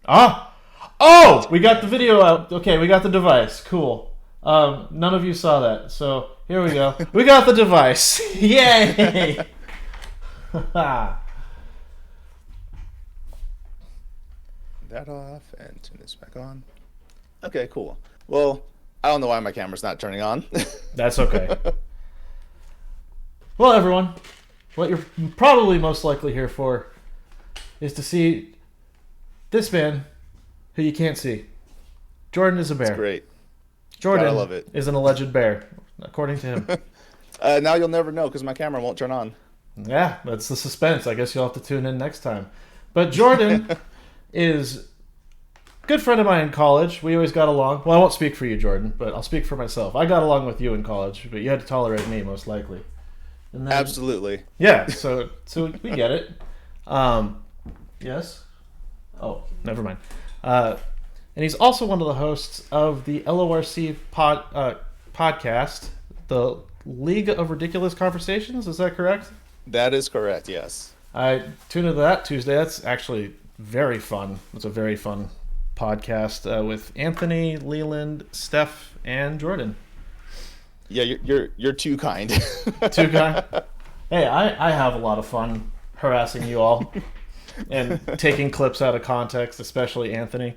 Ah! Oh! We got the video out. Okay, we got the device. Cool. None of you saw that, so here we go. We got the device. Yay! That off and turn this back on. Okay, cool. Well, I don't know why my camera's not turning on. That's okay. Well, everyone, what you're probably most likely here for is to see this man who you can't see. Jordanisabear. It's great. Jordan God, I love it. is an alleged bear, according to him. Now you'll never know because my camera won't turn on. Yeah, that's the suspense. I guess you'll have to tune in next time. But Jordan is a good friend of mine in college. We always got along. Well, I won't speak for you, Jordan, but I'll speak for myself. I got along with you in college, but you had to tolerate me, most likely. And then, Absolutely. yeah, so we get it. Yes? Oh, never mind. And he's also one of the hosts of the LORC podcast, the League of Ridiculous Conversations. Is that correct? That is correct, yes. I tuned into that Tuesday. That's actually very fun. It's a very fun podcast with Anthony, Leland, Steph, and Jordan. Yeah, you're too kind. Too kind? Hey, I have a lot of fun harassing you all and taking clips out of context, especially Anthony.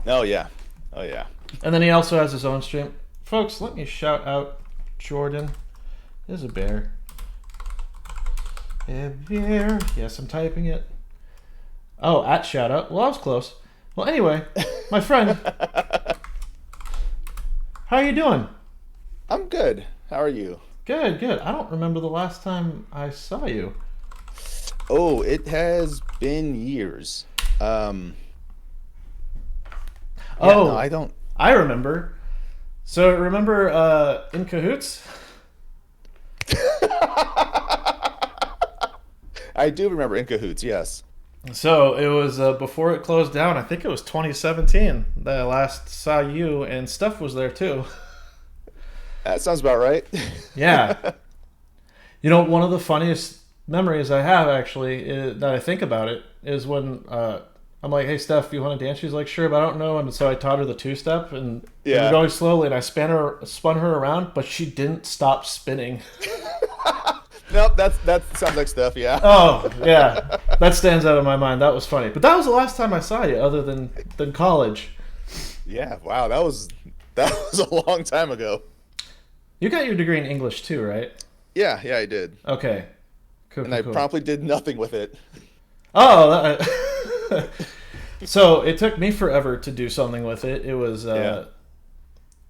Oh, yeah. Oh, yeah. And then he also has his own stream. Folks, let me shout out Jordan. There's a bear. A bear. Yes, I'm typing it. Oh, at shout out. Well, I was close. Well, anyway, my friend. How are you doing? I'm good. How are you? Good, good. I don't remember the last time I saw you. Oh, it has been years. No, I don't. I remember. So remember In Cahoots? I do remember In Cahoots, yes. So it was before it closed down. I think it was 2017 that I last saw you, and Steph was there too. That sounds about right. Yeah. You know, one of the funniest memories I have, actually, that I think about it, is when I'm like, hey, Steph, you want to dance? She's like, sure, but I don't know. And so I taught her the two-step, and we were going slowly, and I spun her around, but she didn't stop spinning. Nope, that sounds like Steph, yeah. Oh, yeah. That stands out in my mind. That was funny. But that was the last time I saw you, other than college. Yeah, wow, that was a long time ago. You got your degree in English too, right? Yeah, I did. Okay. Cool, I promptly did nothing with it. Oh, so it took me forever to do something with it. It was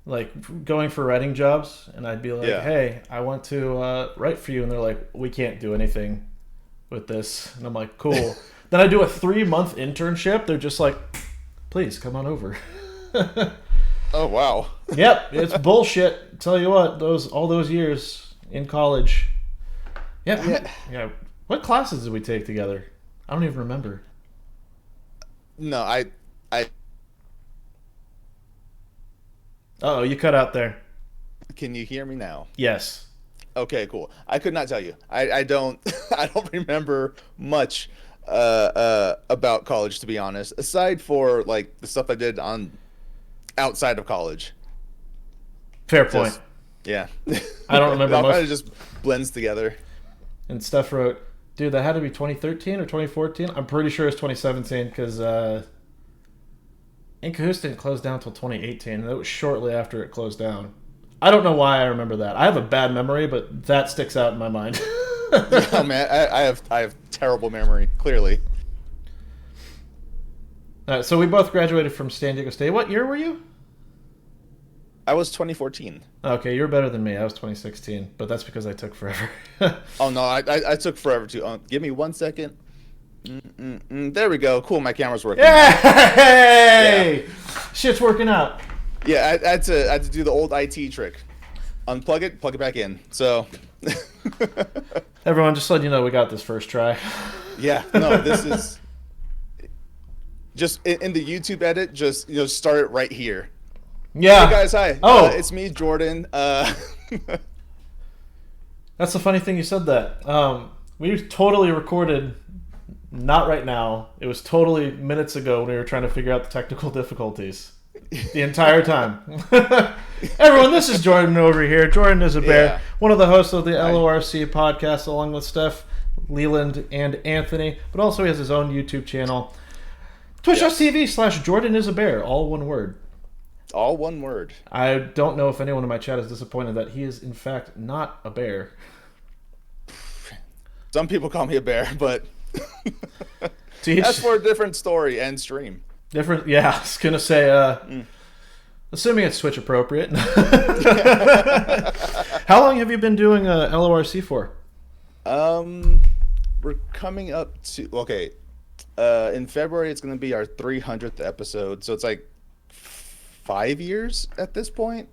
like going for writing jobs, and I'd be like, hey, I want to write for you. And they're like, we can't do anything with this. And I'm like, cool. Then I do a 3-month internship. They're just like, please come on over. Oh, wow. Yep, it's bullshit. Tell you what, all those years in college. Yeah. What classes did we take together? I don't even remember. No, I. Uh-oh, you cut out there. Can you hear me now? Yes. Okay, cool. I could not tell you. I don't I don't remember much about college, to be honest, aside for like the stuff I did on outside of college. Fair point. Yeah. I don't remember It all most. kind of just blends together. And Steph wrote, dude, that had to be 2013 or 2014. I'm pretty sure it's 2017 because In Cahoots didn't close down until 2018. And it was shortly after it closed down. I don't know why I remember that. I have a bad memory, but that sticks out in my mind. Oh man, I have terrible memory, clearly. So we both graduated from San Diego State. What year were you? I was 2014. Okay, you're better than me. I was 2016, but that's because I took forever. Oh no, I took forever to. Give me 1 second. There we go. Cool, my camera's working. Yay! Yeah. Shit's working out. Yeah, I had to do the old IT trick. Unplug it, plug it back in. So. Everyone, just letting you know, we got this first try. Yeah, no, this is just in the YouTube edit. Just start it right here. Yeah. Hey guys, hi. Oh, it's me, Jordan. That's the funny thing you said that. We totally recorded Not right now. It was totally minutes ago when we were trying to figure out the technical difficulties. The entire time. Everyone, this is Jordan over here. Jordanisabear, Yeah. one of the hosts of the LORC podcast, along with Steph, Leland, and Anthony. But also he has his own YouTube channel. Twitch.tv/Jordanisabear, all one word. All one word. I don't know if anyone in my chat is disappointed that he is, in fact, not a bear. Some people call me a bear, but Teach. that's for a different story and stream. Different, yeah, I was going to say, assuming it's Switch appropriate. How long have you been doing LORC for? We're coming up to, okay, in February it's going to be our 300th episode, so it's like 5 years at this point.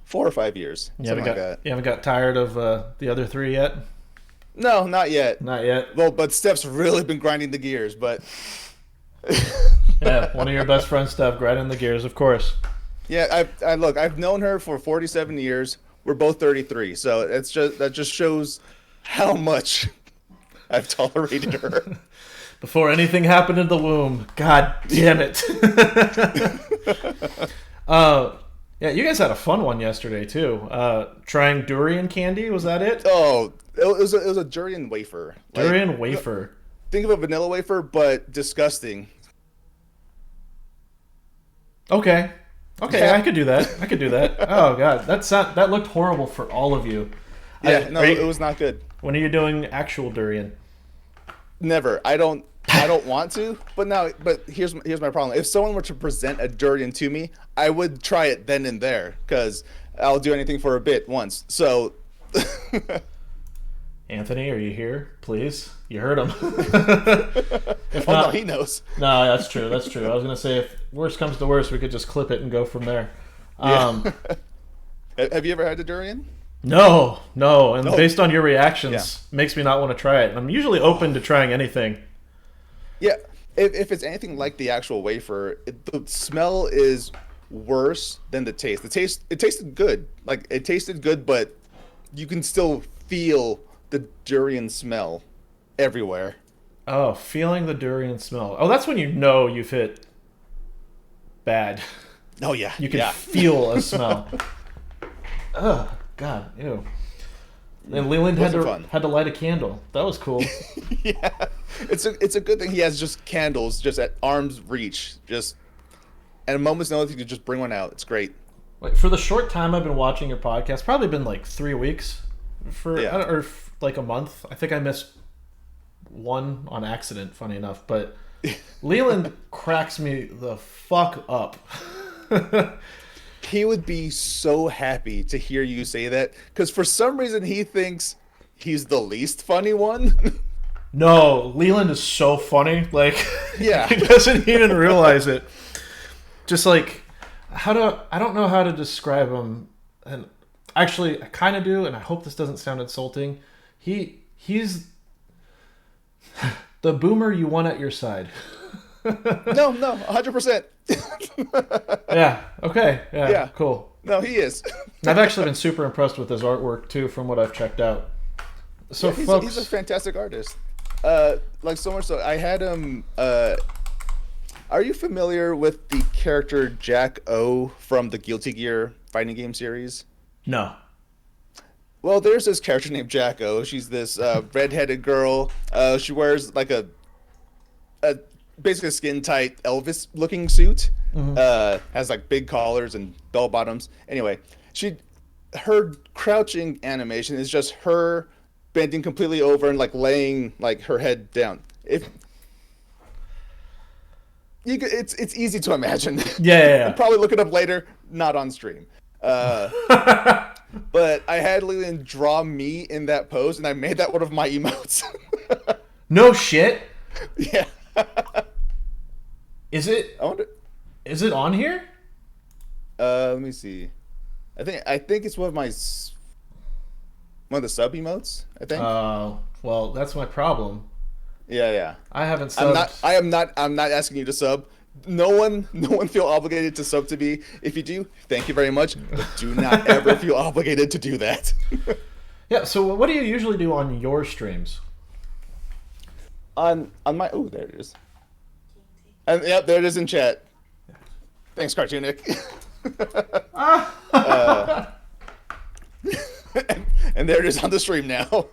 4 or 5 years, something like that. You haven't got tired of the other 3 yet? No, not yet. Not yet. Well, but Steph's really been grinding the gears, but... Yeah, one of your best friends, Steph, grinding the gears, of course. Yeah, I've known her for 47 years. We're both 33, so that just shows how much I've tolerated her. Before anything happened in the womb. God damn it. Yeah, you guys had a fun one yesterday, too. Trying durian candy, was that it? Oh, it was a durian wafer. Durian wafer. Think of a vanilla wafer, but disgusting. Okay, I could do that. Oh, God, that looked horrible for all of you. Yeah, it was not good. When are you doing actual durian? Never. I don't want to, but here's my problem. If someone were to present a durian to me, I would try it then and there, because I'll do anything for a bit once. So Anthony, are you here? Please, you heard him. If no, not, he knows. No, that's true. I was gonna say, if worst comes to worst, we could just clip it and go from there. Yeah. Have you ever had a durian? No, and based on your reactions, makes me not want to try it. I'm usually open to trying anything. Yeah, if it's anything like the actual wafer, the smell is worse than the taste. It tasted good. Like, it tasted good, but you can still feel the durian smell everywhere. Oh, feeling the durian smell. Oh, that's when you know you've hit bad. Oh, yeah. You can feel a smell. Oh, God, ew. And Leland had to light a candle. That was cool. Yeah, it's a good thing he has just candles just at arm's reach, just at a moment's notice you can just bring one out. It's great. Like, for the short time I've been watching your podcast, probably been like 3 weeks, or like a month. I think I missed one on accident. Funny enough, but Leland cracks me the fuck up. He would be so happy to hear you say that, because for some reason he thinks he's the least funny one. No, Leland is so funny. Like, yeah, he doesn't even realize it. Just like, I don't know how to describe him. And actually, I kind of do, and I hope this doesn't sound insulting. He's the boomer you want at your side. No, 100%. Yeah. Okay. Yeah. Cool. No, he is. I've actually been super impressed with his artwork too, from what I've checked out. So, yeah, he's a fantastic artist. Like, so much so, I had him. Are you familiar with the character Jack O from the Guilty Gear fighting game series? No. Well, there's this character named Jack O. She's this redheaded girl. She wears like a basically a skin tight Elvis looking suit. Mm-hmm. Has like big collars and bell bottoms. Anyway, her crouching animation is just her bending completely over and like laying like her head down. It's easy to imagine. Yeah. Probably look it up later, not on stream. But I had Leland draw me in that pose, and I made that one of my emotes. No shit. Yeah. Is it on here? Let me see. I think it's one of the sub emotes, I think. Well, that's my problem. Yeah. I haven't subbed. I'm not asking you to sub. No one feel obligated to sub to me. If you do, thank you very much. But do not ever feel obligated to do that. Yeah, so what do you usually do on your streams? On my there it is. And yep, there it is in chat. Thanks, Cartoonic. uh, and there it is on the stream now.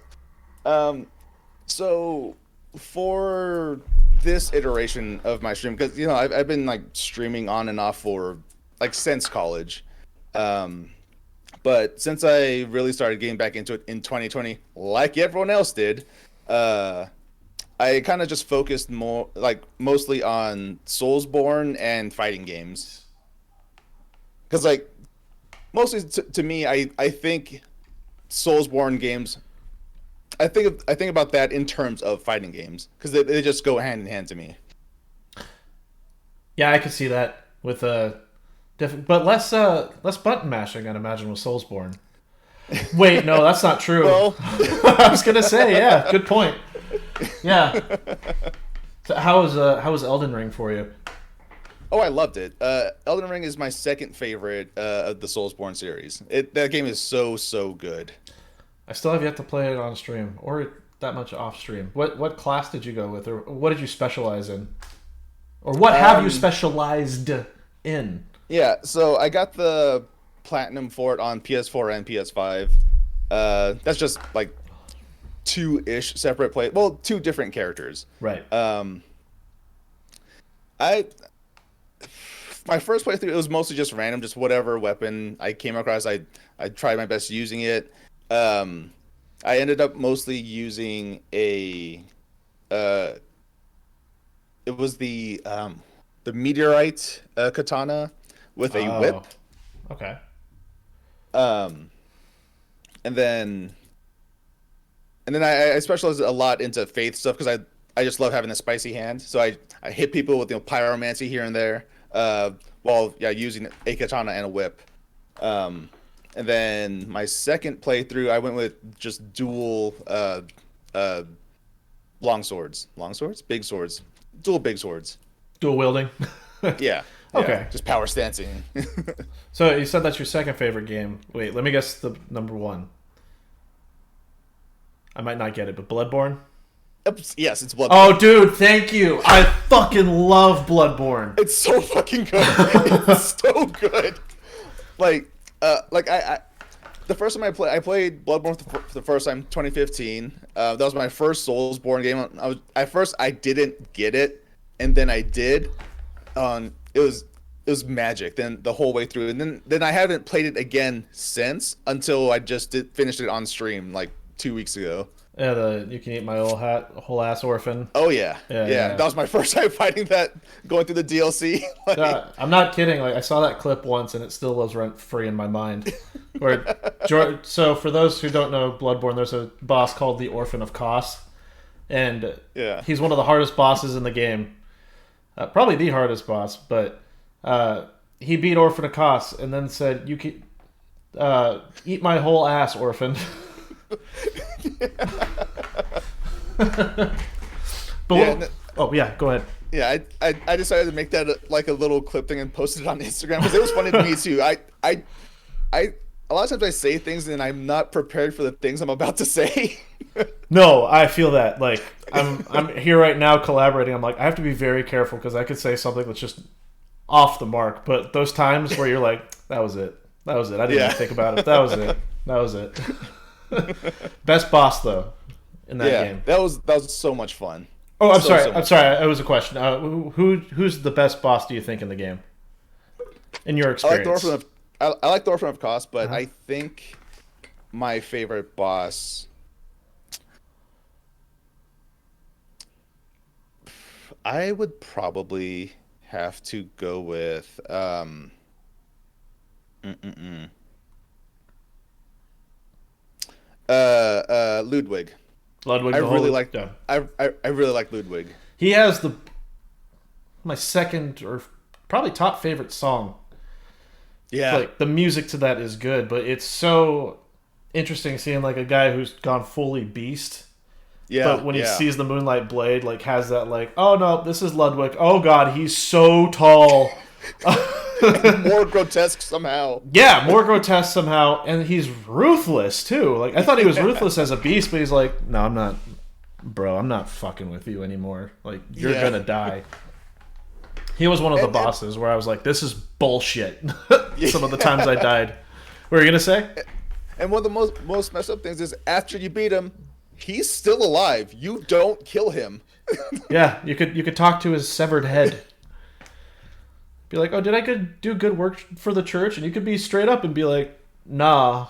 So for this iteration of my stream, because I've been like streaming on and off for like since college, but since I really started getting back into it in 2020, like everyone else did, I kind of just focused mostly on Soulsborne and fighting games, because like mostly to me, I think Soulsborne games. I think about that in terms of fighting games because they just go hand in hand to me. Yeah, I could see that with different, but less button mashing. I'd imagine with Soulsborne. Wait, no, that's not true. Well, I was gonna say, yeah, good point. Yeah. So how was Elden Ring for you? Oh, I loved it. Elden Ring is my second favorite of the Soulsborne series. That game is so good. I still have yet to play it on stream or that much off stream. What class did you go with, or what did you specialize in, or what have you specialized in? Yeah, so I got the platinum for it on PS4 and PS5. That's just like two-ish separate two different characters. Right. My first playthrough, it was mostly just random, just whatever weapon I came across. I tried my best using it. I ended up mostly using it was the meteorite katana with a whip. Okay. And then I specialized a lot into faith stuff because I just love having a spicy hand. So I hit people with pyromancy here and there, while using a katana and a whip. And then my second playthrough, I went with just dual long swords, big swords, dual big swords, dual wielding. Yeah. Okay. Just power stancing. So you said that's your second favorite game. Wait, let me guess the number one. I might not get it, but Bloodborne? Oops, yes, it's Bloodborne. Oh, dude, thank you. I fucking love Bloodborne. It's so fucking good. It's so good. Like I the first time I played Bloodborne for the first time, 2015. That was my first Soulsborne game. At first I didn't get it, and then I did. It was magic. Then the whole way through, and then I haven't played it again since until I just finished it on stream like 2 weeks ago. Yeah, you can eat my whole ass orphan. Oh yeah. That was my first time fighting that, going through the DLC. I'm not kidding. Like I saw that clip once, and it still lives rent free in my mind. So for those who don't know Bloodborne, there's a boss called the Orphan of Kos, and he's one of the hardest bosses in the game. Probably the hardest boss, but he beat Orphan of Kos and then said, "You can eat my whole ass, orphan." Go ahead. Yeah, I decided to make that like a little clip thing and post it on Instagram because it was funny to me too. I a lot of times I say things and I'm not prepared for the things I'm about to say. No, I feel that. Like I'm here right now collaborating. I'm like, I have to be very careful because I could say something that's just off the mark. But those times where you're like, that was it. I didn't even think about it. That was it. Best boss though in that game. That was so much fun. Oh, I'm sorry. It was a question. Who's the best boss do you think in the game? In your experience, I like the Orphan of Kos, but I think my favorite boss. I would probably have to go with Ludwig. Ludwig. I really like Ludwig. He has my second or probably top favorite song. Yeah. Like the music to that is good, but it's so interesting seeing like a guy who's gone fully beast. Yeah. But when he sees the Moonlight Blade, like has that like, oh no, this is Ludwig. Oh god, he's so tall. More grotesque somehow. Yeah, more grotesque somehow, and he's ruthless too. Like I thought he was ruthless as a beast, but he's like, no, I'm not. bro, I'm not fucking with you anymore. Like, you're Yeah. gonna die. He was one of the And bosses where I was like, this is bullshit. yeah. Some of the times I died. What were you gonna say? And one of the most messed up things is after you beat him, he's still alive. You don't kill him. Yeah, you could talk to his severed head. Be like, oh, did I do good work for the church? And you could be straight up and be like, nah.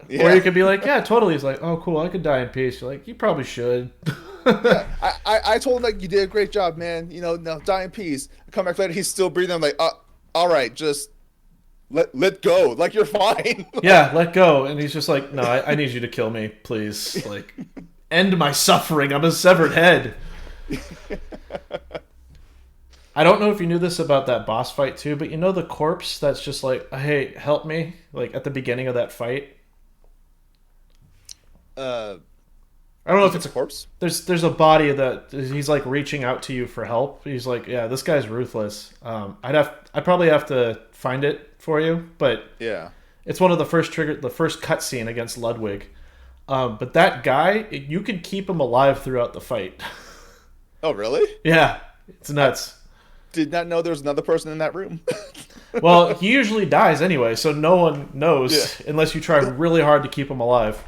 Yeah. Or you could be like, yeah, totally. He's like, oh, cool, I could die in peace. You're like, you probably should. Yeah, I told him like you did a great job, man. You know, now die in peace. I come back later, he's still breathing. I'm like, all right, just let go. Like you're fine. Yeah, let go. And he's just like, no, I need you to kill me, please. Like, end my suffering. I'm a severed head. I don't know if you knew this about that boss fight too, but you know the corpse that's just like, hey, help me, like at the beginning of that fight. Uh, I don't know if it's a corpse. there's a body that he's like reaching out to you for help. He's like, yeah, this guy's ruthless. I'd probably have to find it for you, but Yeah. it's one of the first cutscene against Ludwig. But that guy, you could keep him alive throughout the fight. Oh, really? Yeah, it's nuts. Did not know there was another person in that room. Well, he usually dies anyway, so no one knows Yeah. unless you try really hard to keep him alive.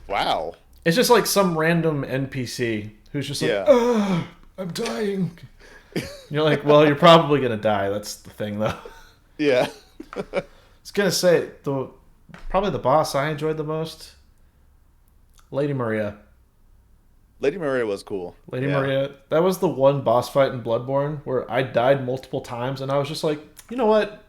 Wow. It's just like some random NPC who's just like, Yeah. "Ugh, I'm dying." And you're like, well, you're probably gonna die. That's the thing, though. Yeah. I was gonna say probably the boss I enjoyed the most, Lady Maria. Lady Maria was cool. Lady Yeah. Maria. That was the one boss fight in Bloodborne where I died multiple times, and I was just like, you know what?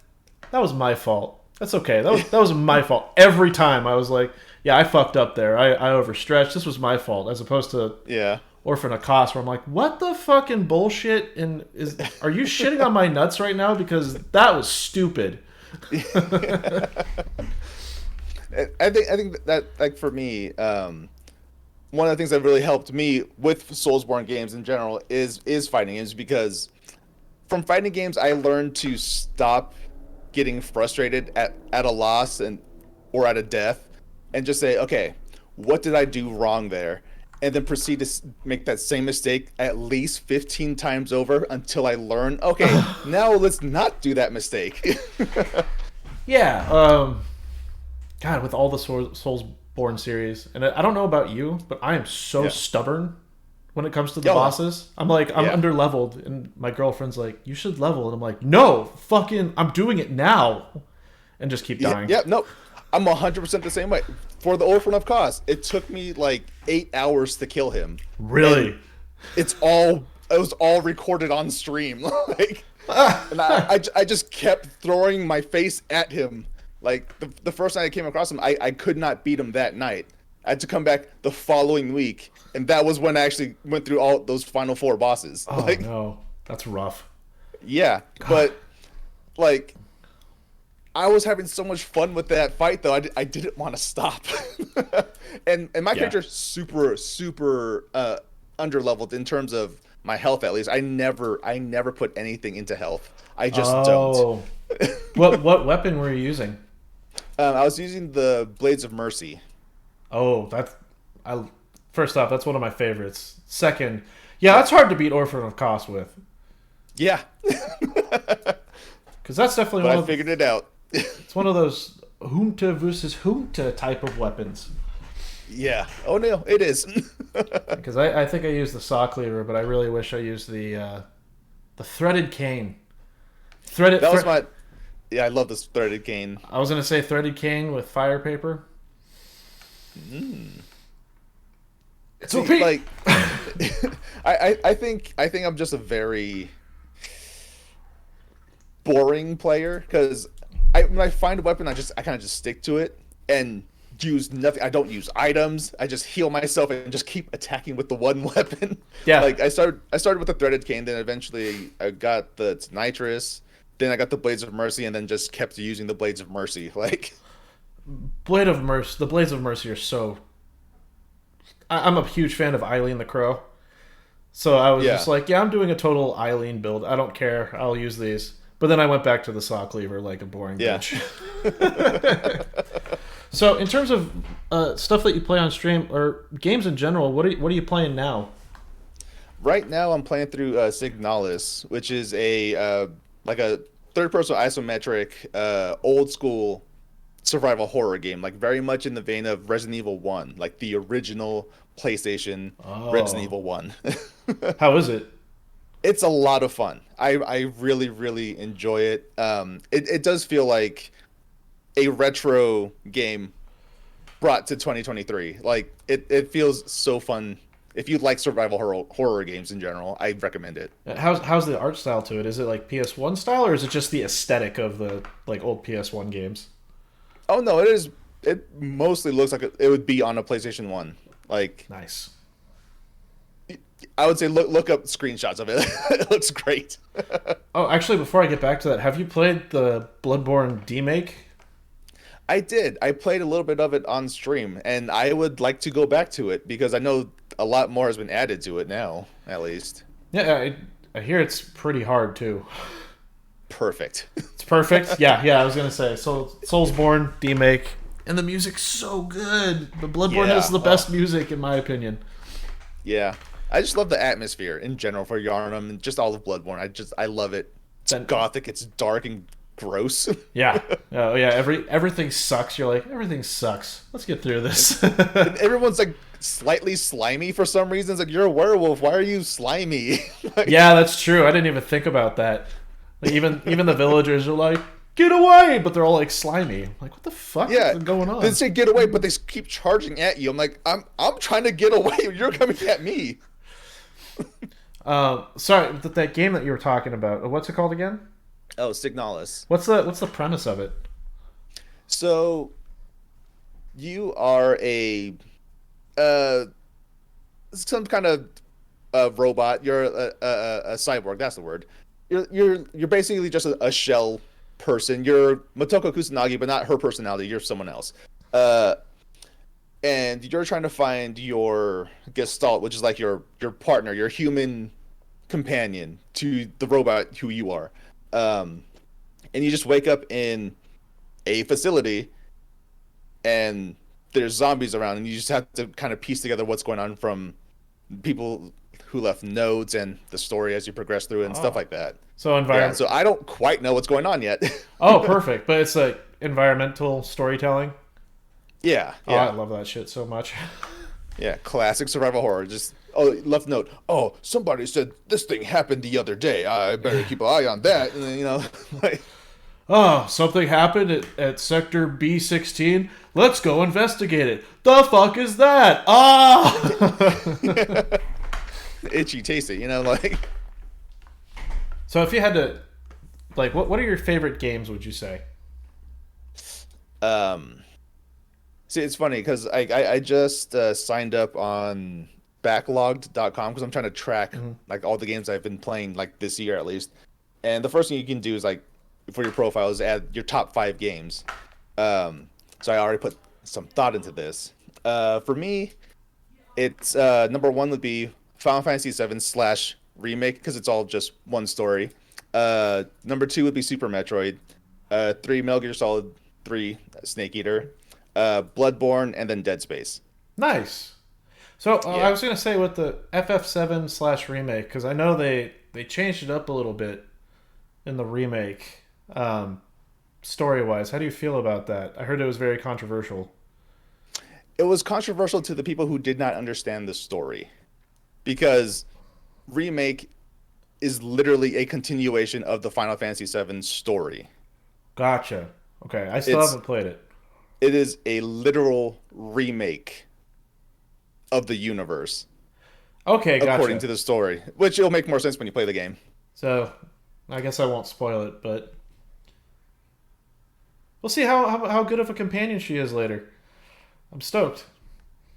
That was my fault. That's okay. That was my fault. Every time I was like, yeah, I fucked up there. I overstretched. This was my fault, as opposed to Yeah. Orphan of Kos, where I'm like, what the fucking bullshit? And are you shitting on my nuts right now? Because that was stupid. I think that like for me, one of the things that really helped me with Soulsborne games in general is fighting games, because from fighting games I learned to stop getting frustrated at a loss or at a death, and just say, okay, what did I do wrong there? And then proceed to make that same mistake at least 15 times over until I learn, okay, now let's not do that mistake. Yeah. God, with all the Soulsborne series, and I don't know about you, but I am so Yeah. stubborn when it comes to the Yeah. bosses. I'm like, I'm Yeah. under leveled, and my girlfriend's like, you should level, and I'm like, no, fucking, I'm doing it now, and just keep dying. Yeah, no, I'm 100% the same way. For the Orphan of Kos, it took me like 8 hours to kill him. Really? And it was all recorded on stream. Like, and I just kept throwing my face at him. Like the first night I came across him, I could not beat him that night. I had to come back the following week, and that was when I actually went through all those final 4 bosses. Oh Like, no, that's rough. yeah, but like, I was having so much fun with that fight, though. I didn't want to stop. and my character's super underleveled in terms of my health, at least. I never put anything into health. I just don't. What weapon were you using? I was using the Blades of Mercy. Oh, first off, that's one of my favorites. Second, yeah, that's hard to beat Orphan of Kos with, Yeah, because that's definitely but I figured it out. it's one of those Junta versus Junta type of weapons. Yeah. Oh no, it is. Because I think I used the saw cleaver, but I really wish I used the threaded cane. That was my. Yeah, I love this threaded cane. I was gonna say threaded cane with fire paper. It's OP. Like, I think I'm just a very boring player, because when I find a weapon, I kind of just stick to it and use nothing. I don't use items. I just heal myself and just keep attacking with the one weapon. Yeah. Like I started with the threaded cane, then eventually I got the nitrous, then I got the Blades of Mercy, and then just kept using the Blades of Mercy. Like, The Blades of Mercy are so. I'm a huge fan of Eileen the Crow, so I was just like, yeah, I'm doing a total Eileen build. I don't care. I'll use these. But then I went back to the saw cleaver like a boring bitch. So, in terms of stuff that you play on stream or games in general, what are you playing now? Right now, I'm playing through Signalis, which is a like a third-person isometric, old school survival horror game, like very much in the vein of Resident Evil 1, like the original PlayStation Resident Oh, Evil 1. how is it? It's a lot of fun. I really, really enjoy it. It does feel like a retro game brought to 2023. Like it feels so fun. If you like survival horror games in general, I recommend it. How's the art style to it? Is it like PS1 style, or is it just the aesthetic of the like old PS1 games? Oh no, it is. It mostly looks like it would be on a PlayStation 1. Like Nice. I would say look up screenshots of it. It looks great. Oh, actually, before I get back to that, have you played the Bloodborne remake? I did. I played a little bit of it on stream, and I would like to go back to it because I know a lot more has been added to it now, at least. Yeah, I hear it's pretty hard too. Perfect. It's perfect. Yeah. I was gonna say Soulsborne remake, and the music's so good. The Bloodborne has Yeah. the best music in my opinion. Yeah. I just love the atmosphere in general for Yarnum and just all of Bloodborne. I love it. It's Then gothic, it's dark and gross. yeah, oh yeah. Everything sucks. You're like everything sucks. Let's get through this. And everyone's like slightly slimy for some reason. It's like you're a werewolf. Why are you slimy? Like, Yeah, that's true. I didn't even think about that. Like even the villagers are like, "Get away!" But they're all like slimy. I'm like, what the fuck yeah. is going They on? say get away, but they keep charging at you. I'm like, I'm trying to get away. You're coming at me. Sorry, that game that you were talking about. What's it called again? Oh, Signalis. What's the premise of it? So you are uh some kind of robot. You're a cyborg. That's the word. You're basically just a shell person. You're Motoko Kusanagi, but not her personality. You're someone else. Uh, and you're trying to find your Gestalt, which is like your partner, your human companion to the robot who you are. Um, and you just wake up in a facility, and there's zombies around, and you just have to kind of piece together what's going on from people who left notes and the story as you progress through it and stuff Oh, like that. so Yeah, environment. so I don't quite know what's going on yet. Oh, perfect. But it's like environmental storytelling. Yeah, Oh, I yeah, love that shit so much. yeah. Classic survival horror. Just left note. Oh, somebody said this thing happened the other day. I better keep an eye on that. And then, like, Oh, something happened at sector B16. Let's go investigate it. The fuck is that? Ah! itchy, tasty. Like So if you had to, like, what are your favorite games, would you say? um. See, it's funny because I just signed up on backlogged.com because I'm trying to track Hmm. like all the games I've been playing like this year at least. And the first thing you can do is like for your profile is add your top 5 games. So I already put some thought into this. For me, it's number one would be Final Fantasy VII slash remake because it's all just one story. Number two would be Super Metroid. Three, Metal Gear Solid 3, Snake Eater. Bloodborne, and then Dead Space. Nice. So I Yeah. was gonna say with the FF7 slash remake because I know they changed it up a little bit in the remake, story wise. How do you feel about that? I heard it was very controversial. It was controversial to the people who did not understand the story because remake is literally a continuation of the Final Fantasy VII story. Gotcha. Okay, I still It's haven't played it. it is a literal remake of the universe Okay, according gotcha. to the story, which will make more sense when you play the game. So I guess I won't spoil it, but we'll see how good of a companion she is later. I'm stoked.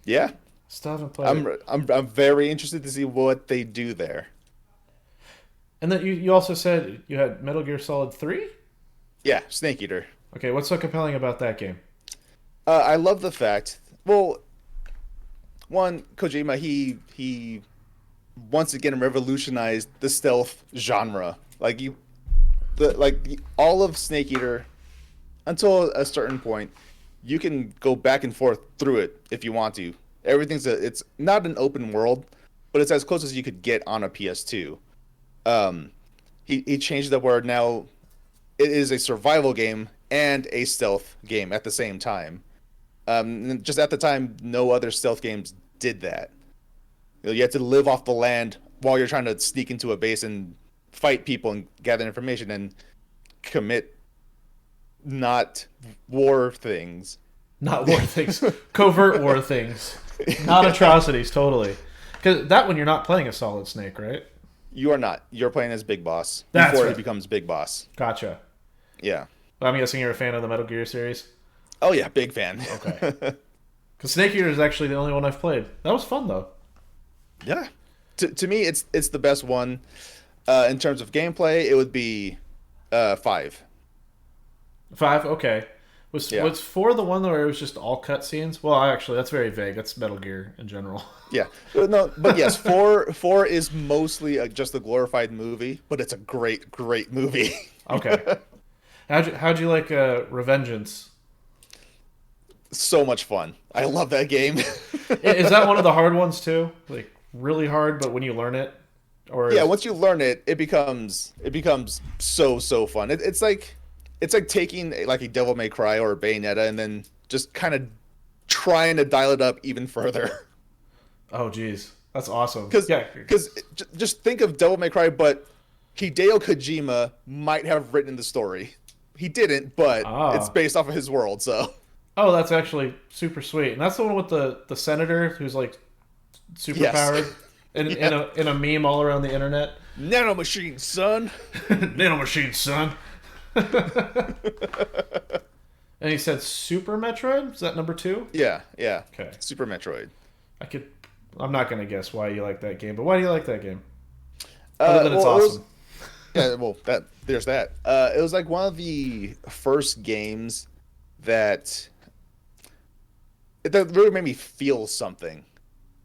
Yeah, Still haven't played it. I'm very interested to see what they do there. And then you also said you had Metal Gear Solid 3? Yeah, Snake Eater. Okay, what's so compelling about that game? I love the fact. Well, one Kojima he once again revolutionized the stealth genre. Like all of Snake Eater until a certain point, you can go back and forth through it if you want to. It's not an open world, but it's as close as you could get on a PS2. Um, he changed the word now. It is a survival game and a stealth game at the same time. Just at the time, no other stealth games did that. You had to live off the land while you're trying to sneak into a base and fight people and gather information and commit not war things. Not war things. Covert war things. Not atrocities, totally. Because that one you're not playing a Solid Snake, right? You are not. You're playing as Big Boss That's before right. he becomes Big Boss. Gotcha. Yeah. I'm guessing you're a fan of the Metal Gear series? Oh yeah, big fan. Okay. Because Snake Eater is actually the only one I've played. That was fun, though. Yeah. To me, it's the best one. In terms of gameplay, it would be 5. 5? Okay. Was 4 the one where it was just all cutscenes? Well, actually, that's very vague. That's Metal Gear in general. Yeah. No, but yes, 4 is mostly just a glorified movie, but it's a great movie. Okay. How'd you like Revengeance? So much fun. I love that game. Is that one of the hard ones too? Like really hard, but when you learn it, or Yeah, once you learn it, it becomes so fun. It's like taking like a Devil May Cry or a Bayonetta and then just kind of trying to dial it up even further. Oh, geez, that's awesome. Because just think of Devil May Cry, but Hideo Kojima might have written the story. He didn't, but it's based off of his world, so. Oh, that's actually super sweet. And that's the one with the senator who's like super powered in a meme all around the internet. Nanomachine, son. Nanomachine, son. And he said Super Metroid? Is that number 2? Yeah. Okay. Super Metroid. I'm not gonna guess why you like that game, but why do you like that game? Other than it's awesome. There's that. It was like one of the first games that really made me feel something.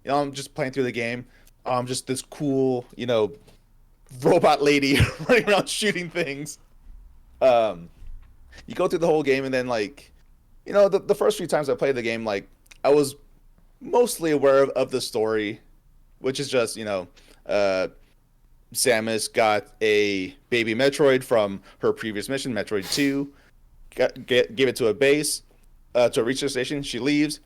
You know, I'm just playing through the game. I'm just this cool, robot lady running around shooting things. You go through the whole game and then the first few times I played the game, I was mostly aware of the story, which is just, Samus got a baby Metroid from her previous mission, Metroid 2, gave it to a base, to a research station. She leaves,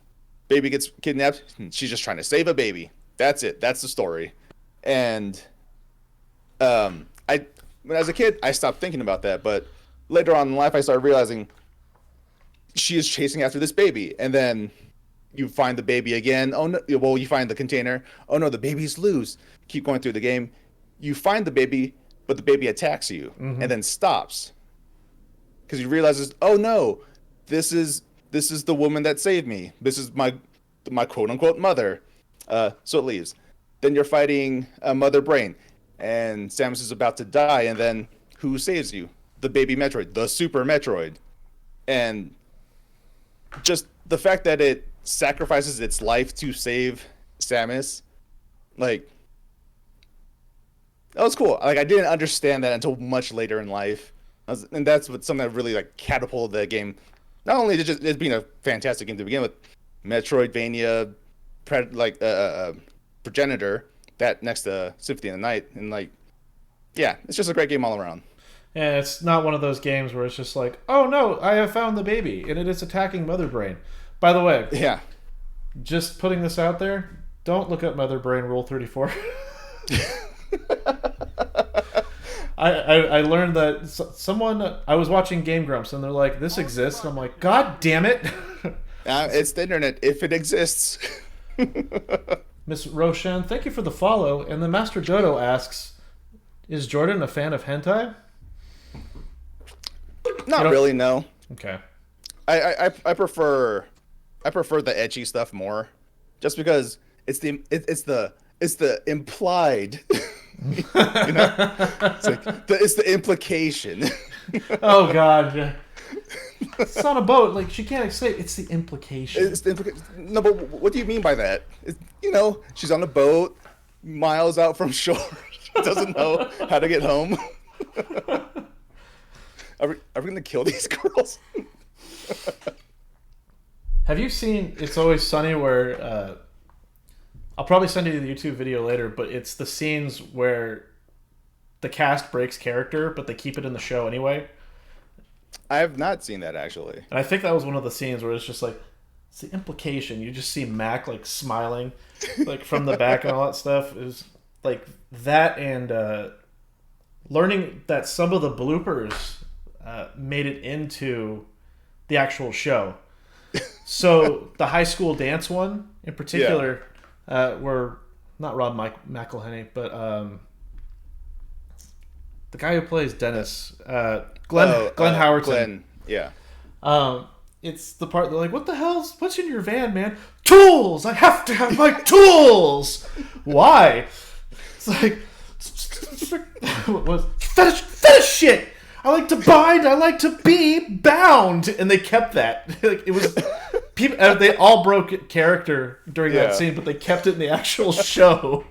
baby gets kidnapped. She's just trying to save a baby. That's it. That's the story. And as a kid, I stopped thinking about that, but later on in life, I started realizing she is chasing after this baby, and then you find the baby again. Oh no! Well, you find the container. Oh no, the baby's loose. Keep going through the game. You find the baby, but the baby attacks you and then stops because he realizes, oh no, this is the woman that saved me. This is my quote unquote mother. So it leaves. Then you're fighting Mother Brain, and Samus is about to die, and then who saves you? The baby Metroid, the Super Metroid, and just the fact that it sacrifices its life to save Samus, that was cool. I didn't understand that until much later in life, and that's something that really catapulted the game. Not only did it being a fantastic game to begin with, Metroidvania, progenitor, that next to Symphony of the Night, and it's just a great game all around. And it's not one of those games where it's just like, oh no, I have found the baby, and it is attacking Mother Brain. By the way, just putting this out there, don't look up Mother Brain Rule 34. I learned that someone, I was watching Game Grumps, and they're like, this exists, and I'm like, God damn it. It's the internet, if it exists. Miss Roshan, thank you for the follow. And the Master Dodo asks, is Jordan a fan of hentai? Not really, no. Okay. I prefer the ecchi stuff more, just because it's the implied. It's the implication. Oh God. It's on a boat. She can't say it's the implication. It's the implication. No, but what do you mean by that? She's on a boat, miles out from shore. She doesn't know how to get home. Are we gonna kill these girls? Have you seen It's Always Sunny where I'll probably send you the YouTube video later, but it's the scenes where the cast breaks character, but they keep it in the show anyway. I have not seen that actually. And I think that was one of the scenes where it's just like it's the implication. You just see Mac like smiling, like from the back and all that stuff is like that, and learning that some of the bloopers made it into the actual show. So the high school dance one in particular, were not Rob McElhenney, but the guy who plays Dennis, Glenn Howerton. Glenn, yeah. It's the part they're like, "What the hell's what's in your van, man? Tools! I have to have my tools. Why?" It's like, what was fetish shit. I like to bind. I like to be bound, and they kept that. Like it was people. They all broke character during that scene, but they kept it in the actual show.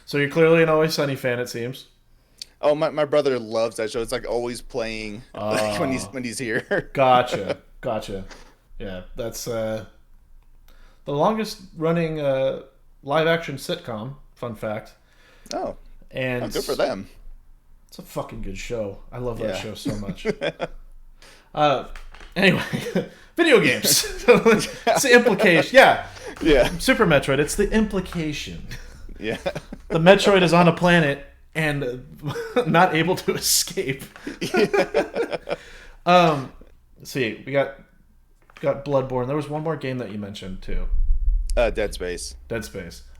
So you're clearly an Always Sunny fan, it seems. Oh, my brother loves that show. It's like always playing like, when he's here. Gotcha. Yeah, that's the longest running live action sitcom. Fun fact. Oh, and good for them. It's a fucking good show. I love that show so much. Anyway, video games. It's the implication. Yeah. Super Metroid. It's the implication. Yeah. The Metroid is on a planet and not able to escape. Let's see. We got Bloodborne. There was one more game that you mentioned too. Dead Space. I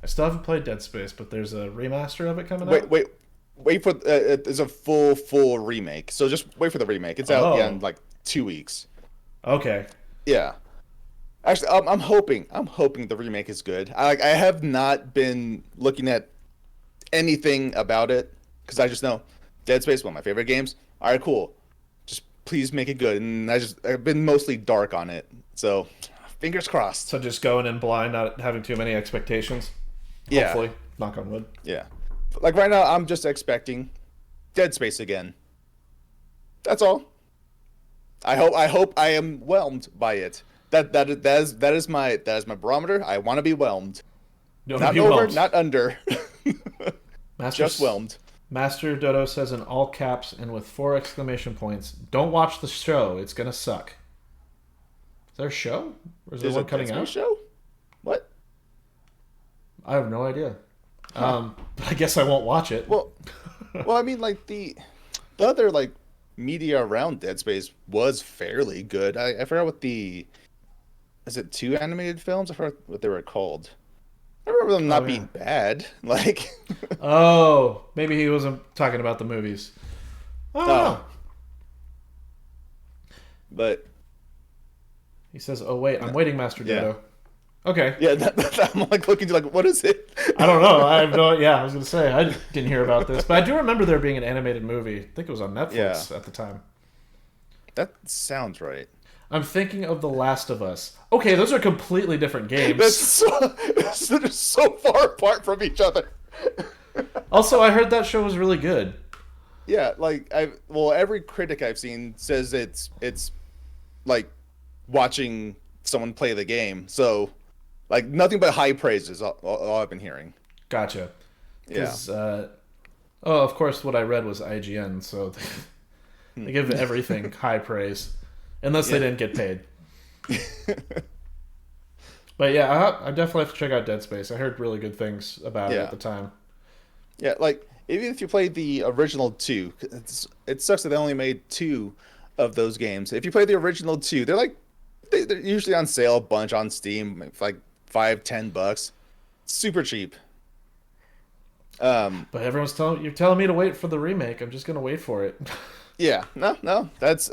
still haven't played Dead Space, but there's a remaster of it coming out. Wait for it's a full remake. So just wait for the remake. It's out in like 2 weeks. Okay. Yeah. Actually, I'm hoping the remake is good. I have not been looking at anything about it because I just know Dead Space, one of my favorite games. All right, cool. Just please make it good. And I've been mostly dark on it, so fingers crossed. So just going in blind, not having too many expectations. Yeah. Hopefully, knock on wood. Yeah. Like right now, I'm just expecting Dead Space again. That's all. I hope I am whelmed by it. That is my barometer. I want to be whelmed. Not over, whelmed. Not under. Just whelmed. Master Dodo says in all caps and with 4 exclamation points, "Don't watch the show. It's gonna suck." Is there a show? Or is there one coming out? Show? What? I have no idea. But I guess I won't watch it. Well, I mean, like the other like media around Dead Space was fairly good. I forgot what is it 2 animated films? I forgot what they were called. I remember them not being bad. Like, oh, maybe he wasn't talking about the movies. I don't know. But he says, "Oh wait, I'm waiting, Master Dodo." Okay. Yeah, I'm like looking to like, what is it? I don't know. I have no. Yeah, I was gonna say I didn't hear about this, but I do remember there being an animated movie. I think it was on Netflix at the time. That sounds right. I'm thinking of The Last of Us. Okay, those are completely different games. They're so far apart from each other. Also, I heard that show was really good. Yeah, like every critic I've seen says it's like watching someone play the game. So, like nothing but high praises. All I've been hearing. Gotcha. Yeah. Of course, what I read was IGN, so they give everything high praise. Unless they didn't get paid. But yeah, I definitely have to check out Dead Space. I heard really good things about it at the time. Yeah, like even if you played the original 2, it sucks that they only made 2 of those games. If you play the original 2, they're usually on sale a bunch on Steam, like $5-10, super cheap. But everyone's telling me to wait for the remake. I'm just gonna wait for it. Yeah, no, that's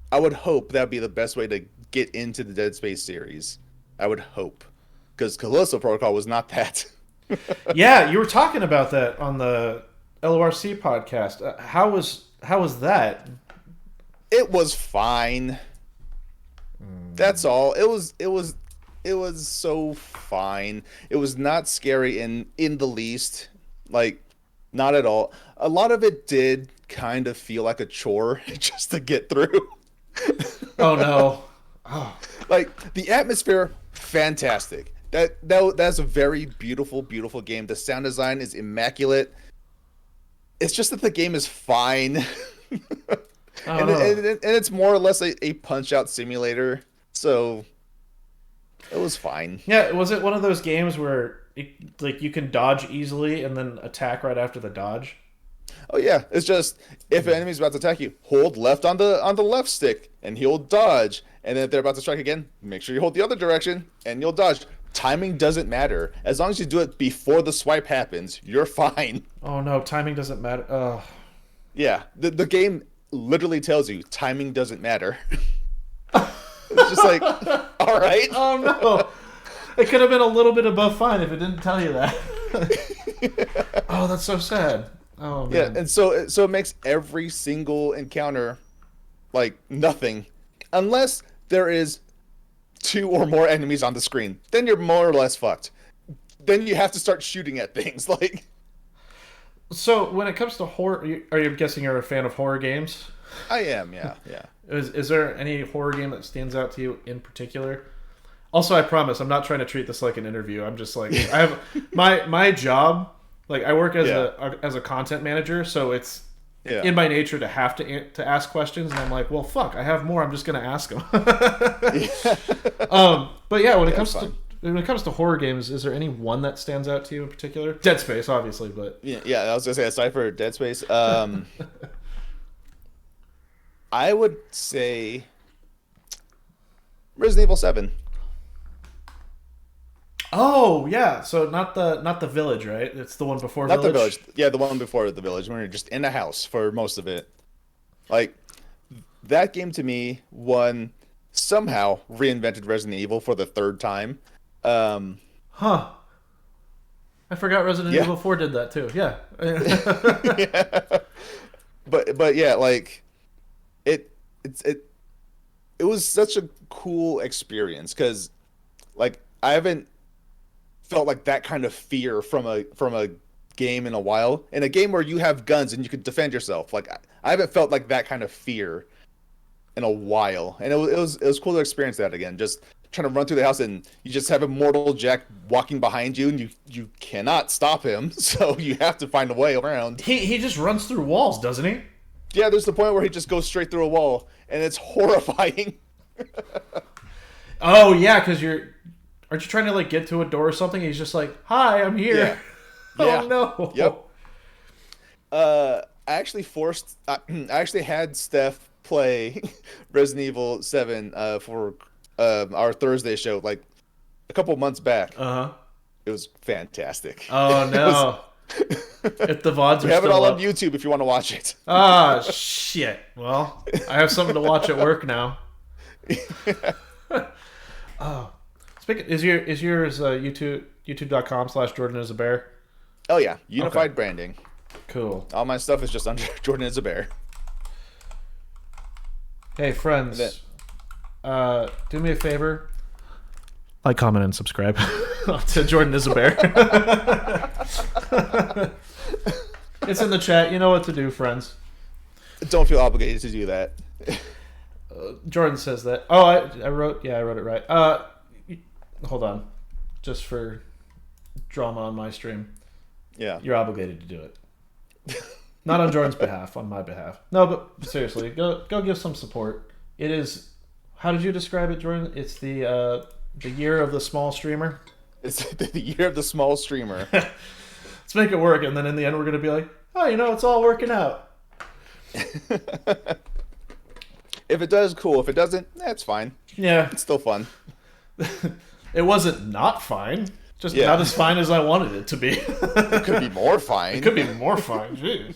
I would hope that'd be the best way to get into the Dead Space series. I would hope, because Callisto Protocol was not that. Yeah, you were talking about that on the LORC podcast. How was that? It was fine. That's all. It was so fine. It was not scary in the least. Like Not at all. A lot of it did kind of feel like a chore just to get through. Oh no. Oh. Like the atmosphere, fantastic. That's a very beautiful, beautiful game. The sound design is immaculate. It's just that the game is fine, Oh and no. it's more or less a punch out simulator. So it was fine. Yeah, was it one of those games where like you can dodge easily and then attack right after the dodge? Oh yeah, it's just if an enemy's about to attack you, hold left on the left stick and he'll dodge. And then if they're about to strike again, make sure you hold the other direction and you'll dodge. Timing doesn't matter. As long as you do it before the swipe happens, you're fine. Oh no, timing doesn't matter. Oh. Yeah, the game literally tells you timing doesn't matter. It's just like, all right. Oh no. It could have been a little bit above fine if it didn't tell you that. Oh, that's so sad. Oh Yeah, man. and so it makes every single encounter like nothing, unless there is two or more enemies on the screen. Then you're more or less fucked. Then you have to start shooting at things. Like, So when it comes to horror, are you guessing you're a fan of horror games? I am, yeah, yeah. Is there any horror game that stands out to you in particular? Also, I promise I'm not trying to treat this like an interview. I'm just like I have my job. Like I work as Yeah. as a content manager, so it's Yeah. in my nature to have to ask questions, and I'm like, well, fuck, I have more. I'm just gonna ask them. But yeah, Yeah, it's fine. when it comes to horror games, is there any one that stands out to you in particular? Dead Space, obviously, but Yeah, yeah, I was gonna say aside for Dead Space, I would say Resident Evil 7. oh yeah, so not the Village, right? It's the one before Not the Village. village. Yeah, the one before the village. When you're just in a house for most of it. Like that game to me one somehow reinvented Resident Evil for the third time. Um, Huh. I forgot Resident Yeah. Evil 4 did that too. Yeah. yeah. But yeah, like it it's it was such a cool experience because like I haven't felt like that kind of fear from a game in a while. In a game where you have guns and you can defend yourself, like I haven't felt like that kind of fear in a while, and it was cool to experience that again. Just trying to run through the house and you just have Immortal Jack walking behind you, and you cannot stop him, so you have to find a way around. He just runs through walls, doesn't he? Yeah, there's the point where he just goes straight through a wall, and it's horrifying. Oh yeah, because aren't you trying to like get to a door or something? He's just like, "Hi, I'm here." Yeah. Yeah. Oh no. Yep. I actually I actually had Steph play Resident Evil 7 for our Thursday show like a couple months back. Uh huh. It was fantastic. Oh It was- no. If the VODs we are have it still all up. on YouTube if you want to watch it. Ah shit. Well, I have something to watch at work now. Oh, speaking is yours youtube.com/Jordanisabear? Oh yeah, unified branding. Cool. All my stuff is just under Jordanisabear. Hey friends, do me a favor. Like, comment, and subscribe to Jordan is a Bear. It's in the chat. You know what to do, friends. Don't feel obligated to do that. Jordan says that. Oh, I wrote it right. Hold on. Just for drama on my stream. Yeah. You're obligated to do it. Not on Jordan's behalf, on my behalf. No, but seriously, go give some support. It is. How did you describe it, Jordan? It's the year of the small streamer. It's the year of the small streamer. Let's make it work, and then in the end, we're gonna be like, oh, it's all working out. If it does, cool. If it doesn't, that's fine. Yeah, It's still fun. it wasn't not fine. Just Yeah. not as fine as I wanted it to be. It could be more fine. It could be more fine. Jeez.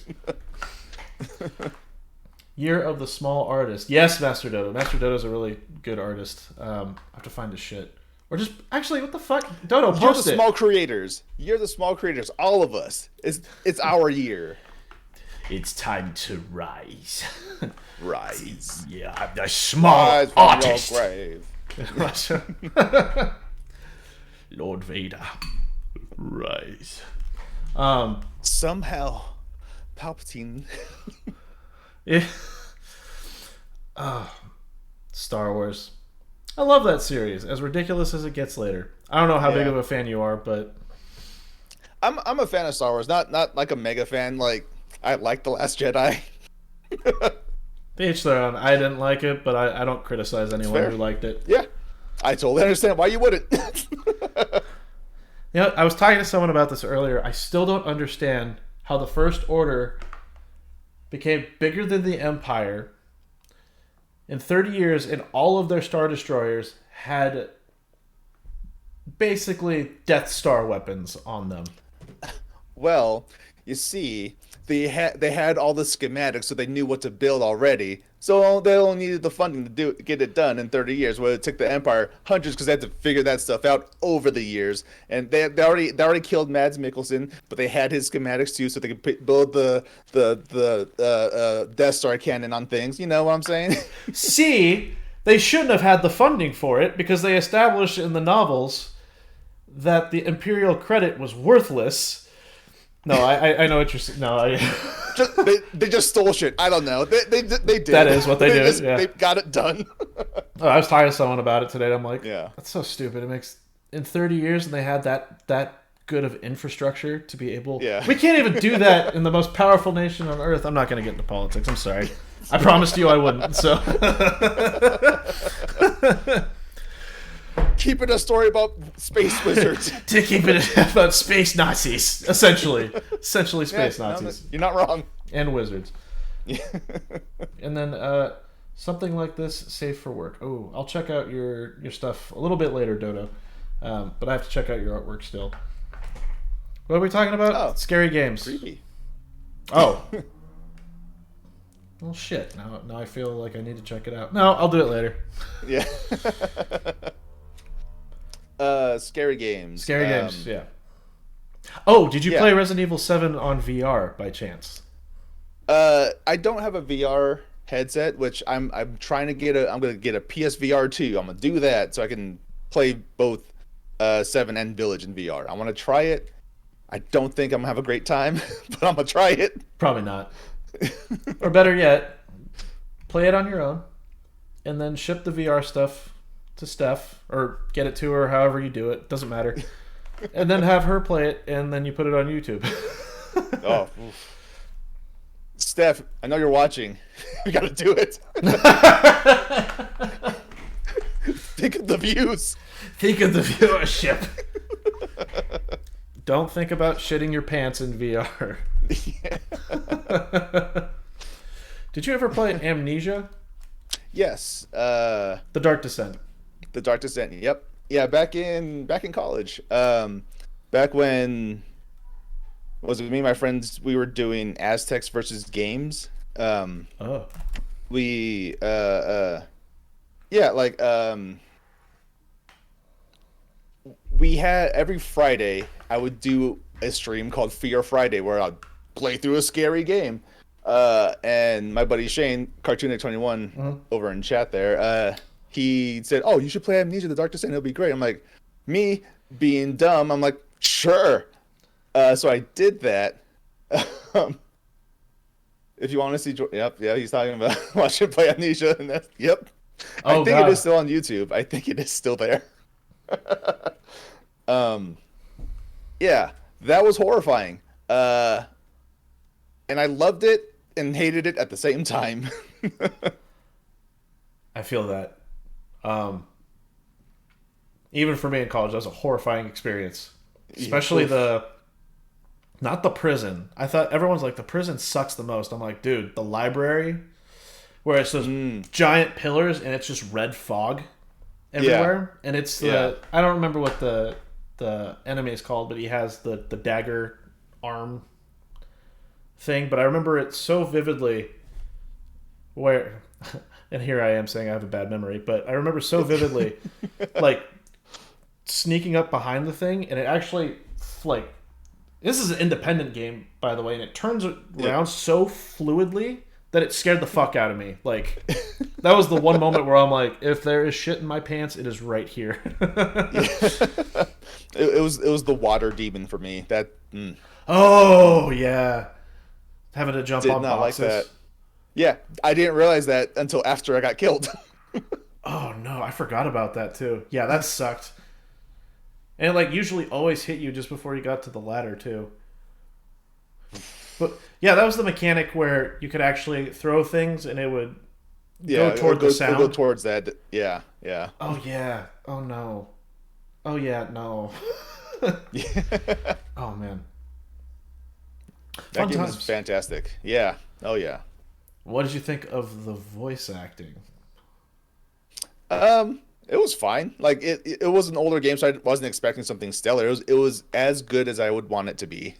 Year of the small artist. Yes, Master Dodo. Master Dodo's a really good artist. I have to find his shit. Or just actually, what the fuck, Dodo, You're the post it. small creators. You're the small creators. All of us. It's our year. It's time to rise. Rise. Yeah, I'm the small Rise from artist. your grave. Lord Vader, rise. Um, Somehow, Palpatine. yeah. Star Wars. I love that series, as ridiculous as it gets later. I don't know how big Yeah. of a fan you are, but I'm a fan of Star Wars. Not like a mega fan. Like I like The Last Jedi. they each their own. I didn't like it, but I don't criticize It's anyone who fair. liked it. Yeah. I totally understand why you wouldn't. You know, I was talking to someone about this earlier. I still don't understand how the First Order became bigger than the Empire in 30 years, and all of their Star Destroyers had basically Death Star weapons on them. Well, you see, they had all the schematics, so they knew what to build already. So they only needed the funding to get it done in 30 years. Where it took the Empire hundreds because they had to figure that stuff out over the years. And they already killed Mads Mikkelsen, but they had his schematics too, so they could build the Death Star cannon on things. You know what I'm saying? C, they shouldn't have had the funding for it because they established in the novels that the Imperial credit was worthless. No, I know what you're saying. No, They just stole shit. I don't know. They did. That is what they did, yeah. They got it done. I was talking to someone about it today. And I'm like, Yeah. that's so stupid. It makes in 30 years, and they had that good of infrastructure to be able. Yeah. We can't even do that in the most powerful nation on earth. I'm not going to get into politics. I'm sorry. I promised you I wouldn't. So. Keeping a story about space wizards. To keep it about space Nazis, essentially space Yeah, no, Nazis you're not wrong. and wizards. And then something like this, safe for work. Oh, I'll check out your stuff a little bit later, Dodo. But I have to check out your artwork still. What are we talking about? Oh. Scary games. Creepy. Oh. Well, shit. Now I feel like I need to check it out. No, I'll do it later. Yeah. Scary games. Scary games, yeah. Oh, did you yeah. play Resident Evil 7 on VR by chance? I don't have a VR headset, which I'm trying to get I'm gonna get a PSVR 2. I'm gonna do that so I can play both 7 and Village in VR. I want to try it. I don't think I'm gonna have a great time, but I'm gonna try it. Probably not. Or better yet, play it on your own, and then ship the VR stuff to Steph, or get it to her, however you do it. Doesn't matter. And then have her play it, and then you put it on YouTube. Oh, oof. Steph, I know you're watching. We gotta do it. Think of the views. Think of the viewership. Don't think about shitting your pants in VR. Yeah. Did you ever play Amnesia? Yes. The Dark Descent. The Dark Descent. Yep. Yeah. Back in college. Back when was it me and my friends? We were doing Aztecs versus Games. Oh. We yeah, like we had every Friday I would do a stream called Fear Friday where I'd play through a scary game. And my buddy Shane, Cartoonic21, over in chat there, he said, "Oh, you should play Amnesia: The Dark Descent. It'll be great." I'm like, me being dumb, I'm like, "Sure." So I did that. If you want to see, yep, yeah, he's talking about watching play Amnesia, and that's yep. Oh, I think God. it is still on YouTube. I think it is still there. Yeah, that was horrifying. And I loved it and hated it at the same time. I feel that. Even for me in college, that was a horrifying experience. Especially not the prison. I thought everyone's like, the prison sucks the most. I'm like, dude, the library, where it's those giant pillars and it's just red fog everywhere. And it's I don't remember what the enemy is called, but he has the dagger arm thing. But I remember it so vividly where, and here I am saying I have a bad memory, but I remember so vividly, like, sneaking up behind the thing, and it actually, this is an independent game, by the way, and it turns around so fluidly that it scared the fuck out of me. Like, that was the one moment where I'm like, if there is shit in my pants, it is right here. It was the water demon for me. That Oh yeah, having to jump did on not like that. boxes. Yeah, I didn't realize that until after I got killed. Oh no, I forgot about that too. Yeah, that sucked. And it like usually always hit you just before you got to the ladder too. But yeah, that was the mechanic where you could actually throw things and it would Yeah, go toward the it'll go sound. towards that. Yeah, yeah. Oh yeah. Oh no. Oh yeah, no. Yeah. Oh man. That Fun game was times. fantastic. Yeah. Oh yeah. What did you think of the voice acting? It was fine. Like it was an older game, so I wasn't expecting something stellar. It was as good as I would want it to be.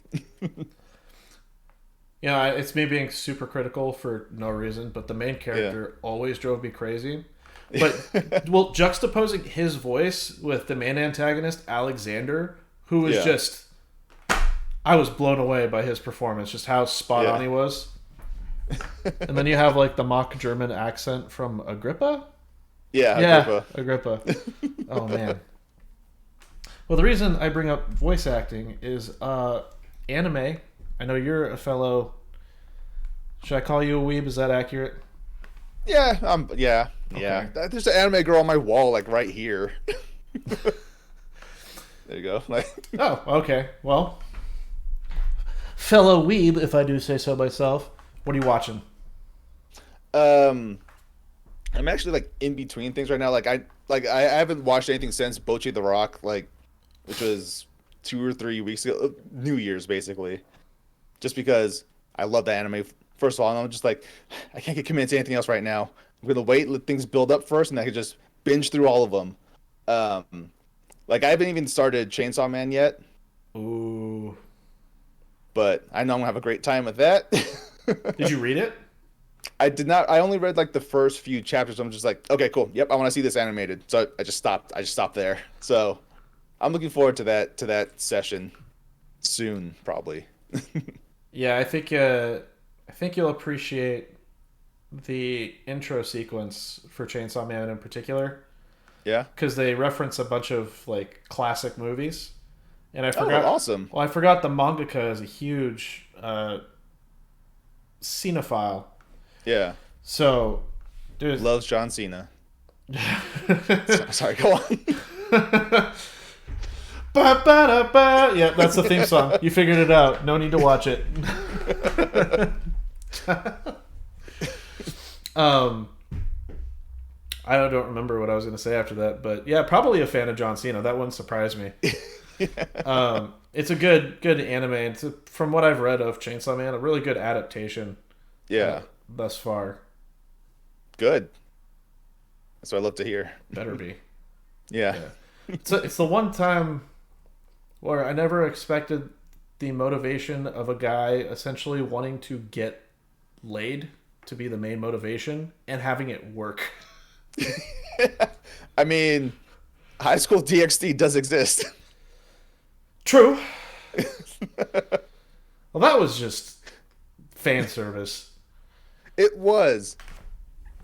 Yeah, it's me being super critical for no reason, but the main Yeah. character always drove me crazy. But well, juxtaposing his voice with the main antagonist Alexander, who was Yeah. just I was blown away by his performance, just how spot on Yeah. he was. And then you have like the mock German accent from Agrippa. Yeah, Yeah, Agrippa. Agrippa. Oh man. Well, the reason I bring up voice acting is anime. I know you're a fellow. Should I call you a weeb? Is that accurate? Yeah, yeah, yeah. Okay. There's an anime girl on my wall, like right here. There you go. Like, Oh, okay. Well, fellow weeb, if I do say so myself. What are you watching? um, I'm actually like in between things right now. I haven't watched anything since Bochi the Rock, like, which was 2 or 3 weeks ago, New Year's basically. Just because I love that anime. First of all, and I'm just like, I can't get committed to anything else right now. I'm gonna wait, let things build up first, and I can just binge through all of them. Like I haven't even started Chainsaw Man yet, Ooh. but I know I'm gonna have a great time with that. Did you read it? I did not. I only read like the first few chapters. I'm just like, okay, cool. Yep, I want to see this animated. So I just stopped. I just stopped there. So I'm looking forward to that session soon, probably. Yeah, I think you'll appreciate the intro sequence for Chainsaw Man in particular Yeah. because they reference a bunch of like classic movies, and I Oh, forgot. awesome. Well, I forgot the mangaka is a huge cinephile. Yeah. So, dude, Loves John Cena. Sorry, go on. ba, ba, da, ba. Yeah, that's the theme song. You figured it out. No need to watch it. um, I don't remember what I was going to say after that, but yeah, probably a fan of John Cena. That wouldn't surprise me. It's a good anime. It's from what I've read of Chainsaw Man, a really good adaptation Yeah. thus far. Good. That's what I love to hear. Better be. Yeah. It's the one time where I never expected the motivation of a guy essentially wanting to get laid to be the main motivation and having it work. I mean, high school DxD does exist. True. Well, that was just fan service. It was.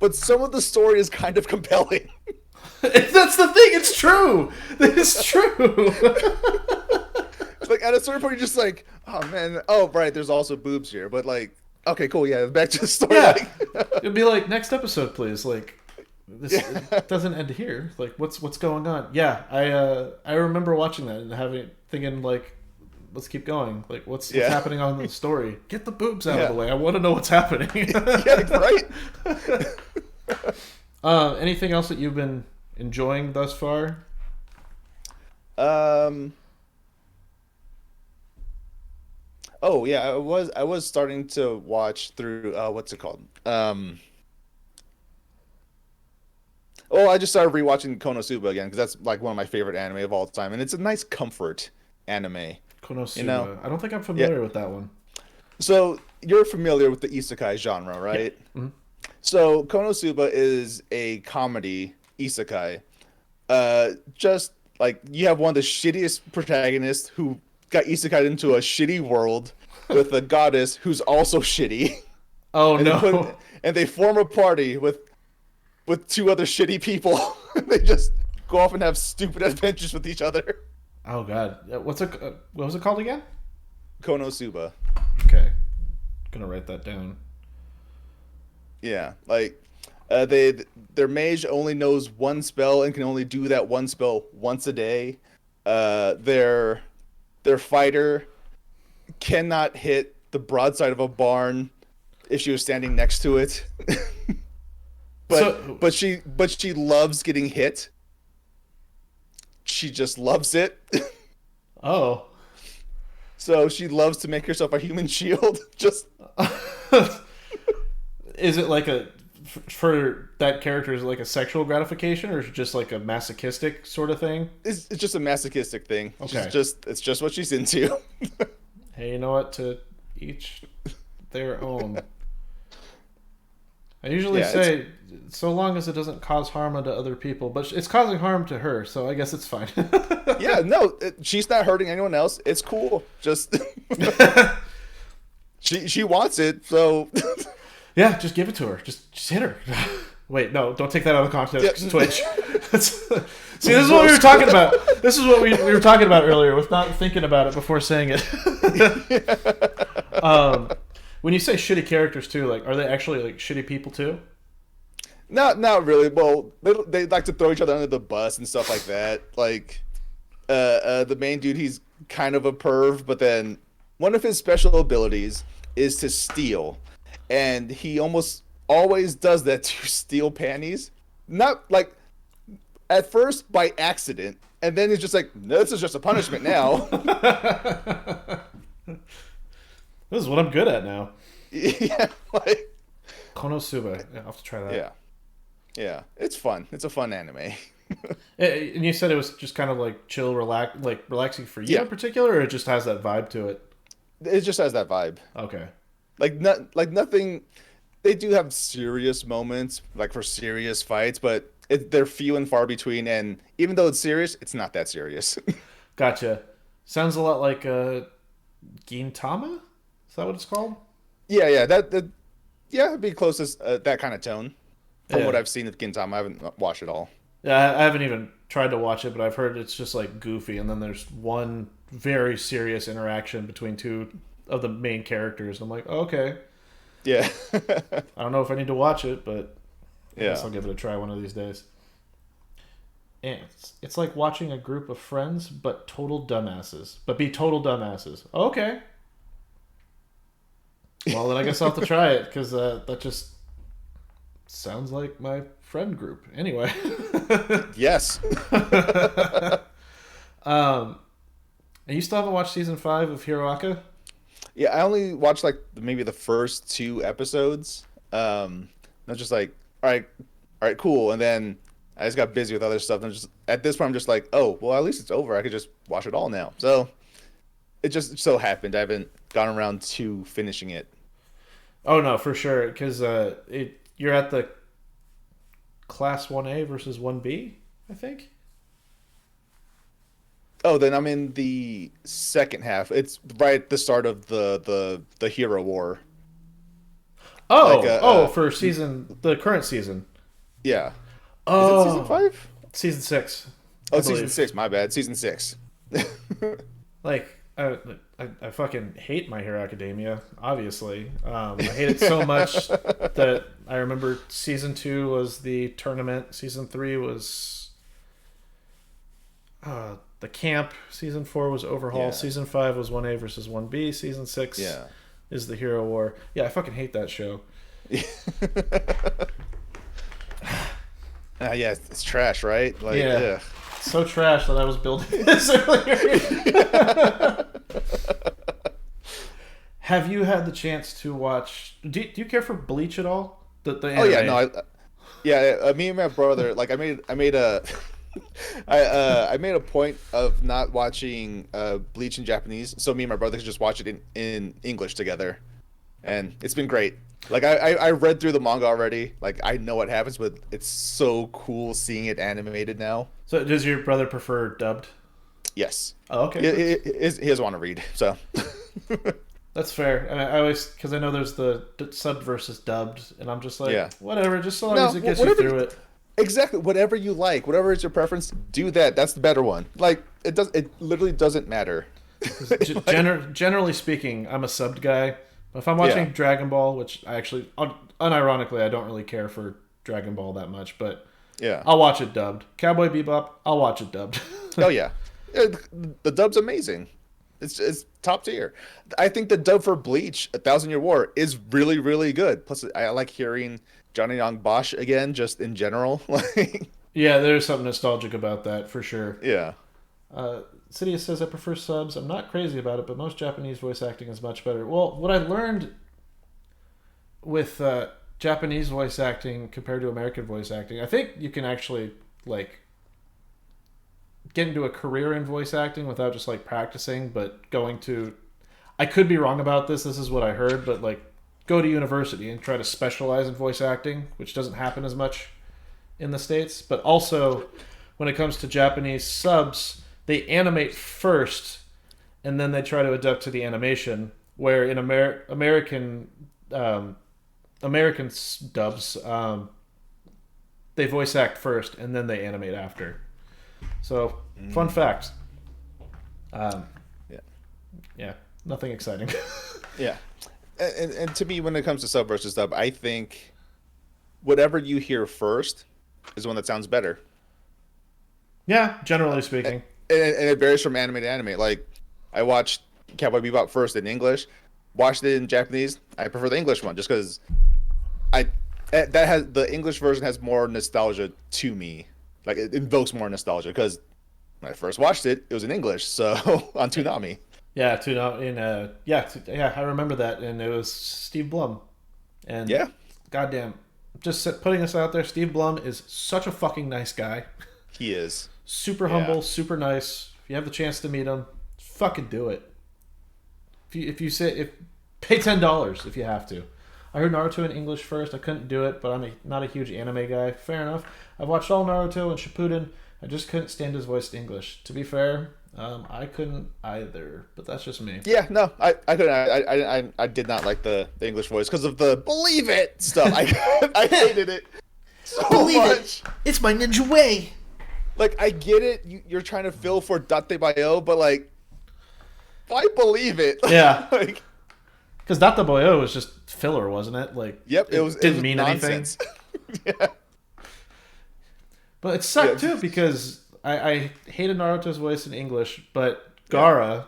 But some of the story is kind of compelling. That's the thing. It's true. It's true. Like at a certain point, you're just like, oh man, oh right, there's also boobs here, but like, okay, cool, yeah, back to the story. Yeah. Like, It'd be like, next episode, please. Like, this Yeah. it doesn't end here. Like, what's going on? Yeah, I remember watching that and thinking like, let's keep going. Like, what's Yeah. happening on the story? Get the boobs out of Yeah. the way. I want to know what's happening. yeah, right. Anything else that you've been enjoying thus far? Um. Oh yeah, I was starting to watch through what's it called? Oh, I just started rewatching Konosuba again because that's like one of my favorite anime of all time, and it's a nice comfort anime. Konosuba. You know? I don't think I'm Yeah. familiar with that one. So you're familiar with the isekai genre, right? Mhm. So Konosuba is a comedy isekai. Just like you have one of the shittiest protagonists who got isekai into a shitty world with a goddess who's also shitty. Oh and no. they form a party with two other shitty people. They just go off and have stupid adventures with each other. Oh god. What was it called again? Konosuba. Okay. Gonna write that down. Yeah, like their mage only knows one spell and can only do that one spell once a day. Their fighter cannot hit the broadside of a barn if she was standing next to it. So But she loves getting hit. She just loves it. oh. So she loves to make herself a human shield. Just Is it like for that character, is it like a sexual gratification, or is it just like a masochistic sort of thing? it's just a masochistic thing. Okay. It's just what she's into. Hey, you know what? To each their own. I usually Yeah, say, so long as it doesn't cause harm unto other people, but it's causing harm to her, so I guess it's fine. yeah, no, she's not hurting anyone else. It's cool. Just she wants it, so Yeah, just give it to her. Just hit her. Wait, no, don't take that out of context. Yeah. 'Cause Twitch. See, this is what we were talking about. This is what we were talking about earlier with not thinking about it before saying it. When you say shitty characters too, like, are they actually like shitty people too? not really. Well, they like to throw each other under the bus and stuff like that. Like the main dude, he's kind of a perv, but then one of his special abilities is to steal, and he almost always does that to steal panties. Not like at first by accident, and then he's just like, no, this is just a punishment now. This is what I'm good at now. Yeah, like Konosuba. Yeah, I'll have to try that. yeah, yeah, it's fun. It's a fun anime. And you said it was just kind of like chill, relaxing for you Yeah. in particular, or it just has that vibe to it? It just has that vibe. Okay. Like nothing. They do have serious moments, like for serious fights, but they're few and far between. And even though it's serious, it's not that serious. Gotcha. Sounds a lot like Gintama? Is that what it's called? Yeah, yeah, it'd be closest that kind of tone from Yeah. what I've seen of Gintama. I haven't watched it all. Yeah, I haven't even tried to watch it, but I've heard it's just like goofy, and then there's one very serious interaction between two of the main characters. I'm like, oh, okay. Yeah, I don't know if I need to watch it, but I guess yeah, I'll give it a try one of these days. And it's like watching a group of friends, but total dumbasses. But be total dumbasses. Okay. Well, then I guess I'll have to try it, because that just sounds like my friend group. Anyway. yes. And you still haven't watched season 5 of Hiroaka? Yeah, I only watched like maybe the first 2 episodes. I was just like, all right, cool. And then I just got busy with other stuff. And just at this point, I'm just like, oh, well, at least it's over. I could just watch it all now. So it just so happened I haven't gotten around to finishing it. Oh no, for sure. Because you're at the class 1A versus 1B, I think. Oh, then I'm in the second half. It's right at the start of the hero war. Oh, Like, for the current season. Yeah. Is Oh, it season 5? season 6. Oh, I season believe. 6. My bad. Season 6. Like, I fucking hate My Hero Academia, obviously. I hate it so much that I remember season 2 was the tournament, season 3 was the camp, season 4 was overhaul, Yeah. season 5 was 1A versus 1B, season 6 Yeah. is the hero war. Yeah, I fucking hate that show. Yeah, it's trash, right? Like, Yeah. ugh. So trash that I was building this earlier. Have you had the chance to watch? Do you care for Bleach at all? The Oh yeah, anime? no, me and my brother, like I made a I made a point of not watching Bleach in Japanese, so me and my brother could just watch it in English together, and it's been great. Like I read through the manga already, like I know what happens, but it's so cool seeing it animated now. So does your brother prefer dubbed? Yes, Oh, okay. he doesn't want to read, so That's fair. And I always, because I know there's the sub versus dubbed, and I'm just like, Yeah. whatever, just so long No, as it gets you whatever. through it. Exactly. Whatever you like, whatever is your preference, do that. That's the better one. Like it does. It literally doesn't matter. 'Cause Like, generally speaking, I'm a subbed guy. But if I'm yeah. watching Dragon Ball, which I actually, unironically, I don't really care for Dragon Ball that much, but Yeah. I'll watch it dubbed. Cowboy Bebop, I'll watch it dubbed. Oh yeah. The dub's amazing. It's top tier. I think the dub for Bleach, A Thousand Year War, is really really good. Plus, I like hearing Johnny Young Bosch again, just in general. Like, Yeah, there's something nostalgic about that for sure. yeah. Sidious says I prefer subs. I'm not crazy about it, but most Japanese voice acting is much better. Well, what I learned with Japanese voice acting compared to American voice acting, I think you can actually like get into a career in voice acting without just like practicing, but going to. I could be wrong about this. This is what I heard, but like go to university and try to specialize in voice acting, which doesn't happen as much in the States. But also, when it comes to Japanese subs, they animate first, and then they try to adapt to the animation. Where in American dubs, they voice act first, and then they animate after. So, fun fact. Yeah. Yeah, nothing exciting. Yeah. And to me, when it comes to sub versus dub, I think whatever you hear first is the one that sounds better. Yeah, generally speaking. And it varies from anime to anime. Like, I watched Cowboy Bebop first in English, watched it in Japanese. I prefer the English one just because the English version has more nostalgia to me. Like, it invokes more nostalgia because when I first watched it, it was in English, so on Toonami. Yeah, I remember that, and it was Steve Blum, and Yeah, goddamn, putting this out there, Steve Blum is such a fucking nice guy, he is. super Yeah. humble, super nice. If you have the chance to meet him, fucking do it. If pay $10 if you have to. I heard Naruto in English first. I couldn't do it, but I'm not a huge anime guy. Fair enough. I've watched all Naruto and Shippuden. I just couldn't stand his voice in English. To be fair, I couldn't either, but that's just me. Yeah, no, I couldn't. I did not like the English voice because of the "believe it" stuff. I hated it so much. It's my ninja way. Like, I get it. You're trying to fill for Date Bayo, but like, why believe it? Yeah. Like, because Data Boyo was just filler, wasn't it? Like, yep, it didn't was mean nonsense. anything. Yeah. But it sucked Yeah. too because I hated Naruto's voice in English, but Gaara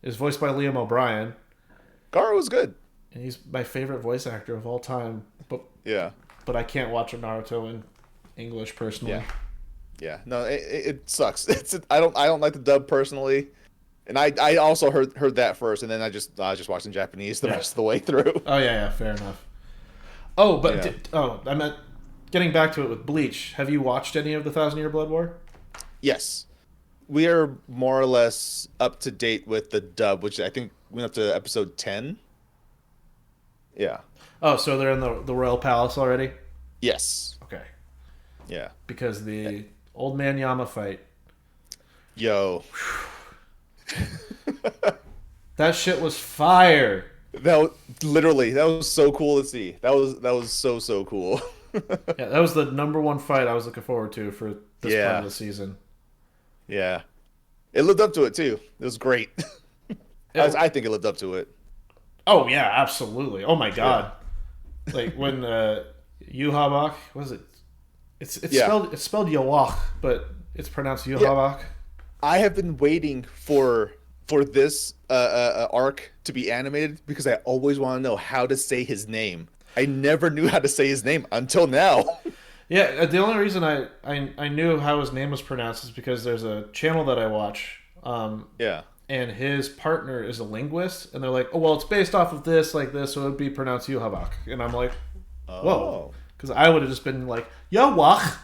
is voiced by Liam O'Brien, Gara was good. and he's my favorite voice actor of all time. Yeah. But I can't watch a Naruto in English personally. Yeah. Yeah. No, it sucks. I don't like the dub personally. And I also heard that first, and then I just watched in Japanese the rest of the way through. Oh yeah, fair enough. Oh, but Yeah. I meant getting back to it with Bleach. Have you watched any of the Thousand Year Blood War? Yes, we are more or less up to date with the dub, which I think went up to episode 10. Yeah. Oh, so they're in the Royal Palace already? Yes. Okay. Yeah. Because the Old Man Yama fight, Yo. that shit was fire. That was so cool to see. That was so cool. Yeah, that was the number one fight I was looking forward to for this part of the season. Yeah. It lived up to it too. It was great. I think it lived up to it. Oh yeah, absolutely. Oh my god. Like when Yuhavak, what is it? It's spelled Yawak, but it's pronounced Yuhavak. I have been waiting for this arc to be animated because I always want to know how to say his name. I never knew how to say his name until now. Yeah, the only reason I knew how his name was pronounced is because there's a channel that I watch. Yeah. And his partner is a linguist, and they're like, "Oh, well, it's based off of this, like this, so it would be pronounced Yuhavak." And I'm like, "Whoa," because I would have just been like, "Yawak."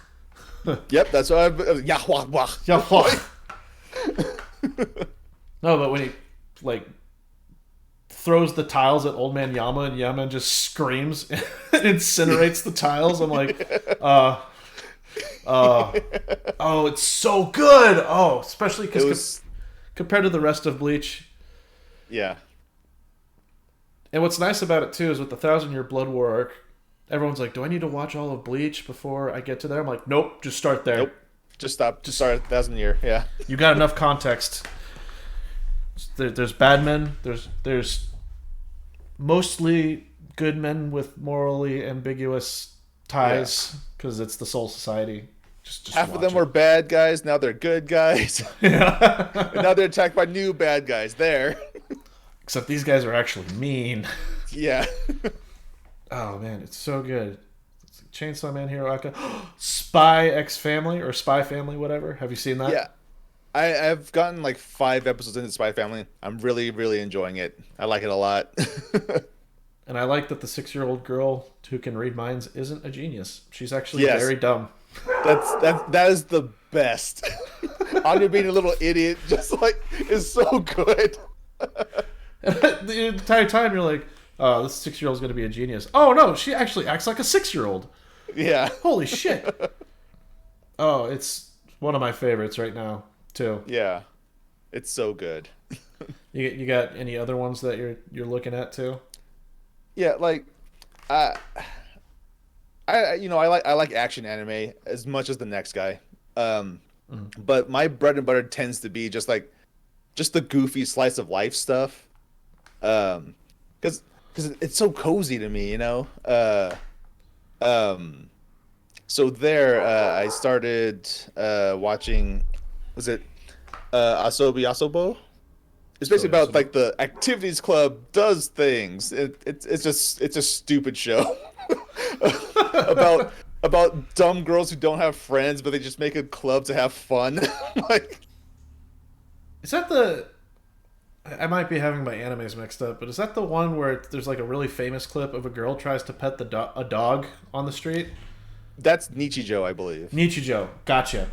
Yep, that's what I've Yahweh. Yawak. No, but when he like throws the tiles at Old Man Yama and Yama just screams and incinerates the tiles, I'm like, oh, it's so good. Oh, especially because compared to the rest of Bleach. Yeah. And what's nice about it too is with the Thousand Year Blood War arc, everyone's like, "Do I need to watch all of Bleach before I get to there?" I'm like, "Nope, just start there. Nope. Just stop. Just Just start at 1,000 year. Yeah. you got enough context. There's bad men. There's mostly good men with morally ambiguous ties because it's the Soul Society. Just Half of watch them it. were bad guys. Now they're good guys. Yeah. And now they're attacked by new bad guys. There. Except these guys are actually mean. Yeah. Oh man, it's so good. Chainsaw Man, Hero Aka, Spy X Family or Spy Family, whatever. Have you seen that? Yeah. I've gotten like 5 episodes into Spy Family. I'm really, really enjoying it. I like it a lot. And I like that the 6-year-old girl who can read minds isn't a genius. She's actually Yes. very dumb. That is the best. Anya being a little idiot just like is so good. The entire time you're like, oh, this 6-year-old's going to be a genius. Oh no, she actually acts like a 6-year-old. Yeah. Holy shit. Oh, it's one of my favorites right now too. Yeah. It's so good. You got any other ones that you're looking at too? Yeah, like uh I like action anime as much as the next guy. But my bread and butter tends to be just the goofy slice of life stuff. Cuz it's so cozy to me, you know. So there I started watching, was it Asobi Asobo? It's basically about like the activities club does things. It's a stupid show about dumb girls who don't have friends, but they just make a club to have fun. Like, Is that the? I might be having my animes mixed up, but is that the one where there's like a really famous clip of a girl tries to pet a dog on the street? that's Nichijou, I believe. Nichijou, gotcha.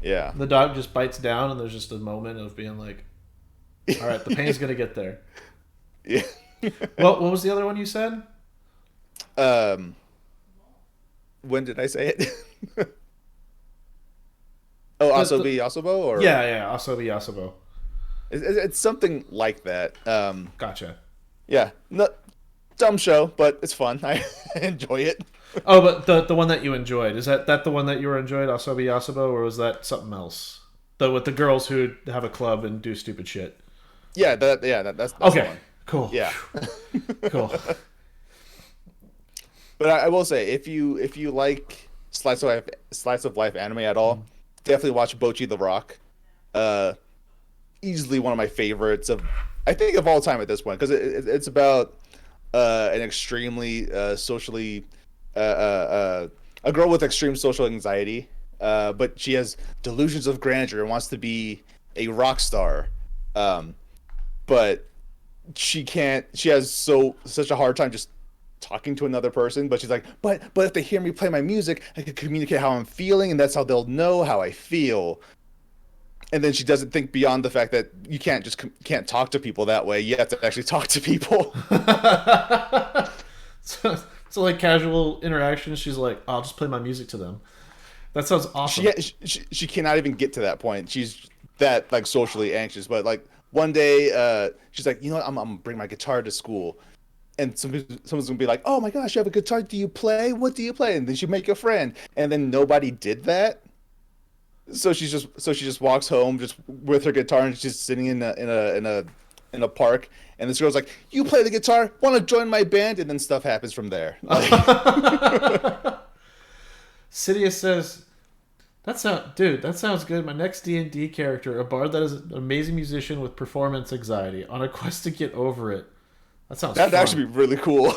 Yeah. The dog just bites down, and there's just a moment of being like, "All right, the pain's gonna get there." Yeah. What was the other one you said? Um, when did I say it? Oh, Asobi Asobo, or Yeah, Asobi Asobo. it's something like that. Gotcha. Yeah, no, dumb show, but it's fun. I enjoy it. Oh, but the one that you enjoyed, is that the one that you were enjoyed, Asobi Asobo, or was that something else? With the girls who have a club and do stupid shit. Yeah, that's the Okay, one. cool. Yeah. Cool. But I will say, if you like slice of life anime at all, definitely watch Bocchi the Rock. Easily one of my favorites I think of all time at this point, because it's about an extremely socially a girl with extreme social anxiety, but she has delusions of grandeur and wants to be a rock star, but she can't. She has such a hard time just talking to another person, but she's like, but if they hear me play my music, I can communicate how I'm feeling, and that's how they'll know how I feel. And then she doesn't think beyond the fact that you can't talk to people that way. You have to actually talk to people. So like casual interactions, she's like, "I'll just play my music to them." That sounds awesome. She cannot even get to that point. She's that like socially anxious. But like one day, she's like, you know what? I'm gonna bring my guitar to school, and someone's gonna be like, "Oh my gosh, you have a guitar? Do you play? What do you play?" And then she make a friend, and then nobody did that. So she just walks home just with her guitar, and she's sitting in a park, and this girl's like, "You play the guitar? Want to join my band?" And then stuff happens from there. Like, Sidious says, that sounds good. My next D&D character, a bard that is an amazing musician with performance anxiety on a quest to get over it. That sounds that'd fun. actually be really cool.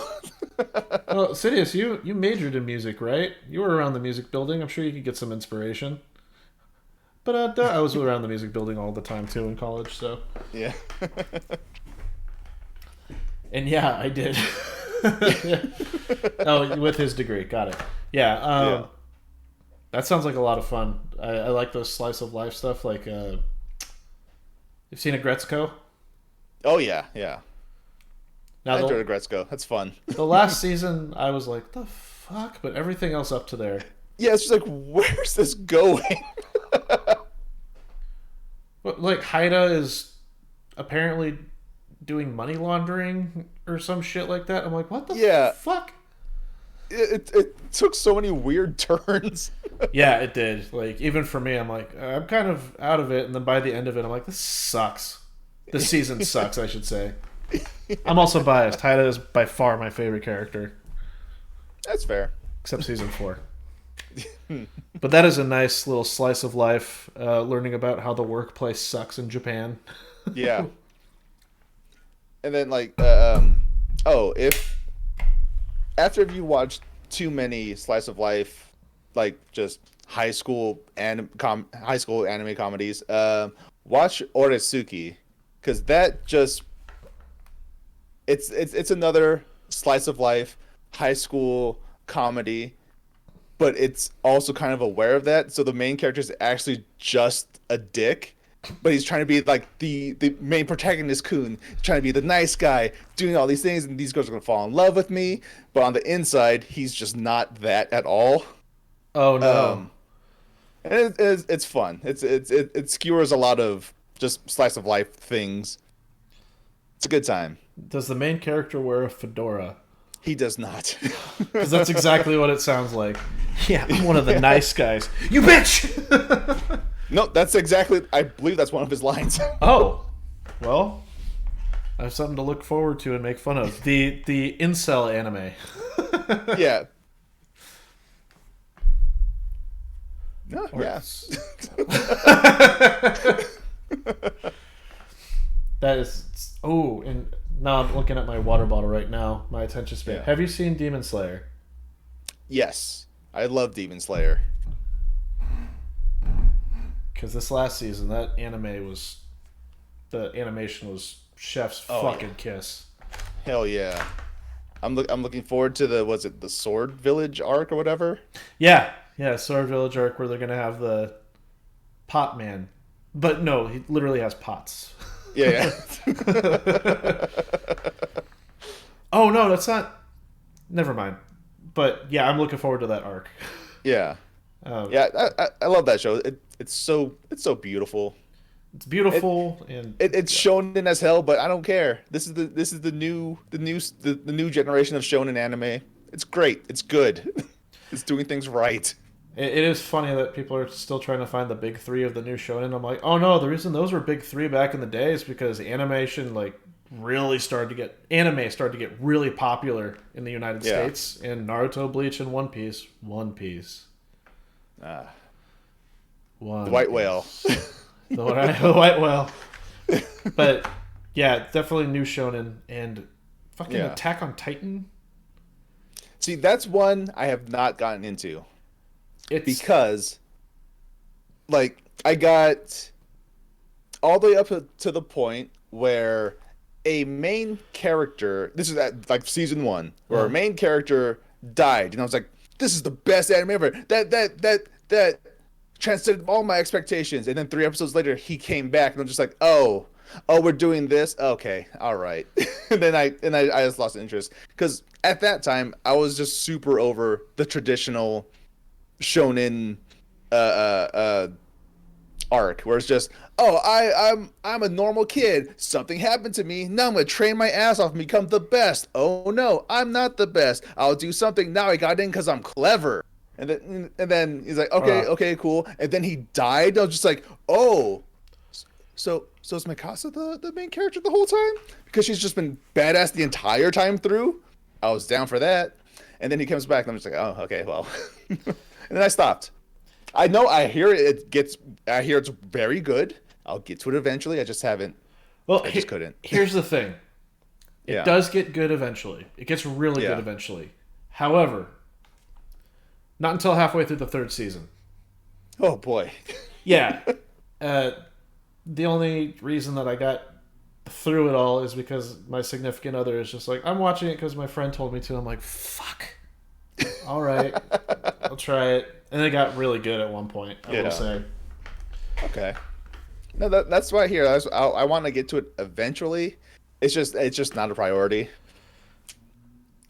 Well, Sidious, you majored in music, right? You were around the music building. I'm sure you could get some inspiration. But I was around the music building all the time too in college, so. Yeah. And yeah, I did. Oh, with his degree, got it. Yeah, that sounds like a lot of fun. I like those slice of life stuff. Like, you've seen a Gretzko? Oh yeah, yeah. Now I enjoyed Gretzko. That's fun. the last season, I was like, the fuck? But everything else up to there. Yeah, it's just like, where's this going? But like Haida is apparently doing money laundering or some shit like that. I'm like, what the Yeah, fuck? it took so many weird turns. Yeah, it did. Like, even for me, I'm like, I'm kind of out of it. And then by the end of it, I'm like, this sucks. This season sucks, I should say. I'm also biased. Haida is by far my favorite character, That's fair. except season 4. But that is a nice little slice of life, learning about how the workplace sucks in Japan. Yeah. And then like, oh, if after you watch too many slice of life, like just high school anime comedies, watch Oresuki, because that just it's another slice of life high school comedy, but it's also kind of aware of that. So the main character is actually just a dick, but he's trying to be like the main protagonist, Kun, trying to be the nice guy, doing all these things, and these girls are gonna fall in love with me. But on the inside, he's just not that at all. Oh no. Um, and it's fun. It skewers a lot of just slice of life things. It's a good time. Does the main character wear a fedora? He does not. Because that's exactly what it sounds like. Yeah, I'm one of the nice guys. You bitch! No, that's exactly. I believe that's one of his lines. Oh, well, I have something to look forward to and make fun of. The incel anime. Yeah. No, Or- yeah. That is. Oh, and now I'm looking at my water bottle right now. My attention span. Yeah. Have you seen Demon Slayer? Yes, I love Demon Slayer. Because this last season, that anime was. The animation was chef's Oh, fucking yeah. kiss. Hell yeah. I'm looking forward to the Sword Village arc or whatever. Yeah, yeah, Sword Village arc where they're gonna have the pot man, but no, he literally has pots. Yeah, yeah. Oh no, that's not. Never mind. But yeah, I'm looking forward to that arc. Yeah. Um, Yeah, I love that show. It's so beautiful. it's beautiful and It's shonen as hell, but I don't care. This is the new generation of shonen anime. It's great. It's good. It's doing things right. it is funny that people are still trying to find the big three of the new shonen. I'm like, oh no, the reason those were big three back in the day is because animation really started to get really popular in the United Yeah. States, and Naruto, Bleach, and One Piece. Ah, One the white Piece. whale. The white whale. But yeah, definitely new shonen and fucking Yeah. Attack on Titan. See, that's one I have not gotten into It's because, like, I got all the way up to the point where a main character. This is at like season 1, where a main character died, and I was like, "This is the best anime ever." That transcended all my expectations. And then 3 episodes later, he came back, and I'm just like, "Oh, we're doing this. Okay, all right." And then I just lost interest because at that time I was just super over the traditional shonen uh, arc, where it's just, oh, I'm a normal kid. Something happened to me. Now I'm gonna train my ass off and become the best. Oh no, I'm not the best. I'll do something. Now I got in because I'm clever. And then he's like, okay, okay, cool. And then he died. I was just like, oh, so is Mikasa the main character the whole time? Because she's just been badass the entire time through. I was down for that. And then he comes back, and I'm just like, oh, okay, well. And then I stopped. I know, I hear it's very good. I'll get to it eventually. I just haven't. well. I just couldn't. Here's the thing. It Yeah. does get good eventually. It gets really Yeah. good eventually. However, not until halfway through the 3rd season. Oh boy. Yeah. The only reason that I got through it all is because my significant other is just like, I'm watching it because my friend told me to. I'm like, fuck. All right, I'll try it. And it got really good at one point, I Yeah. will say. Okay. No, that's why here. I want to get to it eventually. It's just not a priority.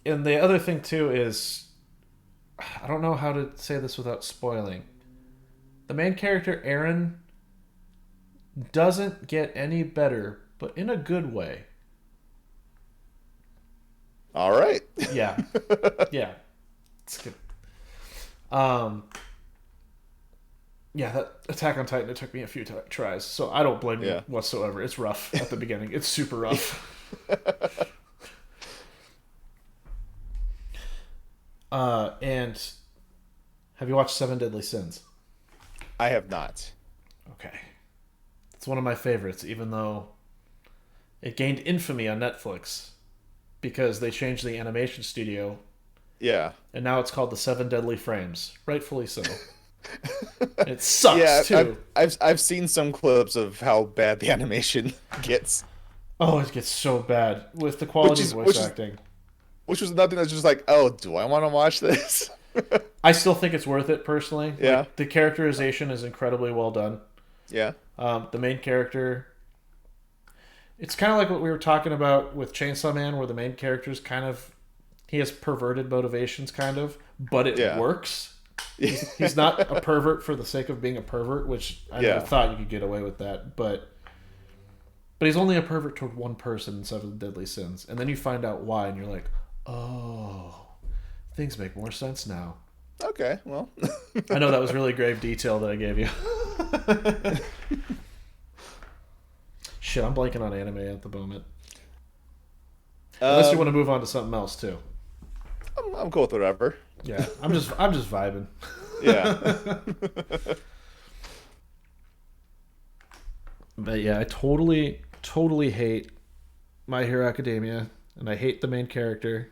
And the other thing too is, I don't know how to say this without spoiling. The main character, Aaron, doesn't get any better, but in a good way. All right. Yeah, yeah, it's good. Um, yeah, that Attack on Titan, it took me a few tries, so I don't blame you Yeah. whatsoever. It's rough at the beginning. It's super rough. And have you watched Seven Deadly Sins? I have not. Okay, it's one of my favorites, even though it gained infamy on Netflix because they changed the animation studio, Yeah. and now it's called the Seven Deadly Frames. Rightfully so. It Yeah, sucks too. I've seen some clips of how bad the animation gets, Oh, it gets so bad with the which quality of is voice which is acting. which was nothing that's just like, oh, do I want to watch this? I still think it's worth it personally. Yeah, Like the characterization is incredibly well done. yeah, The main character, it's kind of like what we were talking about with Chainsaw Man, where the main character is kind of he has perverted motivations, kind of, but it yeah, works. He's not a pervert for the sake of being a pervert, which I never yeah. thought you could get away with that. But he's only a pervert toward one person in Seven Deadly Sins, and then you find out why, and you're like, oh, things make more sense now. Okay, well, I know that was really grave detail that I gave you. Shit, I'm blanking on anime at the moment. Unless you want to um, move on to something else too. I'm cool with whatever. Yeah, I'm just vibing. Yeah. But yeah, I totally hate My Hero Academia, and I hate the main character,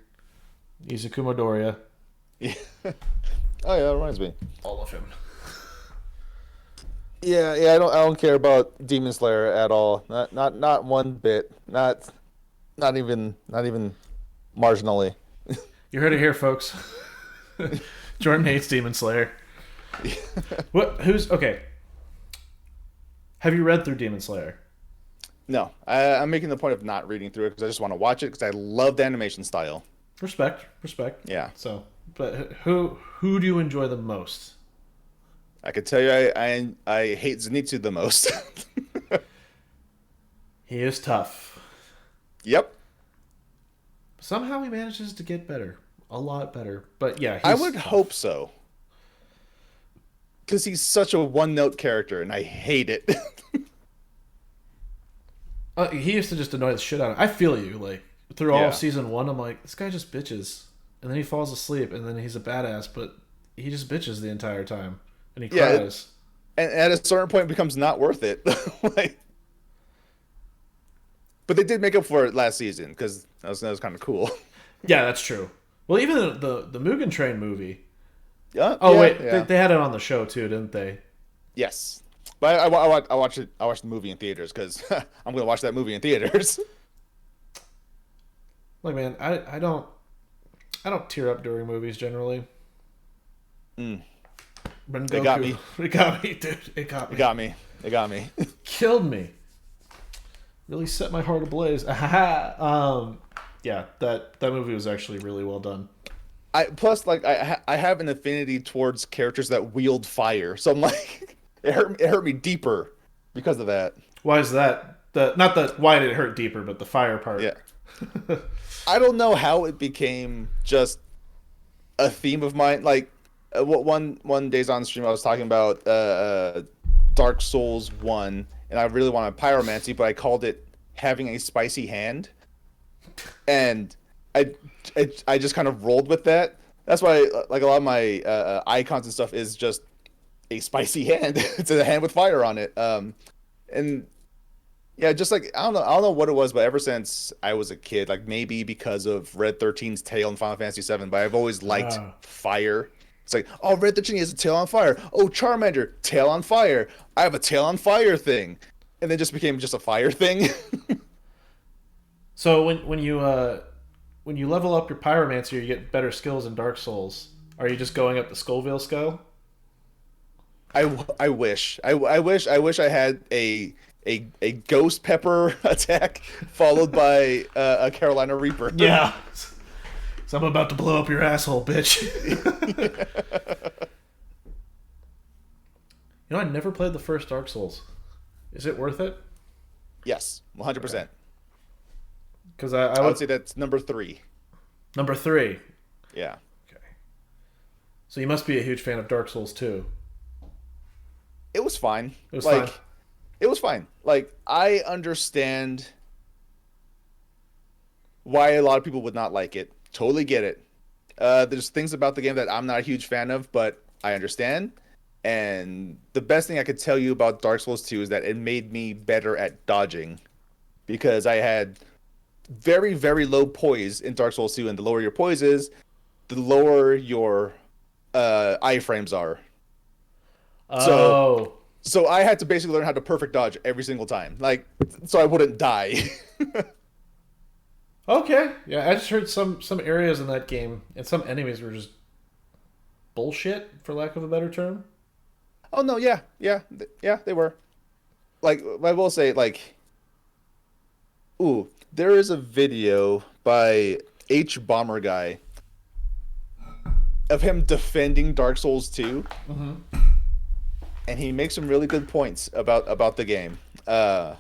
Izuku Midoriya. Yeah. Oh yeah, that reminds me. All of him. Yeah, yeah, I don't care about Demon Slayer at all. Not one bit. Not even marginally. You heard it here, folks. Jordan hates Demon Slayer. What? Who's okay? Have you read through Demon Slayer? No, I'm making the point of not reading through it because I just want to watch it because I love the animation style. Respect, respect. Yeah, So, but who do you enjoy the most? I could tell you I hate Zenitsu the most. He is tough. Yep, Somehow he manages to get better, a lot better. But yeah, I he's would hope tough. so because he's such a one-note character and I hate it. He used to just annoy the shit out of me. I feel you. Like through all of Yeah, season one, I'm like, this guy just bitches, and then he falls asleep, and then he's a badass, but he just bitches the entire time, and he yeah, cries. and at a certain point it becomes not worth it. Like, but they did make up for it last season because that was kind of cool. Yeah, that's true. Well, even the Mugen Train movie. Yeah, Oh yeah, wait, they, yeah. they had it on the show too, didn't they? Yes, but I watched it. I watched the movie in theaters because I'm gonna watch that movie in theaters. Like, man, I don't tear up during movies generally. Mm, it got Rengoku, me. it got me, dude. It got It me. got me. It got me. Killed me. Really set my heart ablaze. Yeah, that movie was actually really well done. I plus like I have an affinity towards characters that wield fire, so I'm like it hurt me deeper because of that. Why is that? The not the why did it hurt deeper, but the fire part. Yeah, I don't know how it became just a theme of mine. Like what one days on stream I was talking about Dark Souls 1 and I really wanted pyromancy, but I called it having a spicy hand. And I, I just kind of rolled with that. That's why like a lot of my icons and stuff is just a spicy hand. It's a hand with fire on it. And yeah, just like I don't know what it was, but ever since I was a kid, like maybe because of Red 13's tail in Final Fantasy 7, but I've always liked Uh, fire. It's like, oh, Red 13 has a tail on fire. Oh, Charmander, tail on fire. I have a tail on fire thing, and then just became just a fire thing. so when you level up your pyromancer, you get better skills in Dark Souls. Are you just going up the Scoville scale? I wish I had a ghost pepper attack followed by a Carolina Reaper. Yeah. So I'm about to blow up your asshole, bitch. I never played the first Dark Souls. Is it worth it? Yes, Okay. 100%. Because I I would. would say that's number three. Number 3. Yeah. Okay. So you must be a huge fan of Dark Souls 2. It was fine. It was fine. Like, it was fine. Like, I understand why a lot of people would not like it. Totally get it. There's things about the game that I'm not a huge fan of, but I understand. And the best thing I could tell you about Dark Souls 2 is that it made me better at dodging because I had very, very low poise in Dark Souls 2, and the lower your poise is, the lower your iframes are. So, Oh. so I had to basically learn how to perfect dodge every single time, like, so I wouldn't die. Okay. Yeah, I just heard some areas in that game and some enemies were just bullshit, for lack of a better term. Oh no, yeah, yeah, they were. Like, I will say, like, ooh, there is a video by H Bomber Guy of him defending Dark Souls 2, Mm-hmm. and he makes some really good points about the game, about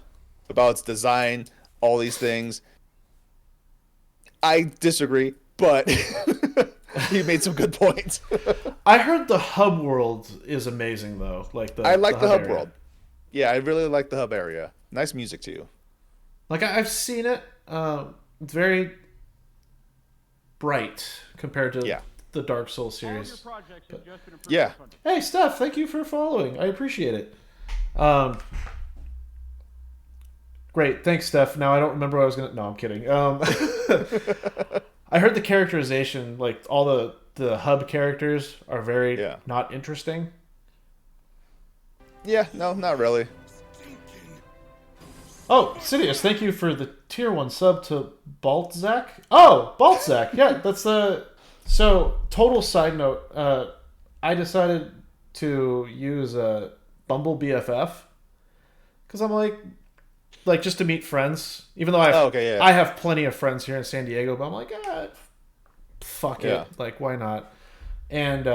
its design, all these things. I disagree, but he made some good points. I heard the hub world is amazing though, like I like the hub area. world. Yeah, I really like the hub area. Nice music too. Like I've seen it. It's very bright compared to Yeah, the Dark Souls series. yeah. Hey, Steph, thank you for following. I appreciate it. Um, Great, thanks, Steph. Now I don't remember what I was gonna. No, I'm kidding. I heard the characterization, like all the hub characters, are very Yeah. not interesting. Yeah, no, not really. Oh, Sidious, thank you for the tier 1 sub to Baltzak. Oh, Baltzak, yeah, that's the. So, total side note, I decided to use a Bumble BFF because I'm like just to meet friends. Even though Oh, okay, yeah. I have plenty of friends here in San Diego, but I'm like, fuck it, Yeah. like why not? And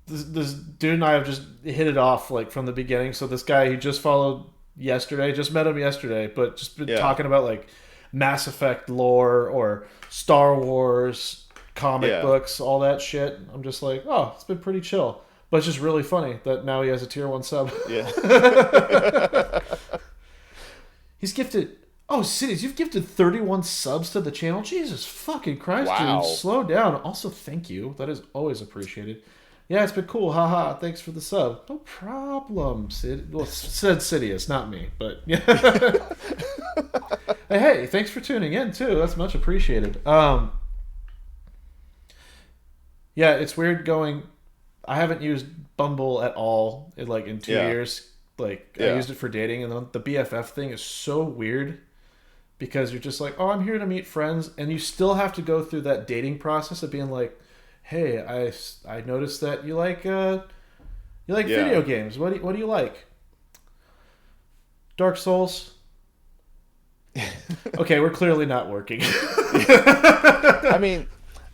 this dude and I have just hit it off like from the beginning. So this guy he just followed yesterday, just met him yesterday, but just been Yeah. talking about like Mass Effect lore or Star Wars comic Yeah. books, all that shit. I'm just like, oh, it's been pretty chill. But it's just really funny that now he has a tier 1 sub. Yeah. He's gifted. Oh, Cities, you've gifted 31 subs to the channel. Jesus fucking Christ, Wow. dude. Slow down. Also, thank you. That is always appreciated. Yeah, it's been cool. Haha. Thanks for the sub. No problem, Sid. Well, said Sidious, not me. But yeah. Hey, thanks for tuning in, too. That's much appreciated. Yeah, it's weird going. I haven't used Bumble at all in 2 Yeah. years. Like, I Yeah. used it for dating, and then the BFF thing is so weird because you're just like, oh, I'm here to meet friends, and you still have to go through that dating process of being like, hey, I noticed that you like Yeah. video games. What do you like? Dark Souls. Okay, we're clearly not working. I mean,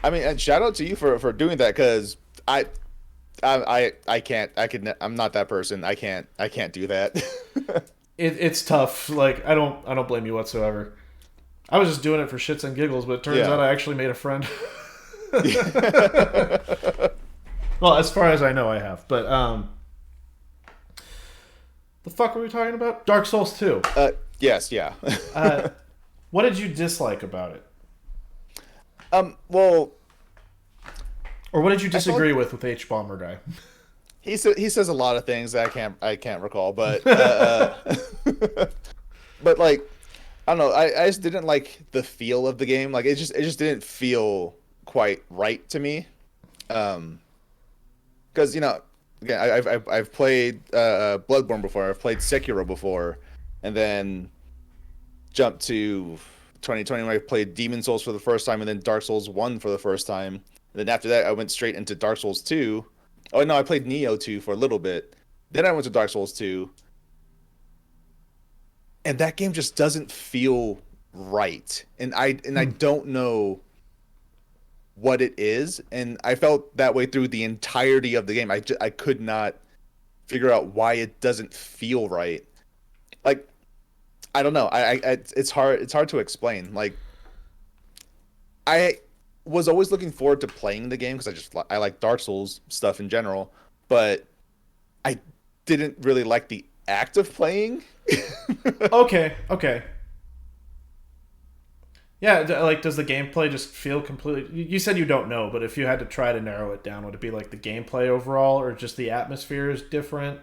and shout out to you for doing that because I can't. I'm not that person. I can't do that. It's tough. Like I don't blame you whatsoever. I was just doing it for shits and giggles, but it turns Yeah. out I actually made a friend. Well, as far as I know, I have. But the fuck were we talking about? Dark Souls 2. Yes, yeah. What did you dislike about it, Well, or what did you felt disagree with H Bomber guy? he says a lot of things that I can't recall, but but like I don't know. I just didn't like the feel of the game. Like it just didn't feel quite right to me. Because again, I've played Bloodborne before. I've played Sekiro before, and then jumped to 2020 when I played Demon Souls for the first time, and then Dark Souls 1 for the first time. And then after that, I went straight into Dark Souls 2. Oh no, I played Neo 2 for a little bit. Then I went to Dark Souls 2, and that game just doesn't feel right. And I don't know what it is, and I felt that way through the entirety of the game. I could not figure out why it doesn't feel right. Like I don't know. It's hard to explain. Like I was always looking forward to playing the game because I like Dark Souls stuff in general, but I didn't really like the act of playing. Okay, okay. Yeah, like does the gameplay just feel completely? You said you don't know, but if you had to try to narrow it down, would it be like the gameplay overall, or just the atmosphere is different?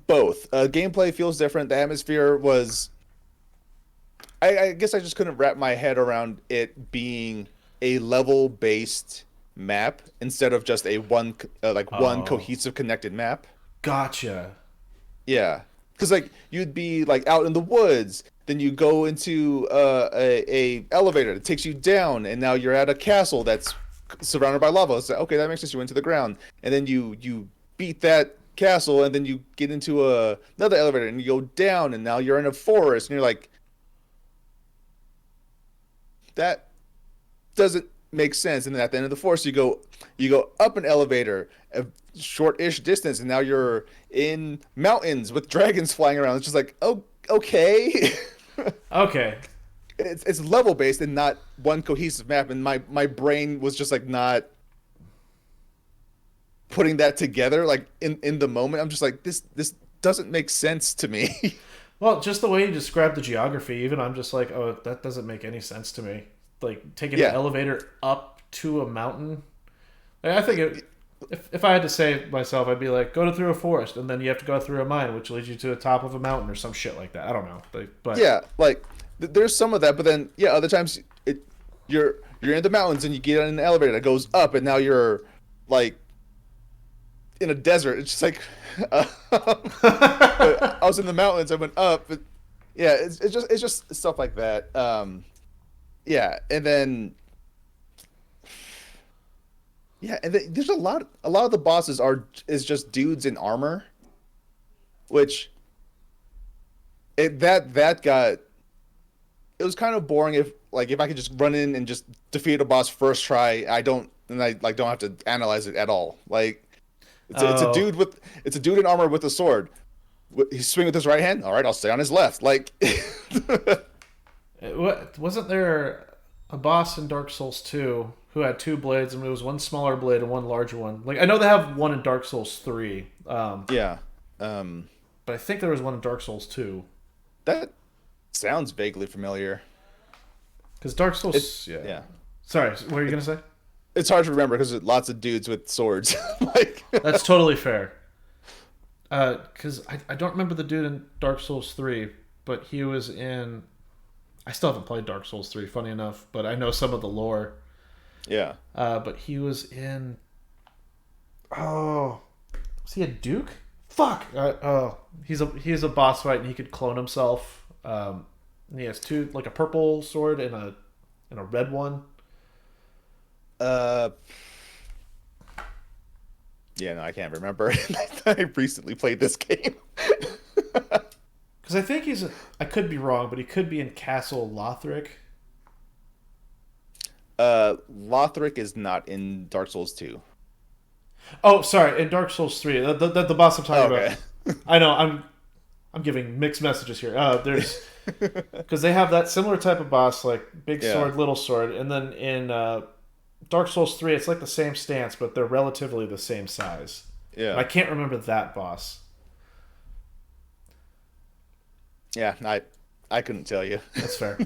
Both. Gameplay feels different. The atmosphere was. I guess I just couldn't wrap my head around it being a level based map instead of just a one Oh, cohesive connected map. gotcha. Yeah, because like you'd be like out in the woods, then you go into a elevator that takes you down, and now you're at a castle that's surrounded by lava. So okay, that makes sense. You went to the ground, and then you beat that castle, and then you get into another elevator, and you go down, and now you're in a forest, and you're like, that doesn't make sense. And then at the end of the forest, you go up an elevator a short-ish distance, and now you're in mountains with dragons flying around. It's just like, oh, okay. Okay. It's level based and not one cohesive map. And my brain was just like not putting that together. Like in the moment, I'm just like, this doesn't make sense to me. Well, just the way you described the geography, even I'm just like, oh, that doesn't make any sense to me. Like taking an Yeah, elevator up to a mountain. Like, I think if I had to say myself, I'd be like, go to through a forest, and then you have to go through a mine, which leads you to the top of a mountain or some shit like that. I don't know, but yeah. Like there's some of that, but then yeah, other times you're in the mountains and you get in an elevator that goes up, and now you're like in a desert. It's just like I was in the mountains. I went up. But yeah, it's just stuff like that. Yeah, and then there's a lot of the bosses is just dudes in armor, which that got it was kind of boring if I could just run in and just defeat a boss first try. I like don't have to analyze it at all. Like oh, it's a dude in armor with a sword. He's swinging with his right hand. All right, I'll stay on his left. Like what wasn't there a boss in Dark Souls 2 who had two blades and it was one smaller blade and one larger one? Like I know they have one in Dark Souls 3, yeah, um, but I think there was one in Dark Souls 2 that sounds vaguely familiar. because Dark It Souls, yeah. yeah, Sorry, what are you gonna say? it's hard to remember because lots of dudes with swords. Like That's totally fair. Because I don't remember the dude in Dark Souls 3, but he was in. I still haven't played Dark Souls 3, funny enough, but I know some of the lore. yeah, But he was in. Oh. Was he a Duke? Fuck! Oh. He's a boss fight and he could clone himself. And he has two, like a purple sword and a red one. uh, yeah. No, I can't remember. I recently played this game. Because I think I could be wrong, but he could be in Castle Lothric. Lothric is not in Dark Souls 2. Oh, sorry, in Dark Souls 3, the boss I'm talking about. Okay. I know I'm giving mixed messages here. There's because they have that similar type of boss, like big Yeah. sword, little sword, and then in Dark Souls 3, it's like the same stance, but they're relatively the same size. And I Yeah. can't remember that boss. Yeah. I couldn't tell you. That's fair.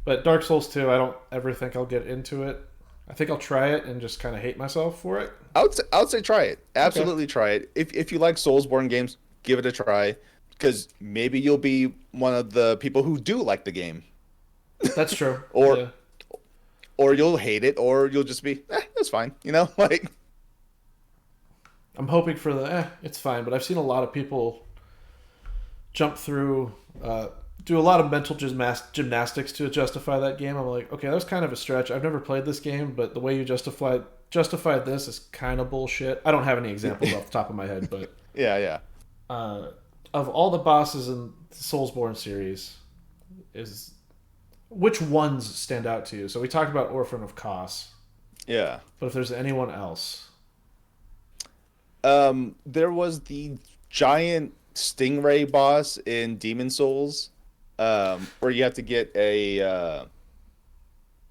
But Dark Souls 2, I don't ever think I'll get into it. I think I'll try it and just kind of hate myself for it. I would say try it. Okay, Absolutely try it. If you like Soulsborne games, give it a try because maybe you'll be one of the people who do like the game, that's true. or Yeah, or you'll hate it, or you'll just be that's fine. Like I'm hoping for it's fine, but I've seen a lot of people jump through, do a lot of mental gymnastics to justify that game. I'm like, okay, that was kind of a stretch. I've never played this game, but the way you justified this is kind of bullshit. I don't have any examples off the top of my head, but yeah, yeah. uh, of all the bosses in the Soulsborne series, is which ones stand out to you? So we talked about Orphan of Kos, Yeah. but if there's anyone else, There was the giant stingray boss in Demon Souls, where you have to get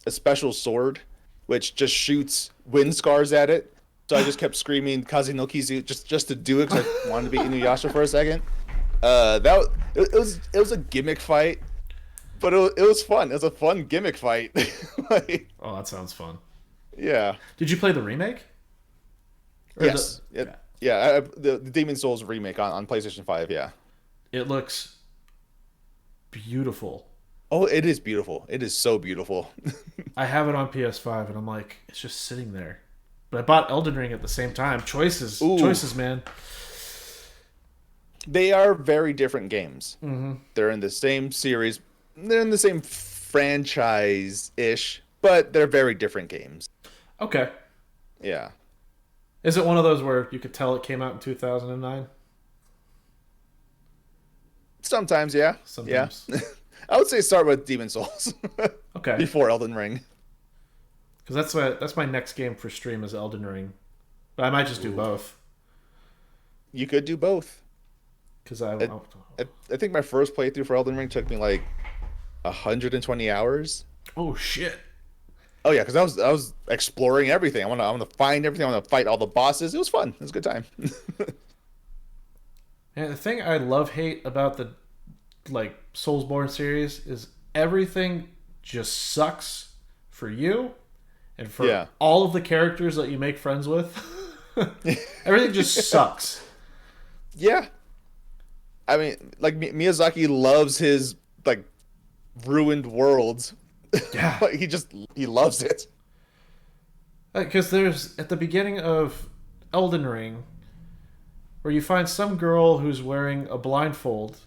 a special sword, which just shoots wind scars at it. So I just kept screaming Kaze no Kizu just to do it because I wanted to be Inuyasha for a second. It was a gimmick fight, but it was fun. It was a fun gimmick fight. Like, Oh, that sounds fun. yeah. Did you play the remake? Or Yes. The Demon Souls remake on PlayStation 5. Yeah. it looks beautiful. Oh, it is beautiful. It is so beautiful. I have it on PS5, and I'm like, it's just sitting there. But I bought Elden Ring at the same time. Choices, Ooh. choices, man. They are very different games. Mm-hmm. They're in the same series. They're in the same franchise-ish, but they're very different games. Okay. Yeah. Is it one of those where you could tell it came out in 2009? Sometimes, yeah. Sometimes. Yeah. I would say start with Demon Souls Okay. before Elden Ring. Because that's my next game for stream is Elden Ring. But I might just do both. You could do both. Because I think my first playthrough for Elden Ring took me like 120 hours. oh shit. Oh yeah, because I was exploring everything. I want to find everything. I want to fight all the bosses. It was fun. It was a good time. And the thing I love hate about the like Soulsborne series is everything just sucks for you and for all of the characters that you make friends with. Everything just sucks. Yeah. I mean, like Miyazaki loves his like ruined worlds. Yeah. Like he loves it. Because there's at the beginning of Elden Ring where you find some girl who's wearing a blindfold.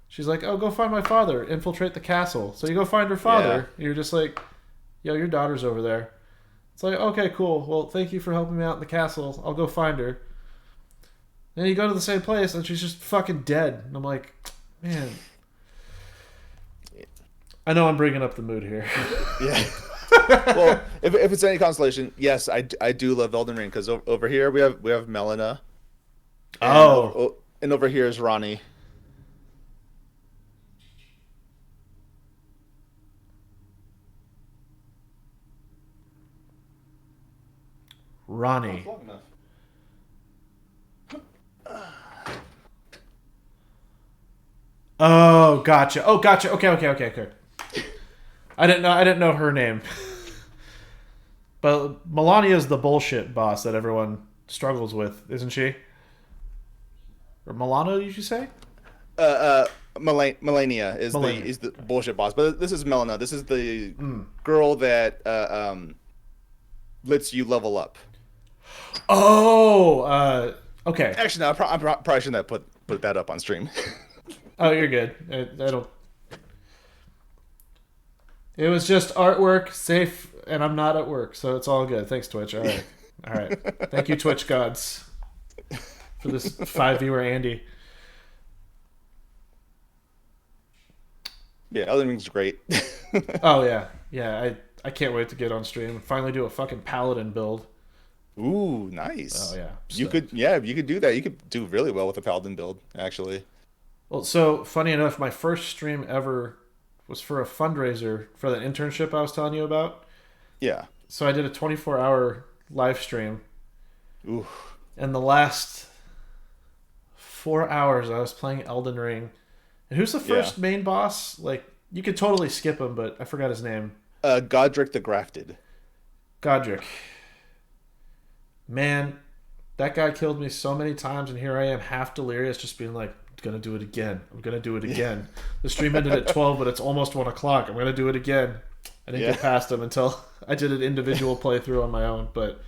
She's like, "Oh, go find my father. Infiltrate the castle." So you go find her father. Yeah. You're just like, "Yo, your daughter's over there." It's like, "Okay, cool. Well, thank you for helping me out in the castle. I'll go find her." Then you go to the same place and she's just fucking dead. And I'm like, man. I know I'm bringing up the mood here. Yeah. Well, if it's any consolation, yes, I do love Elden Ring because over here we have Melina. And over here is Ronnie. Ronnie. Oh, gotcha. Oh, gotcha. Okay. I didn't know her name. But Melania is the bullshit boss that everyone struggles with, isn't she? Or Milano, did you say? Melania is the bullshit boss, but this is Melina. This is the girl that lets you level up. Oh, okay. Actually, no, I probably shouldn't have put that up on stream. Oh, you're good. I don't. It was just artwork, safe, and I'm not at work, so it's all good. Thanks, Twitch. All right. Thank you, Twitch gods, for this 5-viewer Andy. Yeah, Elden Ring's great. Oh yeah. I can't wait to get on stream and finally do a fucking paladin build. Ooh, nice. Oh yeah. You could do that. You could do really well with a paladin build, actually. Well, so funny enough, my first stream ever was for a fundraiser for that internship I was telling you about. Yeah. So I did a 24-hour live stream. Ooh. And the last 4 hours I was playing Elden Ring. And who's the first main boss? Like, you could totally skip him, but I forgot his name. Godric the Grafted. Godric. Man, that guy killed me so many times, and here I am half delirious just being like, I'm going to do it again. I'm going to do it again. The stream ended at 12, but it's almost 1 o'clock. I'm going to do it again. I didn't get past him until I did an individual playthrough on my own, but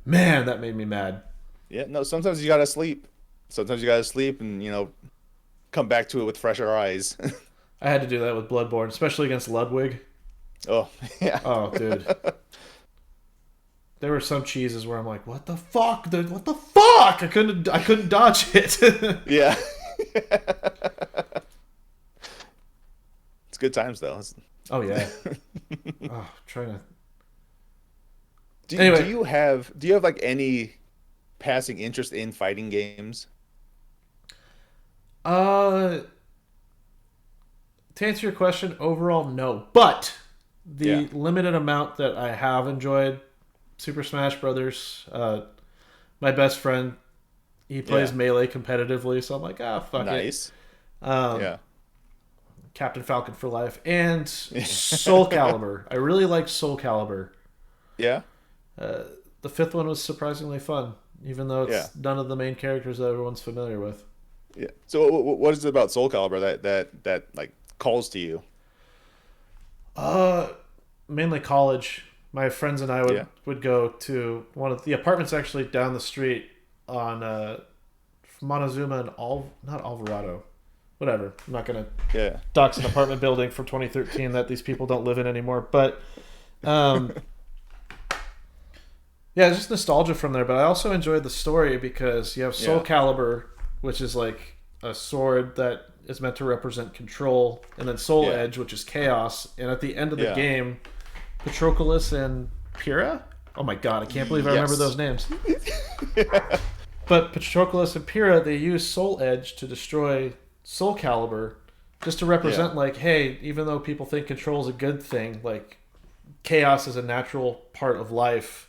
man, that made me mad. Yeah, no, sometimes you got to sleep. Sometimes you got to sleep and, come back to it with fresher eyes. I had to do that with Bloodborne, especially against Ludwig. Oh, yeah. Oh, dude. There were some cheeses where I'm like, what the fuck? What the fuck? I couldn't dodge it. Yeah. It's good times though. Oh yeah. Oh, trying to. Anyway, do you have like any passing interest in fighting games? To answer your question, overall, no. But the limited amount that I have enjoyed Super Smash Brothers, my best friend, he plays Yeah. Melee competitively, so I'm like, ah, fuck it. Nice. Um, Yeah. Captain Falcon for life. And Soul Calibur. I really liked Soul Calibur. Yeah. Uh, the fifth one was surprisingly fun, even though Yeah. it's none of the main characters that everyone's familiar with. Yeah. So what is it about Soul Calibur that like calls to you? Uh, Mainly college. My friends and I Yeah. would go to one of the apartments actually down the street on Montezuma and not Alvarado. Whatever. I'm not gonna Yeah. dox an apartment building from 2013 that these people don't live in anymore. But um, yeah, it's just nostalgia from there. But I also enjoyed the story because you have Soul Yeah. Calibur, which is like a sword that is meant to represent control, and then Soul Yeah. Edge, which is chaos. And at the end of the Yeah. game, Patroclus and Pyrrha. Oh my god, I can't believe I remember Yes. those names. But Patroclus and Pyrrha, they use Soul Edge to destroy Soul Calibur, just to represent Yeah. like, hey, even though people think control is a good thing, like chaos is a natural part of life,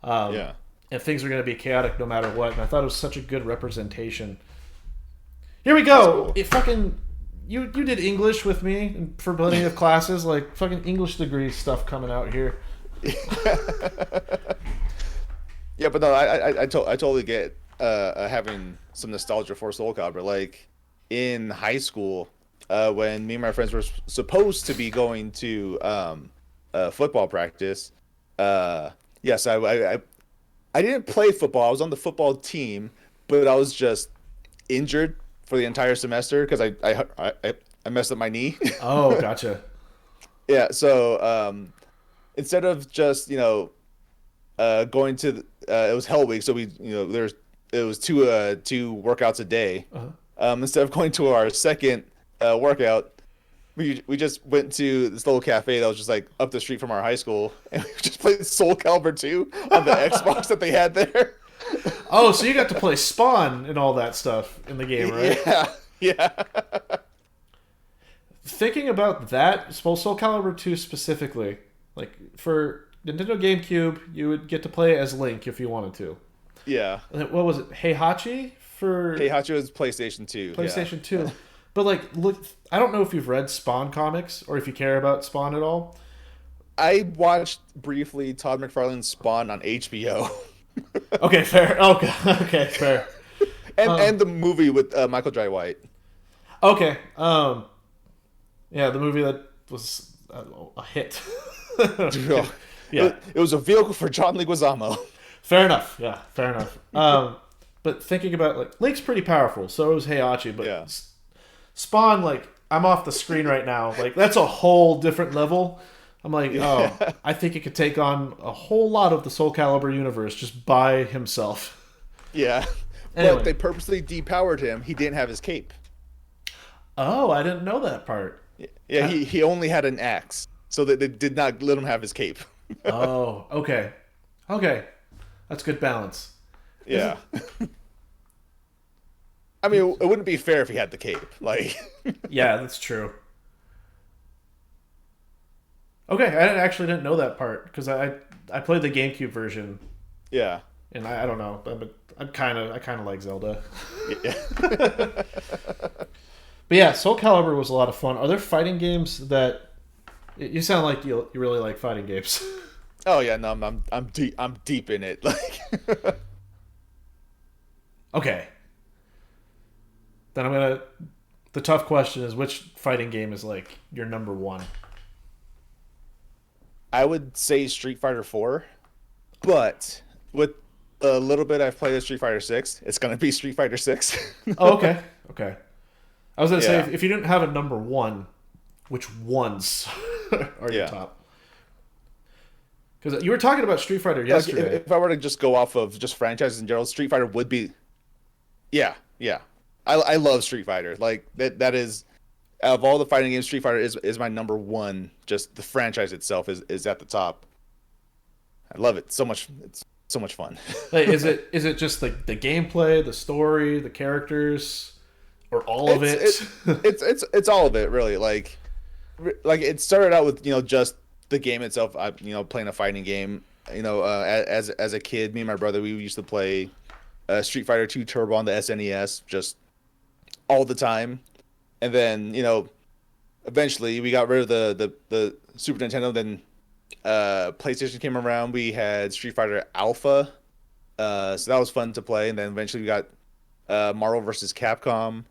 Yeah. and things are going to be chaotic no matter what. And I thought it was such a good representation. Here we That's go. cool. It fucking you did English with me for plenty of classes, like fucking English degree stuff coming out here. Yeah, but no, I totally get having some nostalgia for Soul Calibur. Like in high school, when me and my friends were supposed to be going to football practice, yes, I didn't play football. I was on the football team, but I was just injured for the entire semester because I messed up my knee. Oh, gotcha. Yeah, so instead of just going to it was Hell Week, so we there's it was two workouts a day. Uh-huh. Instead of going to our second workout, we just went to this little cafe that was just like up the street from our high school, and we just played Soul Calibur 2 on the Xbox that they had there. Oh, so you got to play Spawn and all that stuff in the game, right? Yeah, yeah, Thinking about that, Soul Calibur 2 specifically, like for Nintendo GameCube, you would get to play as Link if you wanted to. yeah. What was it? Heihachi for Heihachi was PlayStation 2. PlayStation 2. But like, look, I don't know if you've read Spawn comics or if you care about Spawn at all. I watched briefly Todd McFarlane's Spawn on HBO. Okay, fair. Okay, okay, fair. And the movie with Michael Jai White. Okay, yeah, the movie that was a hit. Yeah, It was a vehicle for John Leguizamo. fair enough. Yeah, fair enough. But thinking about like Link's pretty powerful, so is Heihachi. But Yeah. Spawn, like I'm off the screen right now. Like that's a whole different level. I'm like, oh, I think he could take on a whole lot of the Soul Calibur universe just by himself. Yeah. Anyway. But they purposely depowered him. He didn't have his cape. Oh, I didn't know that part. Yeah, he only had an axe. So that they did not let him have his cape. Oh, okay. Okay. That's good balance. Yeah. I mean, it wouldn't be fair if he had the cape. Like, Yeah, that's true. Okay, I actually didn't know that part because I played the GameCube version yeah. and I don't know, but I kind of like Zelda. Yeah. But yeah, Soul Calibur was a lot of fun. Are there fighting games that you sound like you really like fighting games? Oh yeah, no, I'm deep in it. Like, Okay. Then the tough question is which fighting game is like your number one? I would say Street Fighter 4, but with a little bit I've played of Street Fighter 6, it's gonna be Street Fighter 6. Oh, okay. Okay. I was gonna say Yeah. if you didn't have a number one, which ones are your Yeah. top? Because you were talking about Street Fighter Like, yesterday. if I were to just go off of just franchises in general, Street Fighter would be. Yeah, yeah. I love Street Fighter. Like that is out of all the fighting games, Street Fighter is my number one. Just the franchise itself is at the top. I love it so much. It's so much fun. Like, is it just like the gameplay, the story, the characters, or all of it? It's all of it really. Like it started out with just the game itself. Playing a fighting game. As a kid, me and my brother, we used to play Street Fighter 2 Turbo on the SNES just all the time. And then, eventually we got rid of the Super Nintendo. Then PlayStation came around. We had Street Fighter Alpha. So that was fun to play. And then eventually we got Marvel vs. Capcom.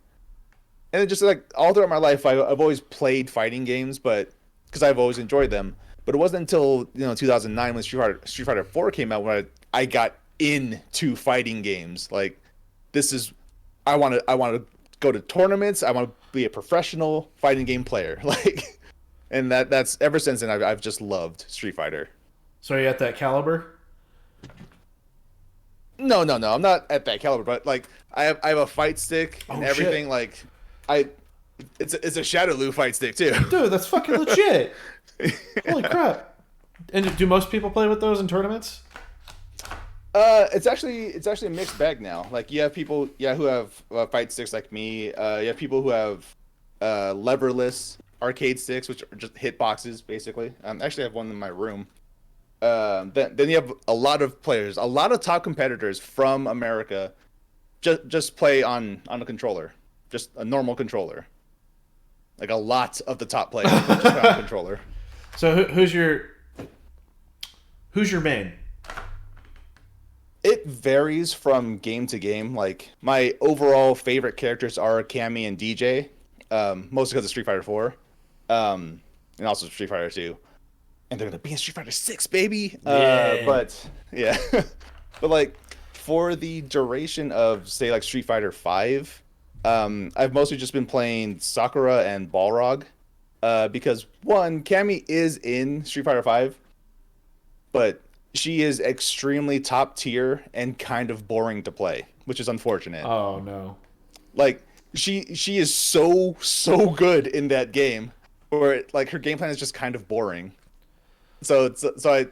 And then just like all throughout my life, I've always played fighting games, but because I've always enjoyed them. But it wasn't until 2009 when Street Fighter 4 came out when I got into fighting games. Like, this is I want to go to tournaments. I want to be a professional fighting game player. Like, and that's ever since then I've just loved Street Fighter. So are you at that caliber? No, I'm not at that caliber, but like I have a fight stick and everything. Shit. Like it's a Shadowloo fight stick too. Dude, that's fucking legit. Holy crap! And do most people play with those in tournaments? It's actually a mixed bag now. Like, you have people, who have fight sticks like me. You have people who have leverless arcade sticks, which are just hitboxes, basically. Actually, I have one in my room. Then you have a lot of players, a lot of top competitors from America, just play on a controller, just a normal controller. Like, a lot of the top players just play on a controller. So who's your main? It varies from game to game. Like, my overall favorite characters are Cammy and DJ, mostly because of Street Fighter 4, and also Street Fighter 2. And they're gonna be in Street Fighter 6, baby. Yeah. But yeah, but like for the duration of say like Street Fighter 5, I've mostly just been playing Sakura and Balrog, because one, Cammy is in Street Fighter 5, but she is extremely top tier and kind of boring to play, which is unfortunate. Oh no! Like, she is so good in that game, where like her game plan is just kind of boring. So I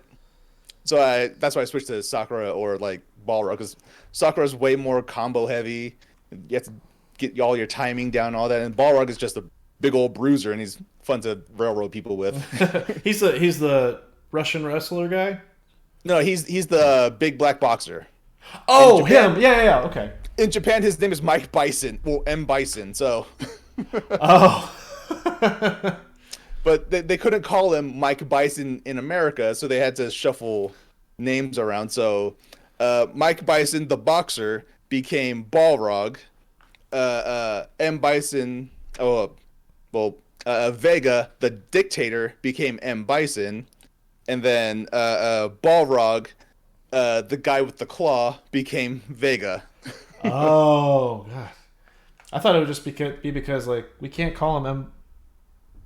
that's why I switched to Sakura or like Balrog, because Sakura's way more combo heavy. You have to get all your timing down, all that, and Balrog is just a big old bruiser, and he's fun to railroad people with. he's the Russian wrestler guy. No, he's the big black boxer. Oh, him! Yeah. Okay. In Japan, his name is Mike Bison. Well, M. Bison. So. Oh. But they couldn't call him Mike Bison in America, so they had to shuffle names around. So Mike Bison, the boxer, became Balrog. M. Bison, Vega, the dictator, became M. Bison. And then Balrog, the guy with the claw, became Vega. Oh, God. I thought it would just be because like we can't call him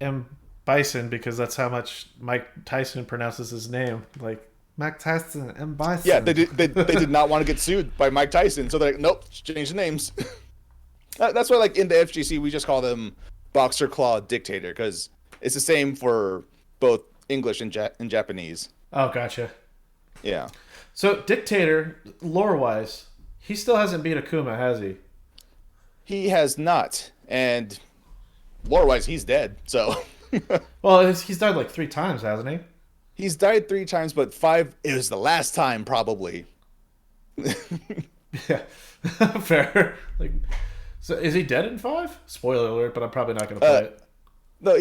M. Bison because that's how much Mike Tyson pronounces his name. Like, Mike Tyson, M. Bison. Yeah, they did not want to get sued by Mike Tyson, so they're like, nope, change the names. That's why, like, in the FGC, we just call them Boxer Claw Dictator, because it's the same for both English and Japanese. Oh, gotcha. Yeah. So, Dictator, lore-wise, he still hasn't beat Akuma, has he? He has not, and lore-wise, he's dead, so... Well, he's died like 3 times, hasn't he? He's died 3 times, but 5, it was the last time, probably. Yeah. Fair. Like, so is he dead in 5? Spoiler alert, but I'm probably not going to play it. No,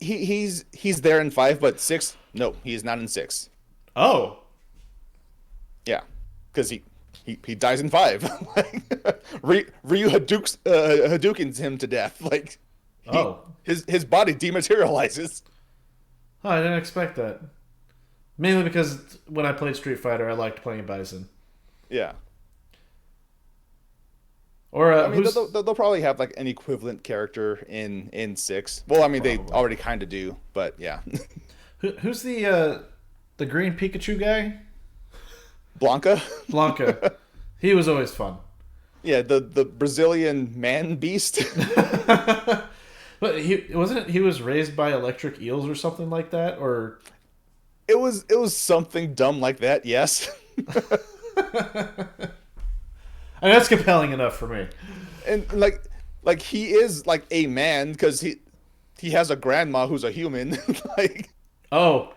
he's there in 5, but 6, no, he is not in 6. Oh. Yeah, because he dies in 5. Ryu Hadoukens him to death. Like, his body dematerializes. Oh, I didn't expect that. Mainly because when I played Street Fighter, I liked playing Bison. Yeah. Or I mean, they'll probably have like an equivalent character in 6. Well, I mean, probably. They already kind of do, but yeah. Who's the green Pikachu guy? Blanca. He was always fun. Yeah, the Brazilian man beast. But he was raised by electric eels or something like that, or it was something dumb like that. Yes. I mean, that's compelling enough for me. And like he is like a man because he has a grandma who's a human. Like, Oh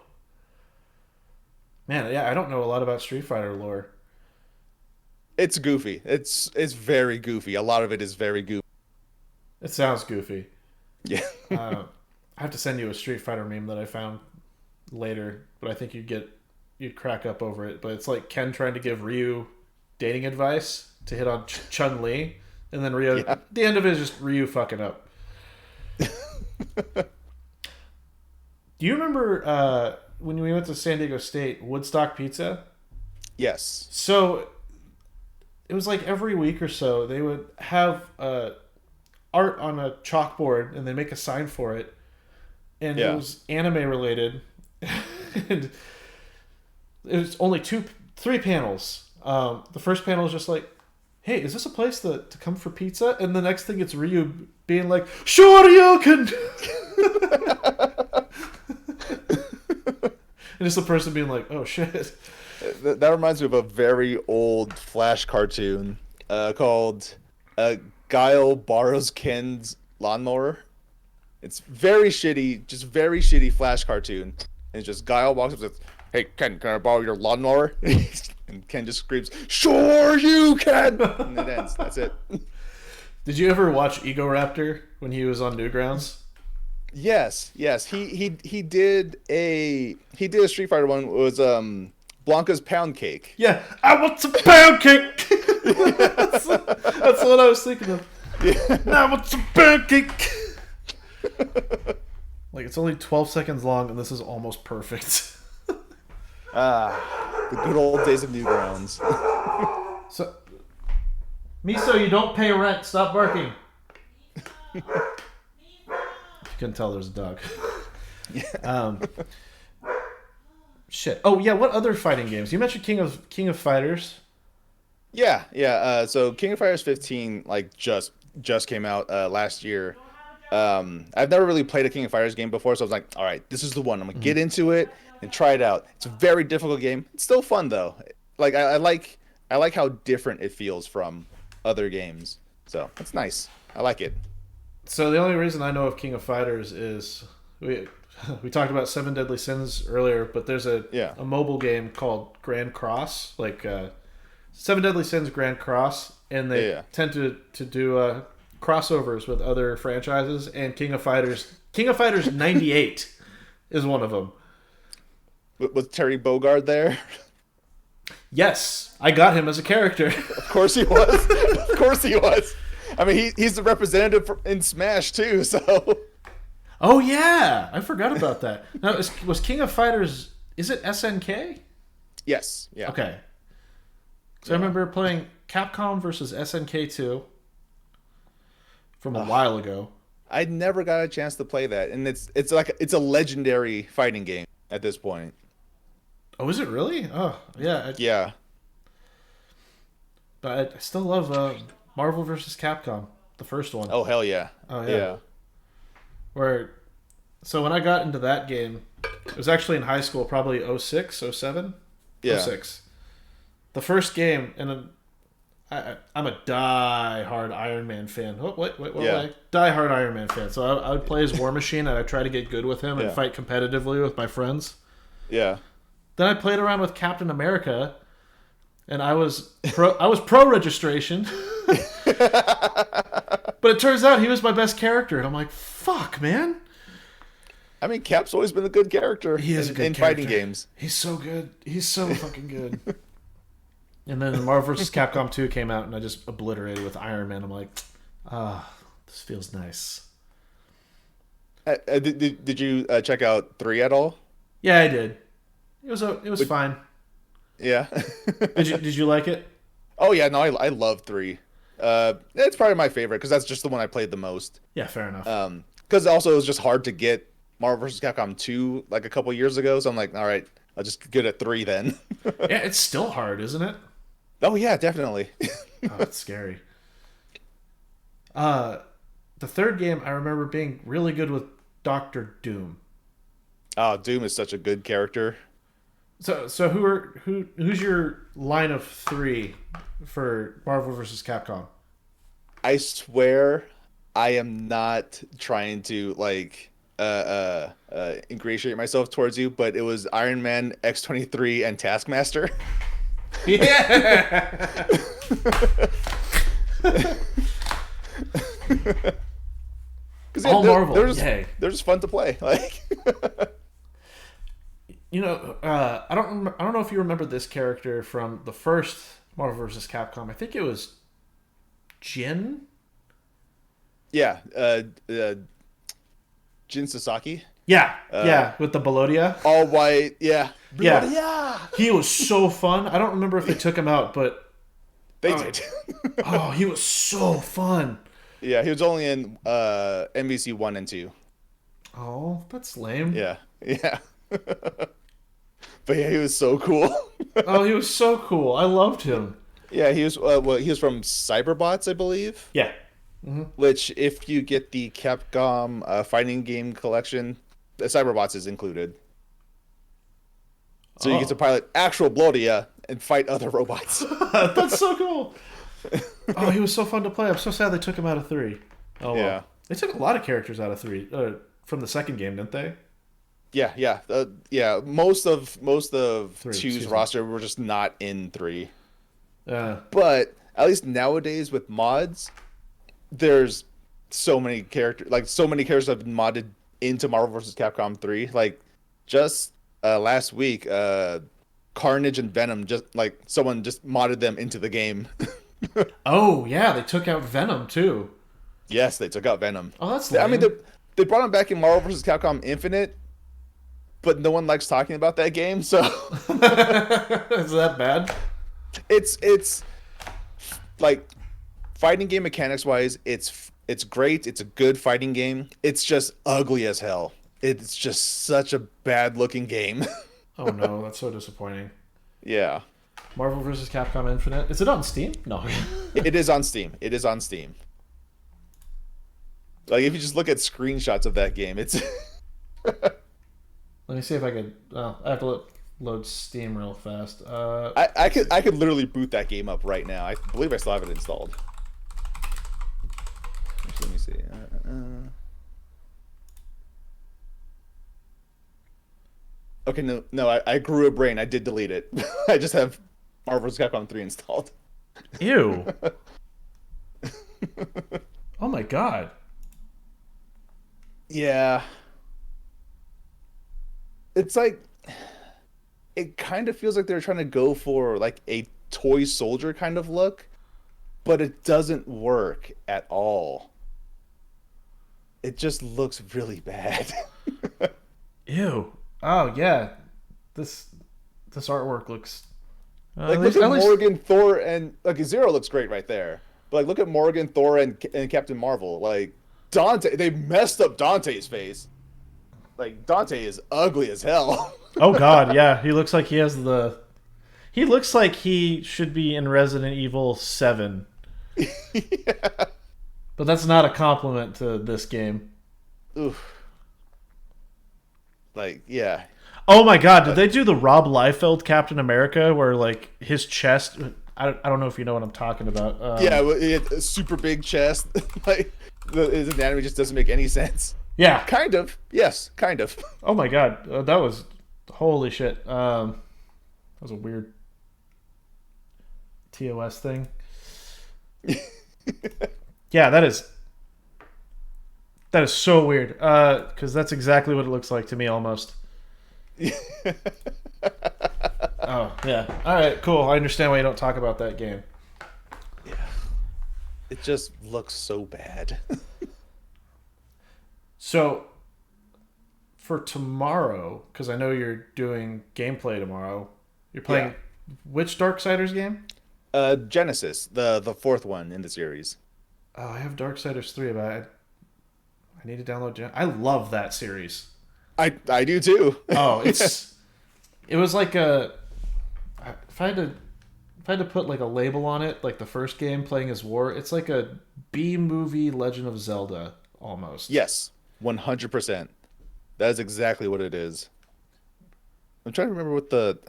man, yeah, I don't know a lot about Street Fighter lore. It's goofy. It's very goofy. A lot of it is very goofy. It sounds goofy. Yeah. I have to send you a Street Fighter meme that I found later, but I think you'd crack up over it. But it's like Ken trying to give Ryu dating advice to hit on Chun Li, and then Ryu. Yeah. The end of it is just Ryu fucking up. Do you remember when we went to San Diego State, Woodstock Pizza? Yes. So it was like every week or so they would have art on a chalkboard and they make a sign for it, and it Yeah. was anime related, and it was only three panels. The first panel is just like, "Hey, is this a place to come for pizza?" And the next thing it's Ryu being like, "Shoryuken," and it's the person being like, "Oh shit." That reminds me of a very old Flash cartoon called Guile Borrows Ken's Lawnmower. It's very shitty, just very shitty Flash cartoon. And it's just Guile walks up and says, "Hey, Ken, can I borrow your lawnmower?" And Ken just screams, "Sure you can!" And it ends. That's it. Did you ever watch Ego Raptor when he was on Newgrounds? Yes, yes. He did a Street Fighter one. It was Blanca's Pound Cake. Yeah, I want some pound cake. that's what I was thinking of. Yeah. I want some pound cake. Like, it's only 12 seconds long, and this is almost perfect. The good old days of Newgrounds. So, Miso, you don't pay rent. Stop barking. You can tell there's a dog. Shit. Oh yeah, what other fighting games? You mentioned King of Fighters. Yeah, yeah. So King of Fighters 15 like just came out last year. I've never really played a King of Fighters game before, so I was like, all right, this is the one. I'm gonna get into it and try it out. It's a very difficult game. It's still fun though. Like I like how different it feels from other games. So it's nice. I like it. So the only reason I know of King of Fighters is we talked about Seven Deadly Sins earlier, but there's a mobile game called Grand Cross, like Seven Deadly Sins Grand Cross, and they tend to do crossovers with other franchises. And King of Fighters 98 is one of them. Was Terry Bogard there? Yes, I got him as a character. Of course he was. Of course he was. I mean, he's the representative in Smash too, so. Oh yeah, I forgot about that. Now, was King of Fighters? Is it SNK? Yes. Yeah. Okay. So I remember playing Capcom versus SNK 2 from a while ago. I never got a chance to play that, and it's like it's a legendary fighting game at this point. Oh, is it really? Oh, yeah. Yeah. But I still love Marvel versus Capcom, the first one. Oh hell yeah. Oh yeah. So when I got into that game, it was actually in high school, probably 06, 07? Yeah. 06. The first game, and I'm a die-hard Iron Man fan. What? Yeah. Die-hard Iron Man fan. So I would play as War Machine, and I'd try to get good with him and fight competitively with my friends. Yeah. Then I played around with Captain America, and I was pro registration. But it turns out he was my best character, and I'm like, fuck, man. I mean, Cap's always been a good character in fighting games. He's so good. He's so fucking good. And then Marvel vs. Capcom 2 came out, and I just obliterated with Iron Man. I'm like, this feels nice. Did you check out 3 at all? Yeah, I did. It was fine. Yeah. Did you like it? Oh yeah, no, I love 3. It's probably my favorite because that's just the one I played the most. Yeah, fair enough. Because also it was just hard to get Marvel vs. Capcom 2 like a couple years ago, so I'm like, all right, I'll just get at 3 then. Yeah, it's still hard, isn't it? Oh yeah, definitely. Oh, it's scary. The third game I remember being really good with Doctor Doom. Oh, Doom is such a good character. So who's your line of 3 for Marvel vs. Capcom? I swear I am not trying to like ingratiate myself towards you, but it was Iron Man, X-23, and Taskmaster. Yeah. Because All Marvel. Yay. they're just fun to play. Like, I don't know if you remember this character from the first Marvel vs. Capcom. I think it was Jin. yeah, Jin Sasaki, Yeah, uh, yeah, with the Melodia. all white. Yeah, Yeah, yeah, he was so fun. I don't remember if they took him out, but they uh, did. oh, he was so fun. Yeah, he was only in MVC 1 and 2. Oh, that's lame. Yeah, yeah. But yeah, he was so cool. Oh, he was so cool. I loved him. Yeah, he was he was from Cyberbots, I believe. Yeah. Which, if you get the Capcom fighting game collection, the Cyberbots is included. So you get to Oh, pilot actual Blodia and fight other robots. that's so cool. Oh, he was so fun to play. I'm so sad they took him out of 3. Oh Yeah, well, they took a lot of characters out of 3 from the second game, didn't they? yeah, yeah, yeah. Most of 3, two's excuse me. roster were just not in 3. Uh, But at least nowadays with mods, there's so many characters have been modded into Marvel vs. Capcom 3. Like, just last week, Carnage and Venom, just like someone just modded them into the game. oh yeah, they took out Venom too. Yes, they took out Venom. Oh, that's I mean, lame. they brought him back in Marvel vs. Capcom Infinite, but no one likes talking about that game, so Is that bad? it's like, fighting game mechanics wise, it's great. It's a good fighting game. It's just ugly as hell. It's just such a bad looking game. Oh no, that's so disappointing. Yeah. Marvel vs. Capcom Infinite. Is it on Steam? No. It is on Steam. It is on Steam. Like, if you just look at screenshots of that game, it's Let me see if I could. Oh, I have to load Steam real fast. I could literally boot that game up right now. I believe I still have it installed. Actually, let me see. Okay, no, I grew a brain. I did delete it. I just have Marvel vs. Capcom 3 installed. Ew. Oh my god. Yeah. It's like, it kind of feels like they're trying to go for like a toy soldier kind of look, but it doesn't work at all. It just looks really bad. Ew. Oh yeah. This this artwork looks. Like, At look least, at at least. Morgan, Thor, and like Zero looks great right there. But like, look at Morgan, Thor, and Captain Marvel. Like, Dante, they messed up Dante's face. Like, Dante is ugly as hell. Oh god, yeah. He looks like he has the. He looks like he should be in Resident Evil 7. Yeah. But that's not a compliment to this game. Oof. Like, yeah. Oh my god, did they do the Rob Liefeld Captain America where like his chest I don't know if you know what I'm talking about. Yeah, it had a super big chest. Like, his anatomy just doesn't make any sense. Yeah. Kind of. Yes, kind of. Oh my god, that was holy shit. That was a weird TOS thing. Yeah, that is so weird. Because that's exactly what it looks like to me almost. Oh yeah. All right, cool. I understand why you don't talk about that game. Yeah. It just looks so bad. So for tomorrow, because I know you're doing gameplay tomorrow, you're playing which Darksiders game? Genesis, the fourth one in the series. Oh, I have Darksiders 3, but I need to download I love that series. I do too. Oh, it was like a if I had to put like a label on it, like the first game playing as War, it's like a B movie Legend of Zelda almost. Yes, 100%. That is exactly what it is. I'm trying to remember what the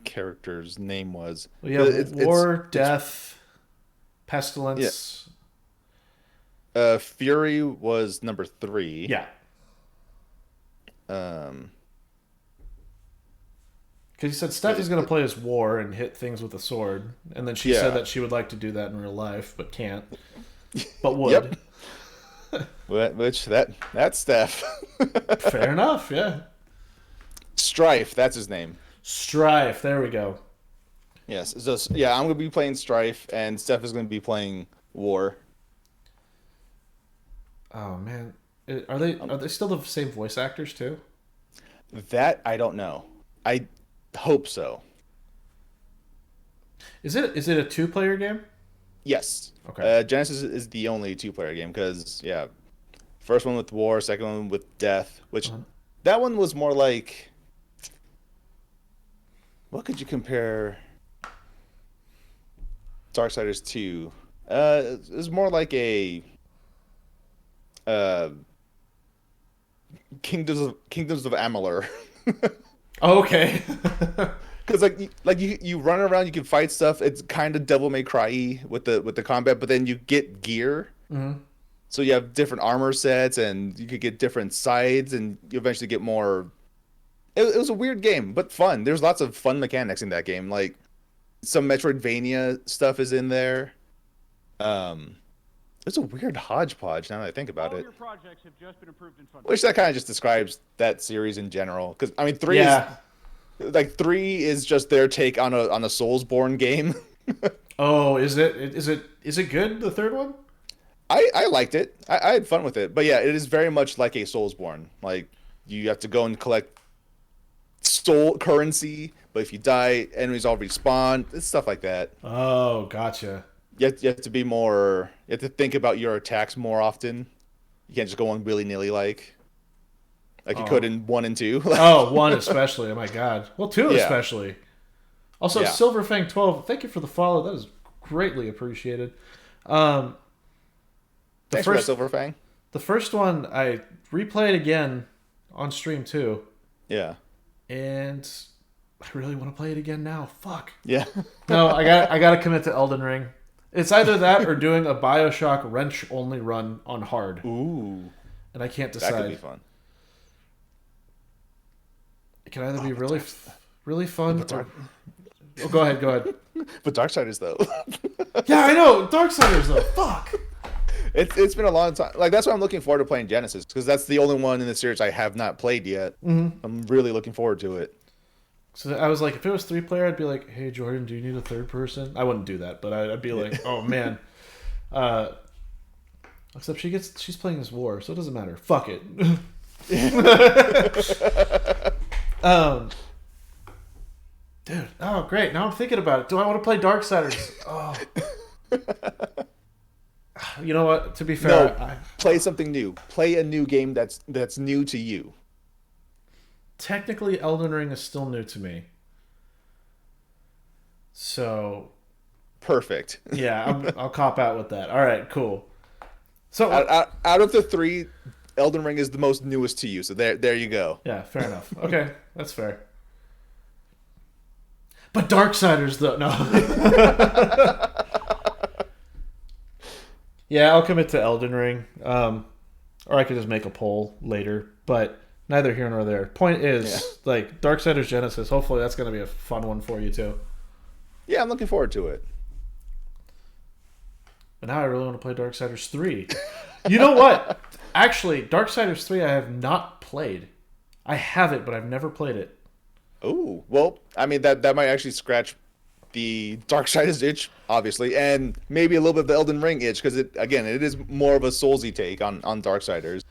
character's name was. Well, you have War, it's Death, yeah. Pestilence. Fury was number 3. Yeah. Um, Because you said Steph is going to play as War and hit things with a sword, and then she said yeah. that she would like to do that in real life, but can't, but Yep. would. Which that's Steph. Fair enough, yeah. Strife, that's his name. Strife, there we go. Yes. So yeah, I'm gonna be playing Strife, and Steph is gonna be playing War. Oh man, are they still the same voice actors too? That I don't know. I hope so. Is it a two-player game? Yes. Okay. Genesis is the only two-player game because yeah, first one with War, second one with Death, which Uh-huh. that one was more like what could you compare Darksiders to? It was more like a uh Kingdoms of Amalur. Oh, okay. Because you run around, you can fight stuff. It's kind of Devil May Cry with the combat, but then you get gear. hmm So you have different armor sets, and you could get different sides, and you eventually get more. It was a weird game, but fun. There's lots of fun mechanics in that game. Like some Metroidvania stuff is in there. Um, it's a weird hodgepodge now that I think about All it. your projects have just been approved in front of Which that kind of just describes that series in general. Because I mean, Yeah. three is just their take on a Soulsborne game. Oh, is it good? The third one? I liked it. I had fun with it. But yeah, it is very much like a Soulsborne. Like you have to go and collect soul currency, but if you die, enemies all respawn. It's stuff like that. Oh, gotcha. You have to be more. You have to think about your attacks more often. You can't just go on willy nilly like you could Oh, in one and two. oh, one especially. Oh my god. Well, two Yeah, especially. Also, yeah. Silverfang12, thank you for the follow. That is greatly appreciated. Um, the Thanks for that, first Silverfang. the first one I replayed again on stream too, Yeah, and I really want to play it again now. Fuck. yeah. No, I got to commit to Elden Ring. It's either that or doing a BioShock wrench only run on hard, Ooh, and I can't that could be decide. fun. It can either Oh, be really fun but or Dark, oh, go ahead, go ahead. but Darksiders though. Yeah, I know. Darksiders though. Fuck. It's been a long time. Like that's why I'm looking forward to playing Genesis because that's the only one in the series I have not played yet. I'm really looking forward to it. So I was like, if it was three player, I'd be like, hey Jordan, do you need a third person? I wouldn't do that, but I'd be like, oh man. Uh, except she's playing this war, so it doesn't matter. Fuck it. um, dude. Oh great. Now I'm thinking about it. Do I want to play Darksiders? Oh. You know what? To be No, fair, play something new. Play a new game that's new to you. technically Elden Ring is still new to me. So Perfect. yeah, I'll cop out with that. All right, cool. So Out of the three, Elden Ring is the most newest to you. So there you go. yeah, fair enough. Okay, that's fair. But Darksiders though, no. Yeah, I'll commit to Elden Ring. Or I could just make a poll later, but neither here nor there. Point is, Yeah. like Darksiders Genesis. Hopefully, that's going to be a fun one for you too. Yeah, I'm looking forward to it. But now I really want to play Darksiders 3. You know what? Actually, Darksiders 3 I have not played. I have it, but I've never played it. Oh, well, I mean that might actually scratch the Darksiders itch, obviously, and maybe a little bit of the Elden Ring itch because it is more of a Soulsy take on Darksiders.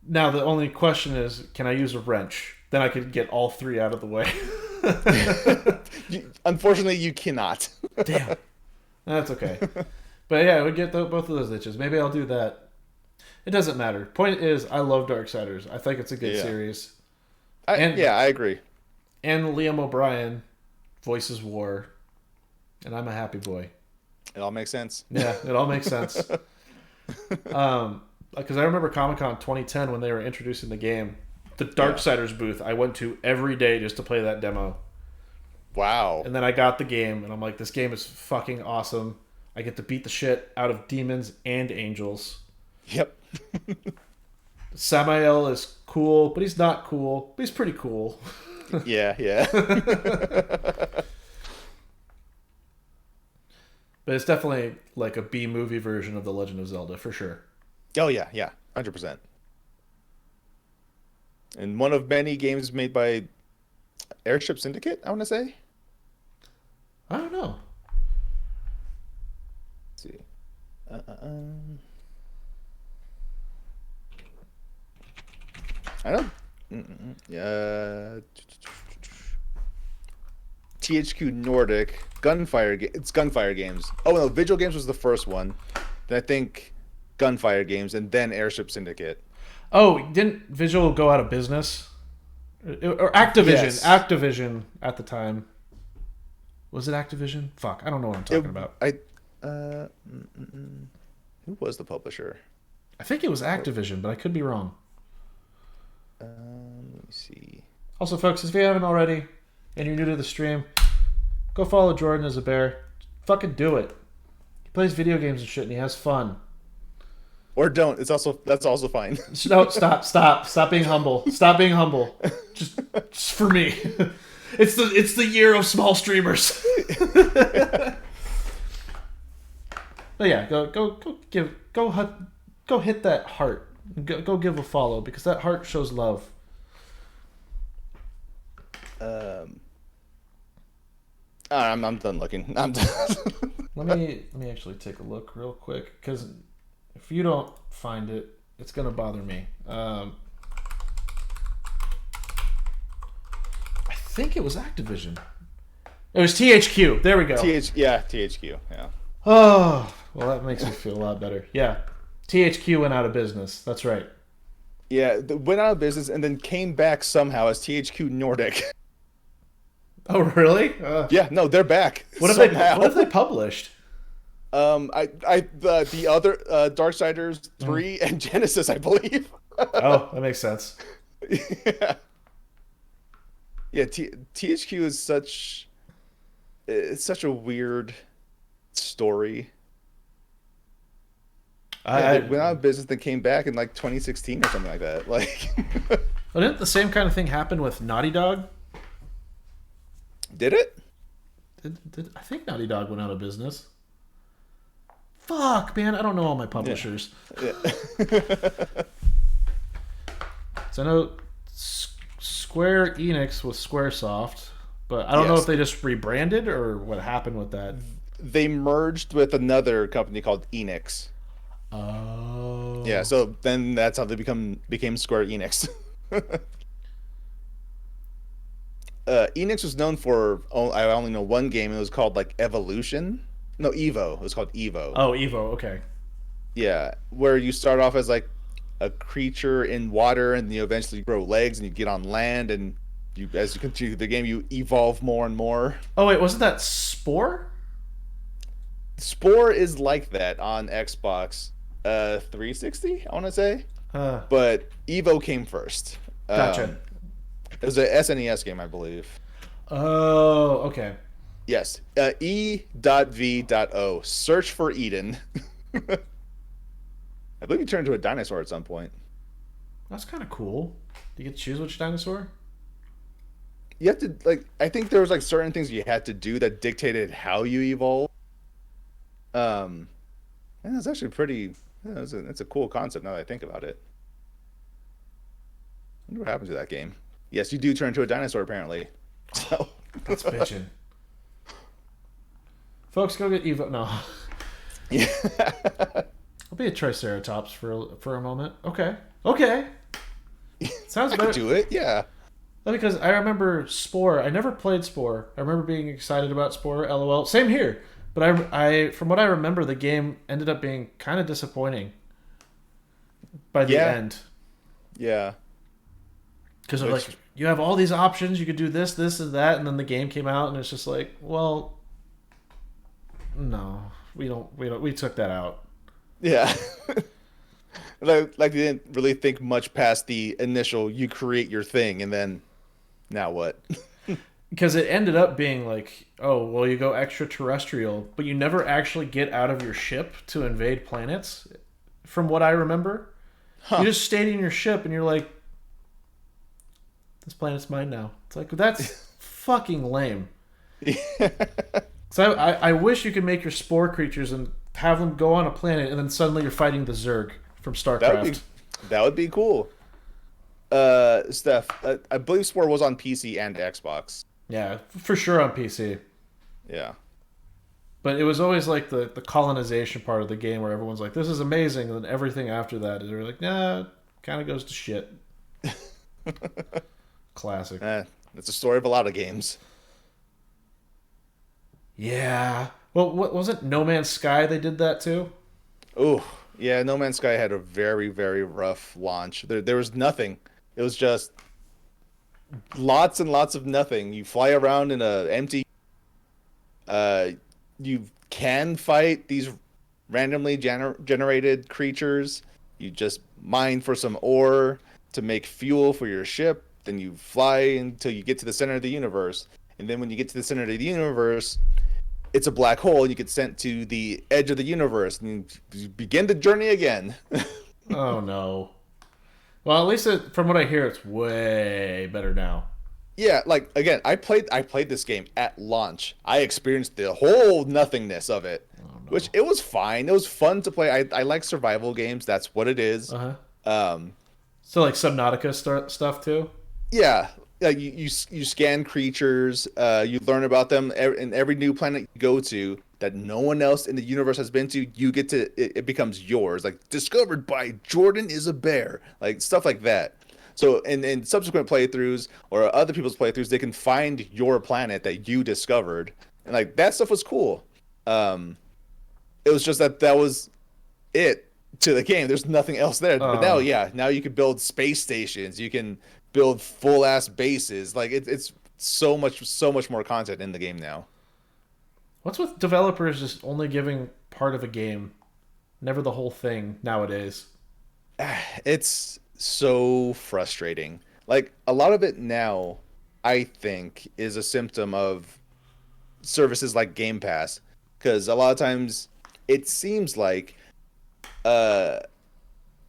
Now the only question is, can I use a wrench? Then I could get all three out of the way. Unfortunately, you cannot. Damn. That's okay. But yeah, we get both of those itches. Maybe I'll do that. It doesn't matter. Point is, I love Darksiders. I think it's a good Yeah. series. I And agree. and Liam O'Brien voices War, and I'm a happy boy. It all makes sense. Yeah, it all makes sense. Because I remember Comic Con 2010 when they were introducing the game. The Darksiders booth I went to every day just to play that demo. Wow. And then I got the game, and I'm like, this game is fucking awesome. I get to beat the shit out of demons and angels. Yep. Samael is cool, but he's not cool. But he's pretty cool. Yeah, yeah. But it's definitely like a B movie version of The Legend of Zelda for sure. Oh yeah, yeah, 100%. And one of many games made by Airship Syndicate, I want to say. I don't know. Let's see. I don't. Yeah. THQ Nordic Gunfire. It's Gunfire Games. Oh no, Vigil Games was the first one. Then I think Gunfire Games, and then Airship Syndicate. Oh, didn't Visual go out of business? Or Activision. Yes. Activision at the time. Was it Activision? Fuck, I don't know what I'm talking about. Who was the publisher? I think it was Activision, but I could be wrong. Let me see. Also, folks, if you haven't already, and you're new to the stream, go follow Jordanisabear. Fucking do it. He plays video games and shit, and he has fun. Or don't. That's also fine. No, stop being humble. Stop being humble. Just for me. It's the year of small streamers. But yeah, go hit that heart. Go give a follow because that heart shows love. I'm done looking. I'm done. Let me actually take a look real quick because if you don't find it, it's gonna bother me. I think it was Activision. It was THQ. There we go. THQ. Yeah. Oh, well, that makes me feel a lot better. Yeah, THQ went out of business. That's right. Yeah, went out of business and then came back somehow as THQ Nordic. Oh, really? Yeah, no, they're back. What have they published? The other Darksiders 3 and Genesis, I believe. Oh, that makes sense. Yeah. Yeah, THQ is such a weird story. They went out of business, then came back in like 2016 or something like that. Like, but didn't the same kind of thing happen with Naughty Dog? did it? I think Naughty Dog went out of business. Fuck, man, I don't know all my publishers. Yeah. So I know Square Enix was Squaresoft, but I don't know if they just rebranded or what happened with that. They merged with another company called Enix. Oh. Yeah, so then that's how they became Square Enix. Enix was known for, I only know one game. It was called like Evolution. No, Evo. It was called Evo. Oh, Evo. Okay. Yeah, where you start off as like a creature in water, and you eventually grow legs, and you get on land, and as you continue the game, you evolve more and more. Oh wait, wasn't that Spore? Spore is like that on Xbox 360, I want to say. But Evo came first. Gotcha. It was a SNES game, I believe. Oh, okay. Yes. E.V.O. Search for Eden. I believe you turn into a dinosaur at some point. That's kind of cool. Do you get to choose which dinosaur? You have to, like, I think there was like certain things you had to do that dictated how you evolve. And that's actually pretty. It's a cool concept now that I think about it. I wonder what happens to that game. Yes, you do turn into a dinosaur apparently. So that's bitching. Folks, go get Evo. No. Yeah. I'll be a Triceratops for a moment. Okay. Sounds better. I could do it. Yeah. Because I remember Spore. I never played Spore. I remember being excited about Spore. LOL. Same here. But I from what I remember, the game ended up being kind of disappointing by the end. Yeah. Because like you have all these options, you could do this, and that, and then the game came out, and it's just like, well, no, we took that out. Yeah. Like they didn't really think much past the initial. You create your thing, and then now what? Because it ended up being like, oh, well, you go extraterrestrial, but you never actually get out of your ship to invade planets, from what I remember. You just stayed in your ship and you're like, this planet's mine now. It's like, that's fucking lame. So I wish you could make your spore creatures and have them go on a planet and then suddenly you're fighting the Zerg from StarCraft. That would be cool. Steph, I believe Spore was on PC and Xbox. Yeah, for sure on PC. Yeah. But it was always like the colonization part of the game where everyone's like, this is amazing. And then everything after that is like, nah, kind of goes to shit. Classic. It's a story of a lot of games. Yeah. Well, what was it? No Man's Sky, they did that too? Oh, yeah, No Man's Sky had a very, very rough launch. There was nothing. It was just lots and lots of nothing. You fly around in a empty. You can fight these randomly generated creatures. You just mine for some ore to make fuel for your ship. Then you fly until you get to the center of the universe. And then when you get to the center of the universe, it's a black hole. And you get sent to the edge of the universe. And you begin the journey again. Oh, no. Well, at least from what I hear, it's way better now. Yeah, like again, I played this game at launch. I experienced the whole nothingness of it, which it was fine. It was fun to play. I like survival games. That's what it is. So like Subnautica stuff too. Yeah, like you scan creatures. You learn about them in every new planet you go to that no one else in the universe has been to. You get to it becomes yours. Like discovered by Jordanisabear, like stuff like that. So in subsequent playthroughs or other people's playthroughs, they can find your planet that you discovered, and like that stuff was cool. It was just that was it to the game. There's nothing else there. But now you can build space stations. You can build full ass bases. Like it's so much more content in the game now. What's with developers just only giving part of a game, never the whole thing nowadays? It's so frustrating. Like a lot of it now, I think, is a symptom of services like Game Pass, because a lot of times it seems like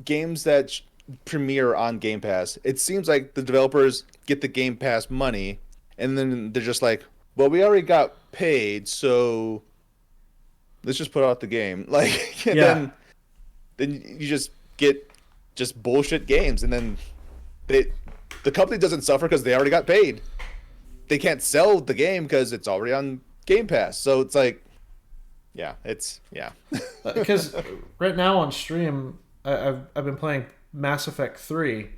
games that premiere on Game Pass, it seems like the developers get the Game Pass money and then they're just like, well, we already got paid, so let's just put out the game. Like, and then you just get just bullshit games, and then the company doesn't suffer because they already got paid. They can't sell the game because it's already on Game Pass. So it's like, Because right now on stream, I've been playing Mass Effect 3.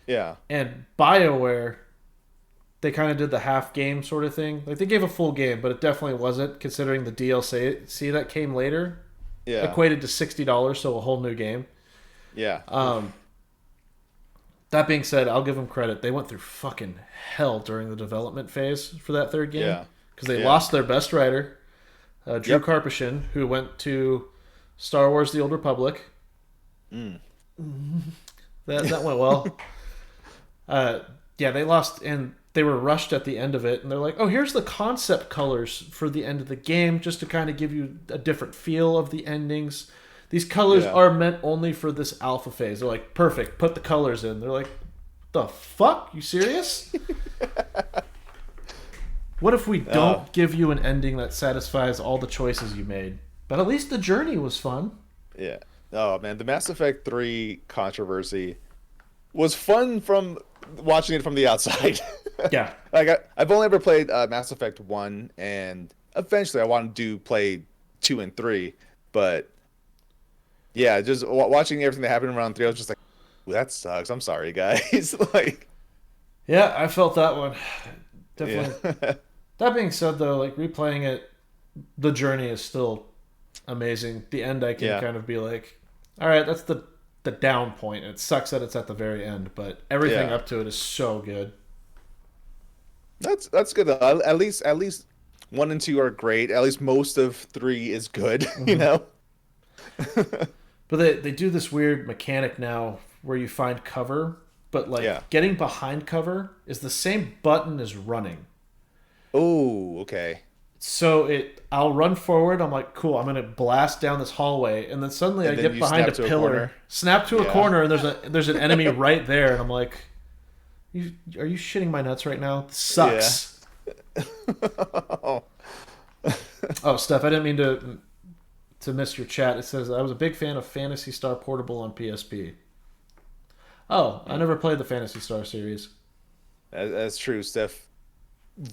Yeah. And BioWare, they kind of did the half game sort of thing. Like they gave a full game, but it definitely wasn't, considering the DLC that came later. Yeah. Equated to $60, so a whole new game. Yeah. That being said, I'll give them credit. They went through fucking hell during the development phase for that third game. Yeah. Because they lost their best writer, Drew Karpyshyn, who went to Star Wars The Old Republic. That went well. They lost, and they were rushed at the end of it. And they're like, oh, here's the concept colors for the end of the game, just to kind of give you a different feel of the endings. These colors are meant only for this alpha phase. They're like, perfect, put the colors in. They're like, the fuck? You serious? What if we don't give you an ending that satisfies all the choices you made? But at least the journey was fun. Yeah. Oh, man, the Mass Effect 3 controversy was fun from watching it from the outside. Yeah. Like, I've only ever played Mass Effect 1, and eventually I wanted to play 2 and 3, but yeah, just watching everything that happened around 3, I was just like, ooh, that sucks. I'm sorry, guys. Like, yeah, I felt that one. Definitely. yeah. That being said, though, like replaying it, the journey is still amazing. The end, I can kind of be like, all right, that's the down point. It sucks that it's at the very end, but everything up to it is so good. That's good. At least 1 and 2 are great. At least most of 3 is good. You know. But they do this weird mechanic now where you find cover, but like getting behind cover is the same button as running. Oh, okay. I'll run forward. I'm like, cool. I'm gonna blast down this hallway, and then suddenly I And then get you behind a snap to a pillar, corner. snap to a Yeah. corner, and there's an enemy right there, and I'm like, are you shitting my nuts right now? This sucks. Oh, Oh, Steph, I didn't mean to miss your chat. It says I was a big fan of Phantasy Star Portable on PSP. Oh, I never played the Phantasy Star series. that's true. Steph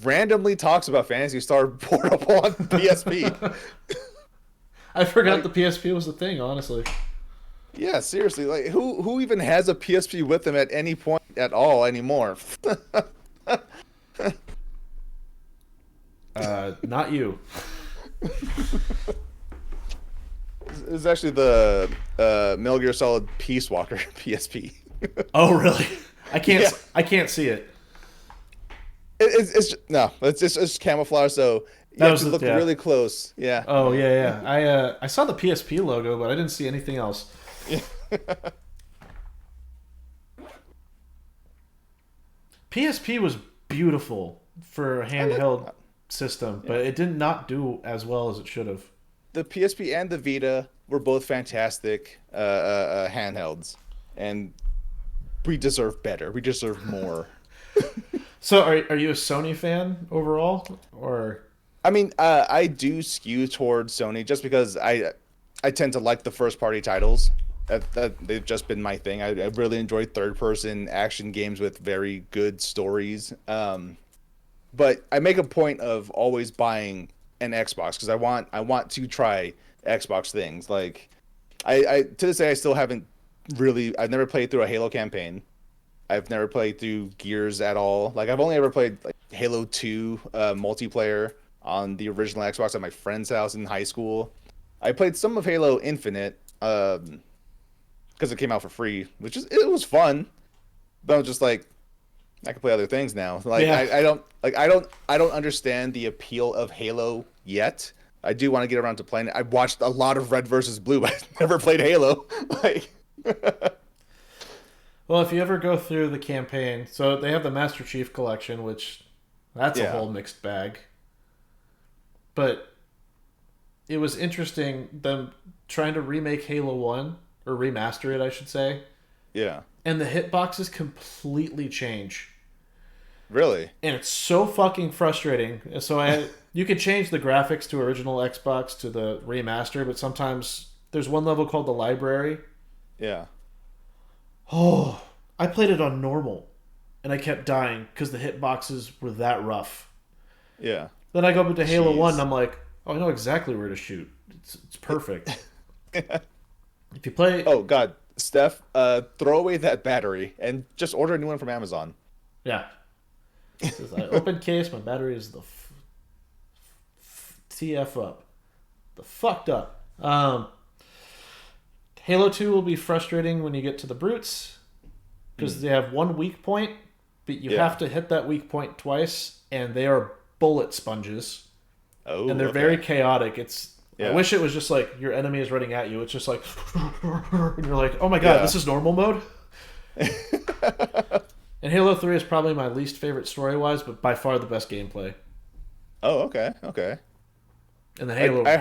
randomly talks about Fantasy Star Portable on PSP. I forgot Like- the PSP was a thing, honestly. Yeah, seriously. Like, who even has a PSP with them at any point at all anymore? Not you. It's actually the Metal Gear Solid Peace Walker PSP. Oh, really? I can't. Yeah. I can't see it. It's camouflage. So you That have was to the- look yeah. really close. Yeah. Oh yeah, yeah. I saw the PSP logo, but I didn't see anything else. PSP was beautiful for a handheld system, but it did not do as well as it should have. The PSP and the Vita were both fantastic handhelds, and we deserve better. We deserve more. So, are you a Sony fan overall, or I mean, I do skew towards Sony just because I tend to like the first party titles. They've just been my thing. I really enjoy third person action games with very good stories. But I make a point of always buying an Xbox because I want to try Xbox things. Like I to this day I still haven't really. I've never played through a Halo campaign. I've never played through Gears at all. Like I've only ever played like Halo 2 multiplayer on the original Xbox at my friend's house in high school. I played some of Halo Infinite because it came out for free, it was fun. But I'm just like, I can play other things now. Like Yeah. I don't understand the appeal of Halo yet. I do want to get around to playing it. I've watched a lot of Red versus Blue, but I've never played Halo. Like well, if you ever go through the campaign, so they have the Master Chief Collection, which that's a Yeah. whole mixed bag. But it was interesting them trying to remake Halo 1 or remaster it, I should say. yeah. And the hitboxes completely change. Really? And it's so fucking frustrating. So you could change the graphics to original Xbox to the remaster, but sometimes there's one level called the library. Yeah. Oh, I played it on normal, and I kept dying because the hitboxes were that rough. Yeah. Then I go up to Halo Jeez. 1, and I'm like, oh, I know exactly where to shoot. It's perfect. If you play... Oh God, Steph, throw away that battery and just order a new one from Amazon. Yeah. It says, I open case, my battery is the TF up. The fucked up. Halo 2 will be frustrating when you get to the brutes because they have one weak point, but you Yeah. have to hit that weak point twice, and they are bullet sponges, Oh, and they're okay. very chaotic. I Yeah. wish it was just like your enemy is running at you. It's just like, and you're like, oh my god, Yeah. this is normal mode. And Halo 3 is probably my least favorite story-wise, but by far the best gameplay. Oh, okay, okay. And the Halo... I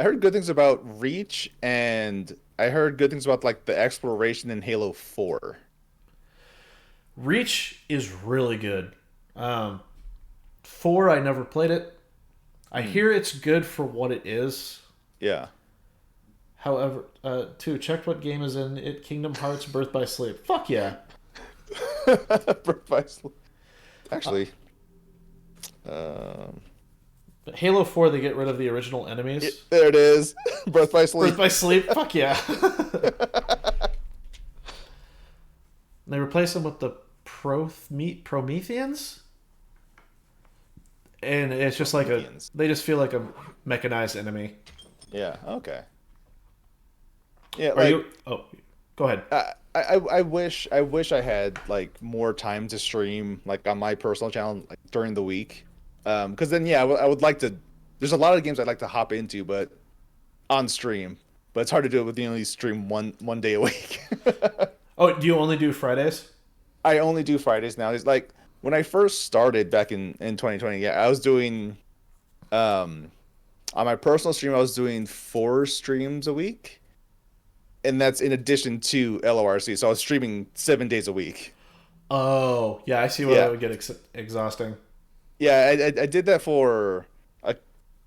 heard good things about Reach, and I heard good things about like the exploration in Halo 4. Reach is really good. 4, I never played it. I hear it's good for what it is. Yeah. However, 2, checked what game is in it. Kingdom Hearts Birth by Sleep. Fuck yeah. Birth by Sleep. Actually, But Halo 4, they get rid of the original enemies. there it is. Birth by Sleep. Birth by Sleep. Fuck yeah. They replace them with the Prometheans? And it's just like Prometheans. they just feel like a mechanized enemy. Yeah. Okay. Yeah. Are Like, you... Oh, go ahead. I wish I had like more time to stream like on my personal channel like, during the week, because then yeah I would like to. There's a lot of games I'd like to hop into, but on stream. But it's hard to do it with the only stream one day a week. Oh, do you only do Fridays? I only do Fridays now. It's like when I first started back in 2020. Yeah, I was doing On my personal stream, I was doing 4 streams a week, and that's in addition to LORC. So I was streaming 7 days a week. Oh, yeah, I see why that Yeah, would get exhausting. yeah, I did that for a,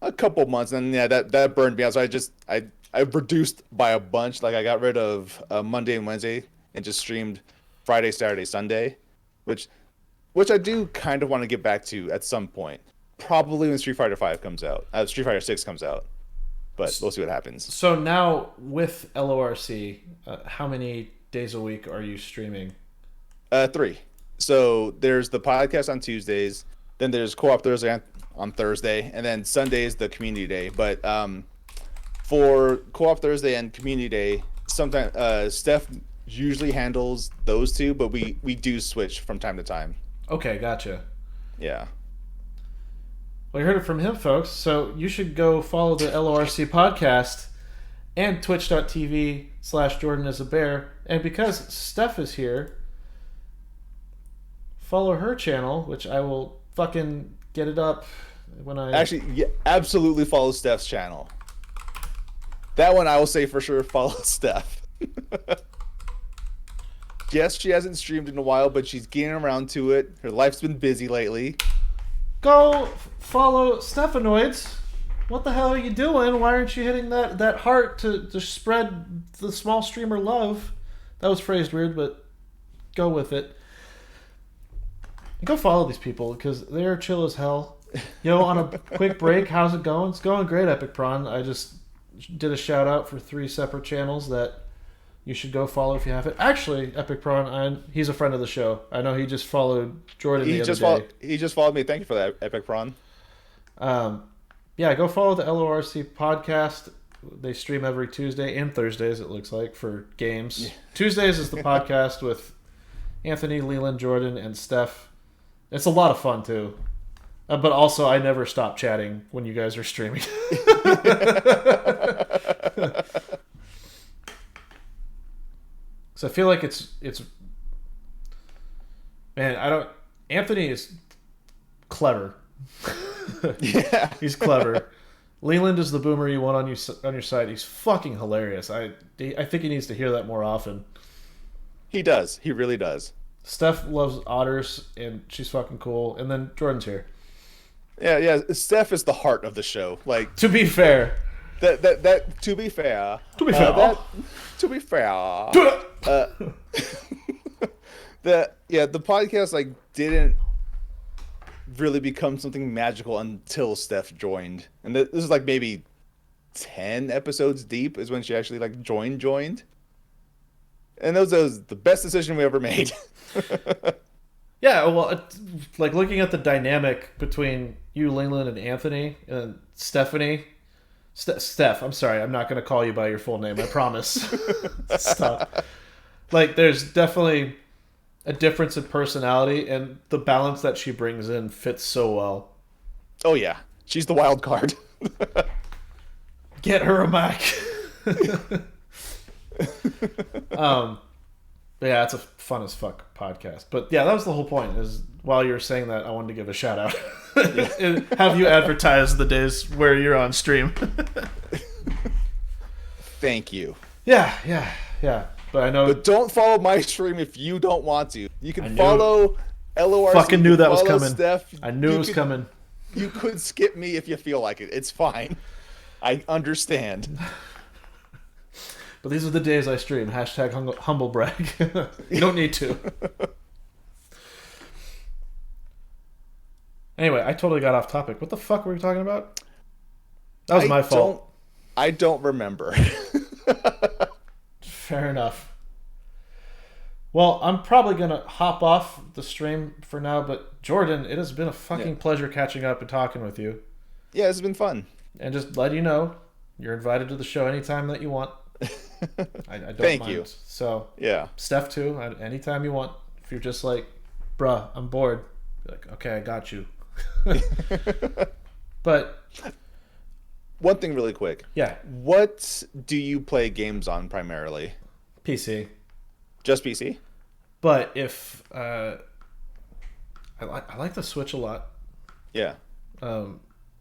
a couple months, and yeah, that burned me out. So I reduced by a bunch. Like I got rid of Monday and Wednesday and just streamed Friday, Saturday, Sunday, which which I do kind of want to get back to at some point. Probably when Street Fighter Five comes out, Street Fighter Six comes out, but we'll see what happens. So now with LORC, how many days a week are you streaming? 3. So there's the podcast on Tuesdays, then there's Co-op Thursday on Thursday, and then Sunday's the community day. But for Co-op Thursday and community day, sometimes Steph usually handles those two, but we do switch from time to time. Okay, gotcha. Yeah. Well, you heard it from him, folks. So you should go follow the LORC podcast and twitch.tv/Jordanisabear. And because Steph is here, follow her channel, which I will fucking get it up when I... Actually, yeah, absolutely follow Steph's channel. That one I will say for sure follow Steph. Yes, she hasn't streamed in a while, but she's getting around to it. Her life's been busy lately. Go follow Stephanoids. What the hell are you doing? Why aren't you hitting that heart to spread the small streamer love? That was phrased weird, but go with it. Go follow these people because they're chill as hell. Yo, on a quick break, how's it going? It's going great, Epic Prawn. I just did a shout out for 3 separate channels that you should go follow if you haven't. Actually, Epic Prawn, he's a friend of the show. I know he just followed Jordan the other day. He just followed me. Thank you for that, Epic Prawn. Yeah, go follow the LORC podcast. They stream every Tuesday and Thursdays, it looks like, for games. Yeah. Tuesdays is the podcast with Anthony, Leland, Jordan, and Steph. It's a lot of fun, too. But also, I never stop chatting when you guys are streaming. So I feel like it's man, I don't... Anthony is clever. Yeah. He's clever. Leland is the boomer you want on your side. He's fucking hilarious. I think he needs to hear that more often. He does. He really does. Steph loves otters, and she's fucking cool. And then Jordan's here. Yeah. Steph is the heart of the show. Like, to be fair. That to be fair. To be fair. To be fair. The podcast like didn't really become something magical until Steph joined, and this is like maybe 10 episodes deep is when she actually like joined, and that was the best decision we ever made. Yeah, well, like looking at the dynamic between you, Leland, and Anthony, and Stephanie. Steph, I'm sorry, I'm not going to call you by your full name, I promise. Stop. Like, there's definitely a difference in personality, and the balance that she brings in fits so well. Oh, yeah. She's the wild card. Get her a mic. Yeah, it's a fun as fuck podcast. But yeah, that was the whole point, is while you were saying that, I wanted to give a shout out. Have you advertised the days where you're on stream? Thank you. Yeah. But I know. But don't follow my stream if you don't want to. You can follow LORC. Fucking knew that was coming. Steph. I knew it was coming. You could skip me if you feel like it. It's fine. I understand. But these are the days I stream. Hashtag humble brag. You don't need to. Anyway, I totally got off topic. What the fuck were we talking about? That was my fault. I don't remember. Fair enough. Well, I'm probably going to hop off the stream for now, but Jordan, it has been a fucking pleasure catching up and talking with you. Yeah, it's been fun. And just let you know, you're invited to the show anytime that you want. I don't Thank mind. you. So, yeah. Steph too, anytime you want. If you're just like, bruh, I'm bored. Be like, okay, I got you. But one thing really quick. Yeah. What do you play games on primarily? PC. Just PC? But if I like the Switch a lot. Yeah.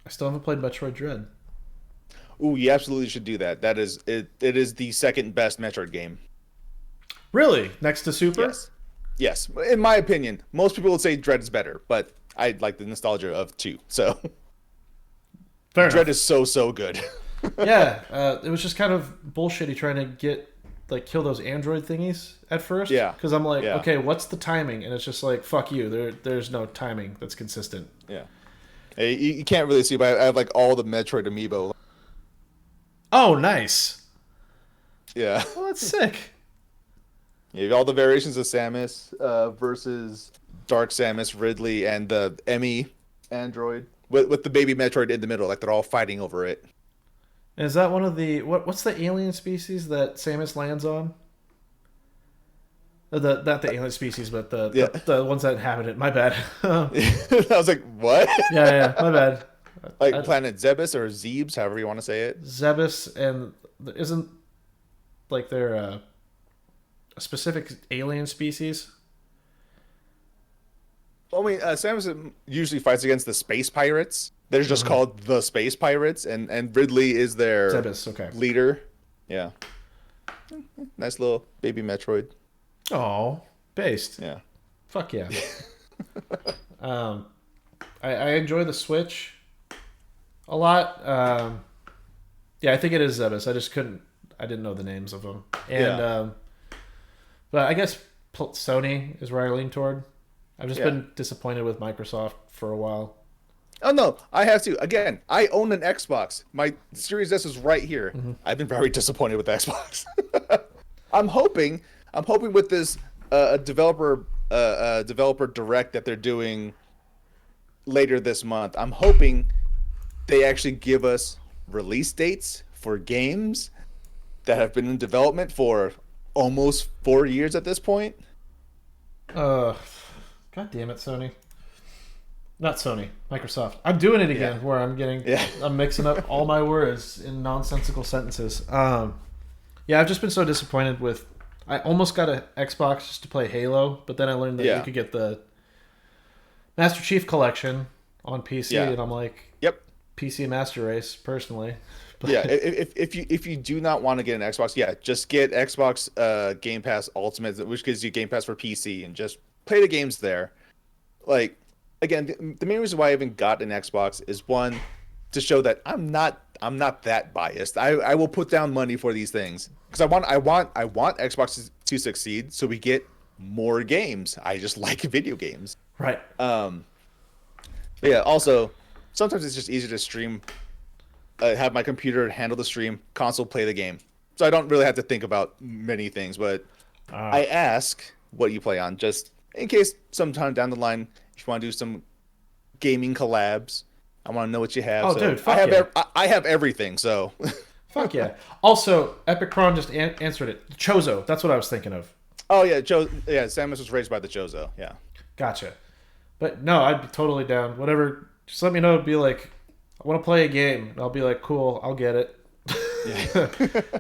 I still haven't played Metroid Dread. Ooh, you absolutely should do that. That is it. It is the second best Metroid game. Really? Next to Super? Yes, yes. In my opinion, most people would say Dread is better, but I like the nostalgia of two. So Fair Dread enough. is so good. Yeah, it was just kind of bullshitty trying to get kill those android thingies at first. Yeah. Because I'm like, Yeah. okay, what's the timing? And it's just like, fuck you. There's no timing that's consistent. Yeah. Hey, you can't really see, but I have like all the Metroid amiibo. Oh, nice. Yeah. Well, that's sick. You have all the variations of Samus versus Dark Samus, Ridley, and the Emmy android with the baby Metroid in the middle, like they're all fighting over it. And is that one of the what's the alien species that Samus lands on? The not the alien species, but Yeah. the ones that inhabit it. My bad. I was like, what? Yeah, my bad. Like Planet Zebes or Zebes, however you want to say it. Zebus and isn't like there a specific alien species? Well, I mean, Samus usually fights against the space pirates. They're just called the space pirates, and Ridley is their Zebus, okay. leader. Yeah. Nice little baby Metroid. Oh, based. Yeah. Fuck yeah. I enjoy the Switch a lot. Yeah, I think it is Zebus. I didn't know the names of them. And Yeah. but I guess Sony is where I lean toward. I've just Yeah. been disappointed with Microsoft for a while. Oh no, I have to. Again, I own an Xbox. My Series S is right here. I've been very disappointed with the Xbox. I'm hoping with this developer direct that they're doing later this month. I'm hoping they actually give us release dates for games that have been in development for almost 4 years at this point. God damn it, Sony. Not Sony, Microsoft. I'm doing it again, Yeah. where Yeah. I'm mixing up all my words in nonsensical sentences. Yeah, I've just been so disappointed with. I almost got an Xbox just to play Halo, but then I learned that Yeah. you could get the Master Chief Collection on PC, Yeah. and I'm like, Yep. PC Master Race, personally. But, Yeah, if you do not want to get an Xbox, yeah, just get Xbox Game Pass Ultimate, which gives you Game Pass for PC, and just play the games there. Like, again, the main reason why I even got an Xbox is one, to show that I'm not that biased. I will put down money for these things because I want Xbox to succeed, so we get more games. I just like video games. right. But yeah, also sometimes it's just easier to stream, have my computer handle the stream, console play the game, so I don't really have to think about many things. But I ask what you play on, just in case sometime down the line if you want to do some gaming collabs. I want to know what you have. Oh, so dude, fuck I have yeah. I have everything. So Fuck yeah. Also, Epic Prawn just answered it. Chozo, that's what I was thinking of. oh yeah, Samus was raised by the Chozo. Yeah. Gotcha. But no, I'd be totally down. Whatever. Just let me know. Be like, I want to play a game. And I'll be like, cool, I'll get it.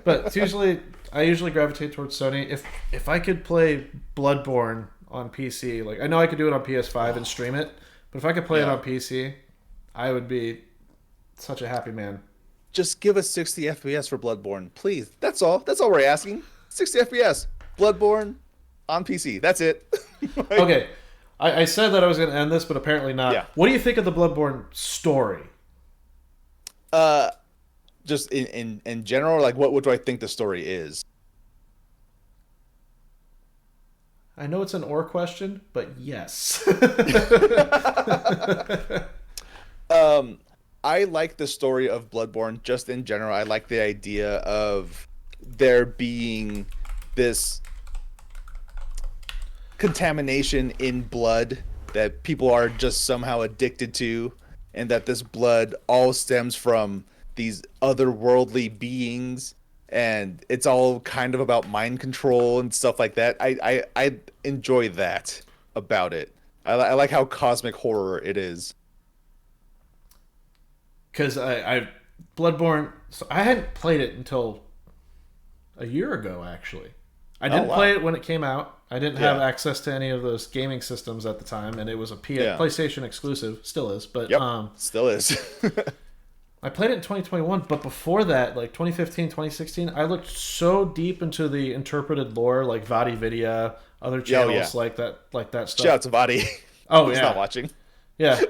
But it's I usually gravitate towards Sony. If I could play Bloodborne on PC, like I know I could do it on PS5 and stream it, but if I could play it Yeah. on PC, I would be such a happy man. Just give us 60 FPS for Bloodborne, please. That's all. That's all we're asking. 60 FPS. Bloodborne on PC. That's it. Like, Okay, I said that I was going to end this, but apparently not. Yeah. What do you think of the Bloodborne story? Just in general, like what do I think the story is? I know it's an or question, but yes. I like the story of Bloodborne just in general. I like the idea of there being this contamination in blood that people are just somehow addicted to, and that this blood all stems from these otherworldly beings, and it's all kind of about mind control and stuff like that. I enjoy that about it. I like how cosmic horror it is. Because Bloodborne, so I hadn't played it until a year ago, actually. I didn't wow. play it when it came out. I didn't have Yeah. access to any of those gaming systems at the time, and it was a Yeah. PlayStation exclusive. Still is, but Yep. Still is. I played it in 2021. But before that, like 2015, 2016, I looked so deep into the interpreted lore, like Vadi Vidya, other channels like that stuff. Shout out to Vadi. Oh He's yeah, not watching. yeah.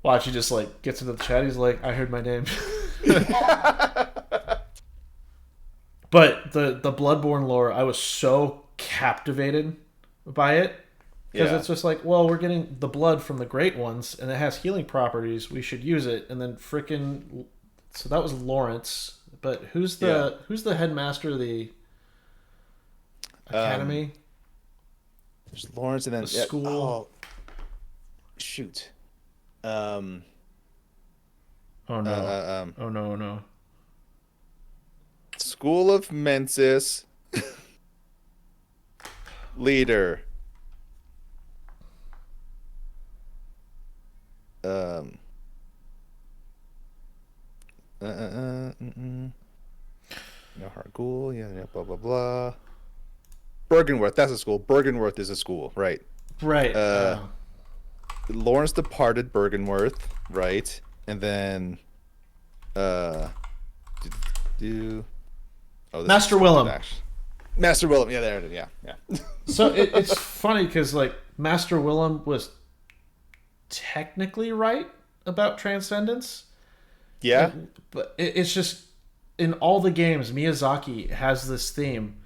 Watch, he just like gets into the chat. He's like, "I heard my name." But the Bloodborne lore, I was so captivated by it because it's just like, well, we're getting the blood from the great ones, and it has healing properties. We should use it. And then freaking, so that was Lawrence. But who's the headmaster of the academy? There's Lawrence and then school. Oh, shoot. Oh no! Oh no! School of Mensis leader. No Hargul, yeah, blah blah blah. Bergenworth, that's a school. Bergenworth is a school, right? Right. Lawrence departed Bergenworth, right? And then Master Willem. Master Willem, yeah, there it is, yeah. So it's funny because like Master Willem was technically right about transcendence. Yeah. But it's just in all the games, Miyazaki has this theme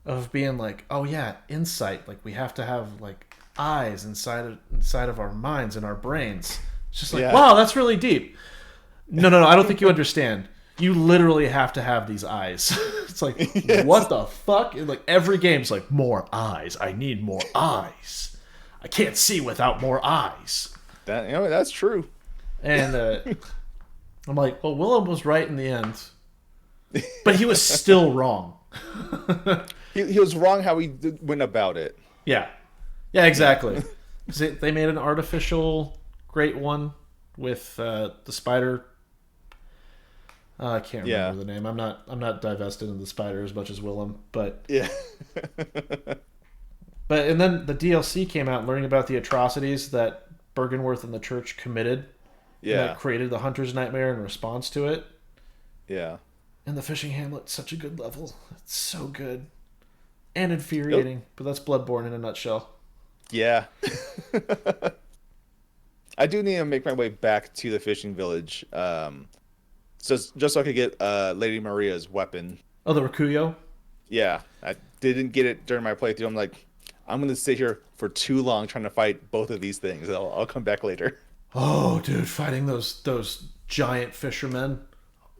of being like, oh yeah, insight. Like we have to have like eyes inside of our minds and our brains. It's just like, wow, that's really deep. No, I don't think you understand. You literally have to have these eyes. It's like, what the fuck? And like every game's like, more eyes. I need more eyes. I can't see without more eyes. That's true. And I'm like, well, Willem was right in the end, but he was still wrong. He was wrong how he went about it. Yeah, exactly. They made an artificial great one with the spider. I can't remember the name. I'm not divested in the spider as much as Willem, but yeah. And then the DLC came out, learning about the atrocities that Bergenworth and the church committed. Yeah. And that created the Hunter's Nightmare in response to it. Yeah. And the fishing hamlet's such a good level. It's so good. And infuriating. But that's Bloodborne in a nutshell. Yeah. I do need to make my way back to the fishing village. Just so I could get Lady Maria's weapon. Oh, the Rakuyo? Yeah. I didn't get it during my playthrough. I'm like, I'm going to sit here for too long trying to fight both of these things. I'll come back later. Oh, dude, fighting those giant fishermen.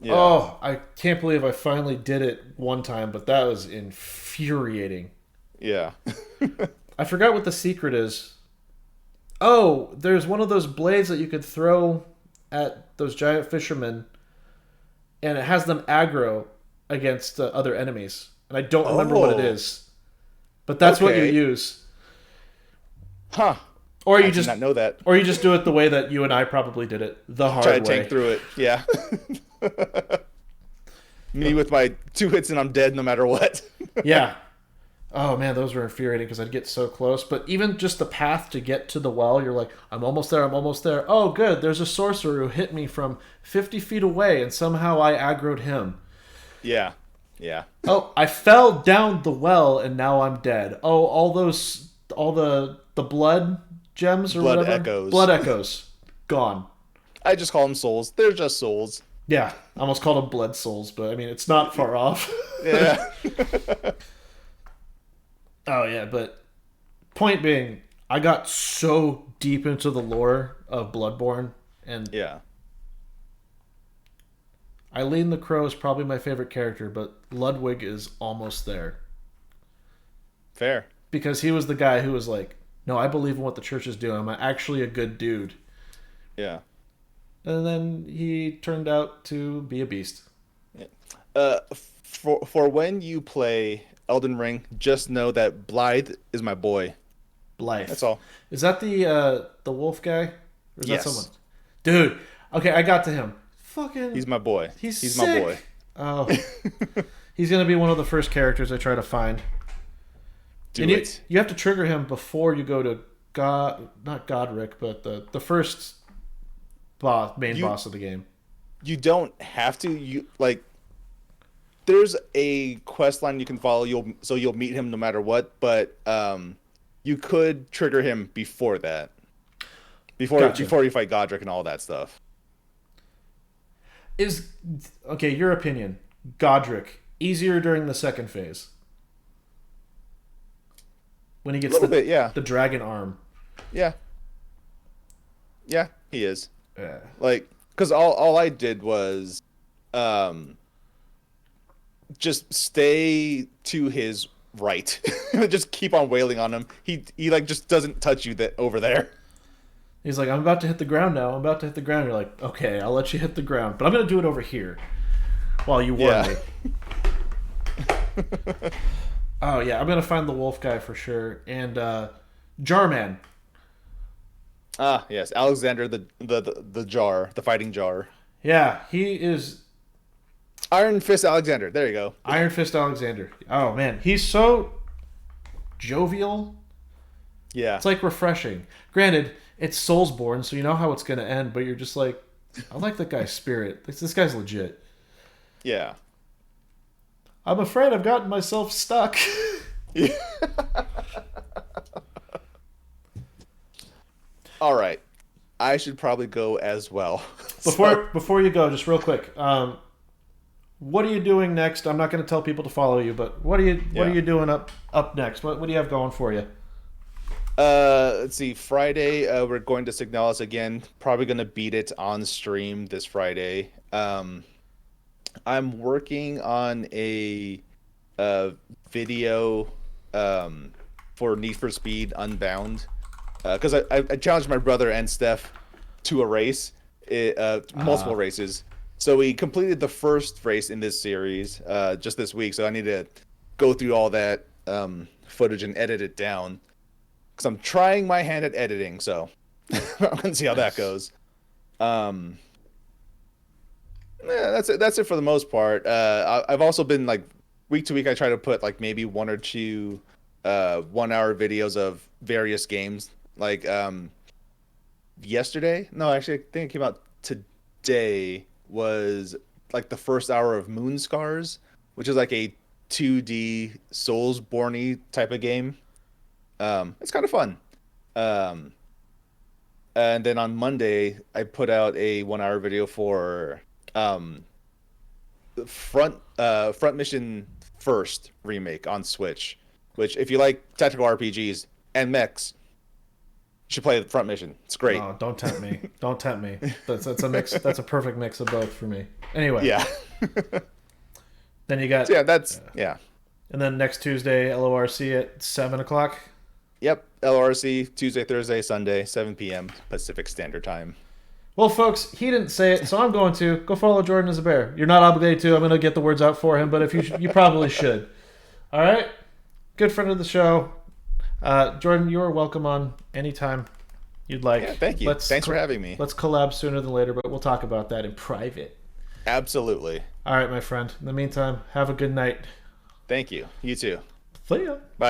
Yeah. Oh, I can't believe I finally did it one time, but that was infuriating. Yeah. I forgot what the secret is. Oh, there's one of those blades that you could throw at those giant fishermen, and it has them aggro against other enemies. And I don't remember what it is. But that's what you use. Huh. Or you I just did not know that. Or you just do it the way that you and I probably did it, the hard way. Try to tank through it. Yeah. Me with my 2 hits and I'm dead no matter what. Yeah. Oh man, those were infuriating because I'd get so close. But even just the path to get to the well, you're like, I'm almost there. Oh, good. There's a sorcerer who hit me from 50 feet away, and somehow I aggroed him. Yeah. Yeah. Oh, I fell down the well, and now I'm dead. Oh, all the blood gems or Blood whatever. echoes. Blood echoes. Gone. I just call them souls. They're just souls. Yeah. I almost called them blood souls, but I mean, it's not far off. Yeah. Oh, yeah, but point being, I got so deep into the lore of Bloodborne, and Yeah. Eileen the Crow is probably my favorite character, but Ludwig is almost there. Fair. Because he was the guy who was like, no, I believe in what the church is doing. I'm actually a good dude. Yeah. And then he turned out to be a beast. For when you play Elden Ring, just know that Blythe is my boy. Blythe. That's all. Is that the wolf guy? Or is Yes. that someone? Dude. Okay, I got to him. Fucking. He's my boy. He's sick. my boy. Oh. He's going to be one of the first characters I try to find. Do and it. you have to trigger him before you go to not Godric, but the first main boss of the game. You don't have to. You like. There's a quest line you can follow. You'll meet him no matter what. But you could trigger him before that. Before you fight Godric and all that stuff. Okay, your opinion. Godric easier during the second phase when he gets the dragon arm. Yeah, he is. Yeah. Like, because all I did was, just stay to his right, just keep on wailing on him. He like just doesn't touch you over there. He's like, I'm about to hit the ground now. I'm about to hit the ground. You're like, okay, I'll let you hit the ground, but I'm gonna do it over here while you warn me. Oh yeah, I'm gonna find the wolf guy for sure, and Jarman. Ah yes, Alexander the jar, the fighting jar. Yeah, he is Iron Fist Alexander. There you go. Iron Fist Alexander. Oh man, he's so jovial. Yeah, it's like refreshing. Granted, it's Soulsborne, so you know how it's gonna end, but you're just like, I like that guy's spirit. This guy's legit. Yeah. I'm afraid I've gotten myself stuck. All right, I should probably go as well. Before you go, just real quick, what are you doing next? I'm not going to tell people to follow you, but what are you doing up next? What do you have going for you? Let's see. Friday, we're going to Signalis again. Probably going to beat it on stream this Friday. I'm working on a video for Need for Speed Unbound because I challenged my brother and Steph to a race, multiple races. So we completed the first race in this series just this week. So I need to go through all that footage and edit it down because I'm trying my hand at editing. So I'm gonna see how that goes. Yeah, that's it for the most part. I've also been like week to week. I try to put like maybe one or two 1 hour videos of various games. Like yesterday, no, actually, I think it came out today. Was like the first hour of Moon Scars, which is like a 2D Soulsborne type of game. It's kind of fun. And then on Monday, I put out a 1 hour video for Front Mission First remake on Switch, which if you like tactical RPGs and mechs, you should play the Front Mission. It's great. Oh, don't tempt me. Don't tempt me. That's a mix. That's a perfect mix of both for me. Anyway. Yeah. Then you got. So yeah. And then next Tuesday, LORC at 7:00. Yep. LRC Tuesday, Thursday, Sunday, 7 p.m. Pacific Standard Time. Well, folks, he didn't say it, so I'm going to go follow Jordanisabear. You're not obligated to. I'm going to get the words out for him, but if you probably should. All right. Good friend of the show. Jordan, you are welcome on anytime you'd like. Yeah, thank you. Thanks for having me. Let's collab sooner than later, but we'll talk about that in private. Absolutely. All right, my friend. In the meantime, have a good night. Thank you. You too. See ya. Bye.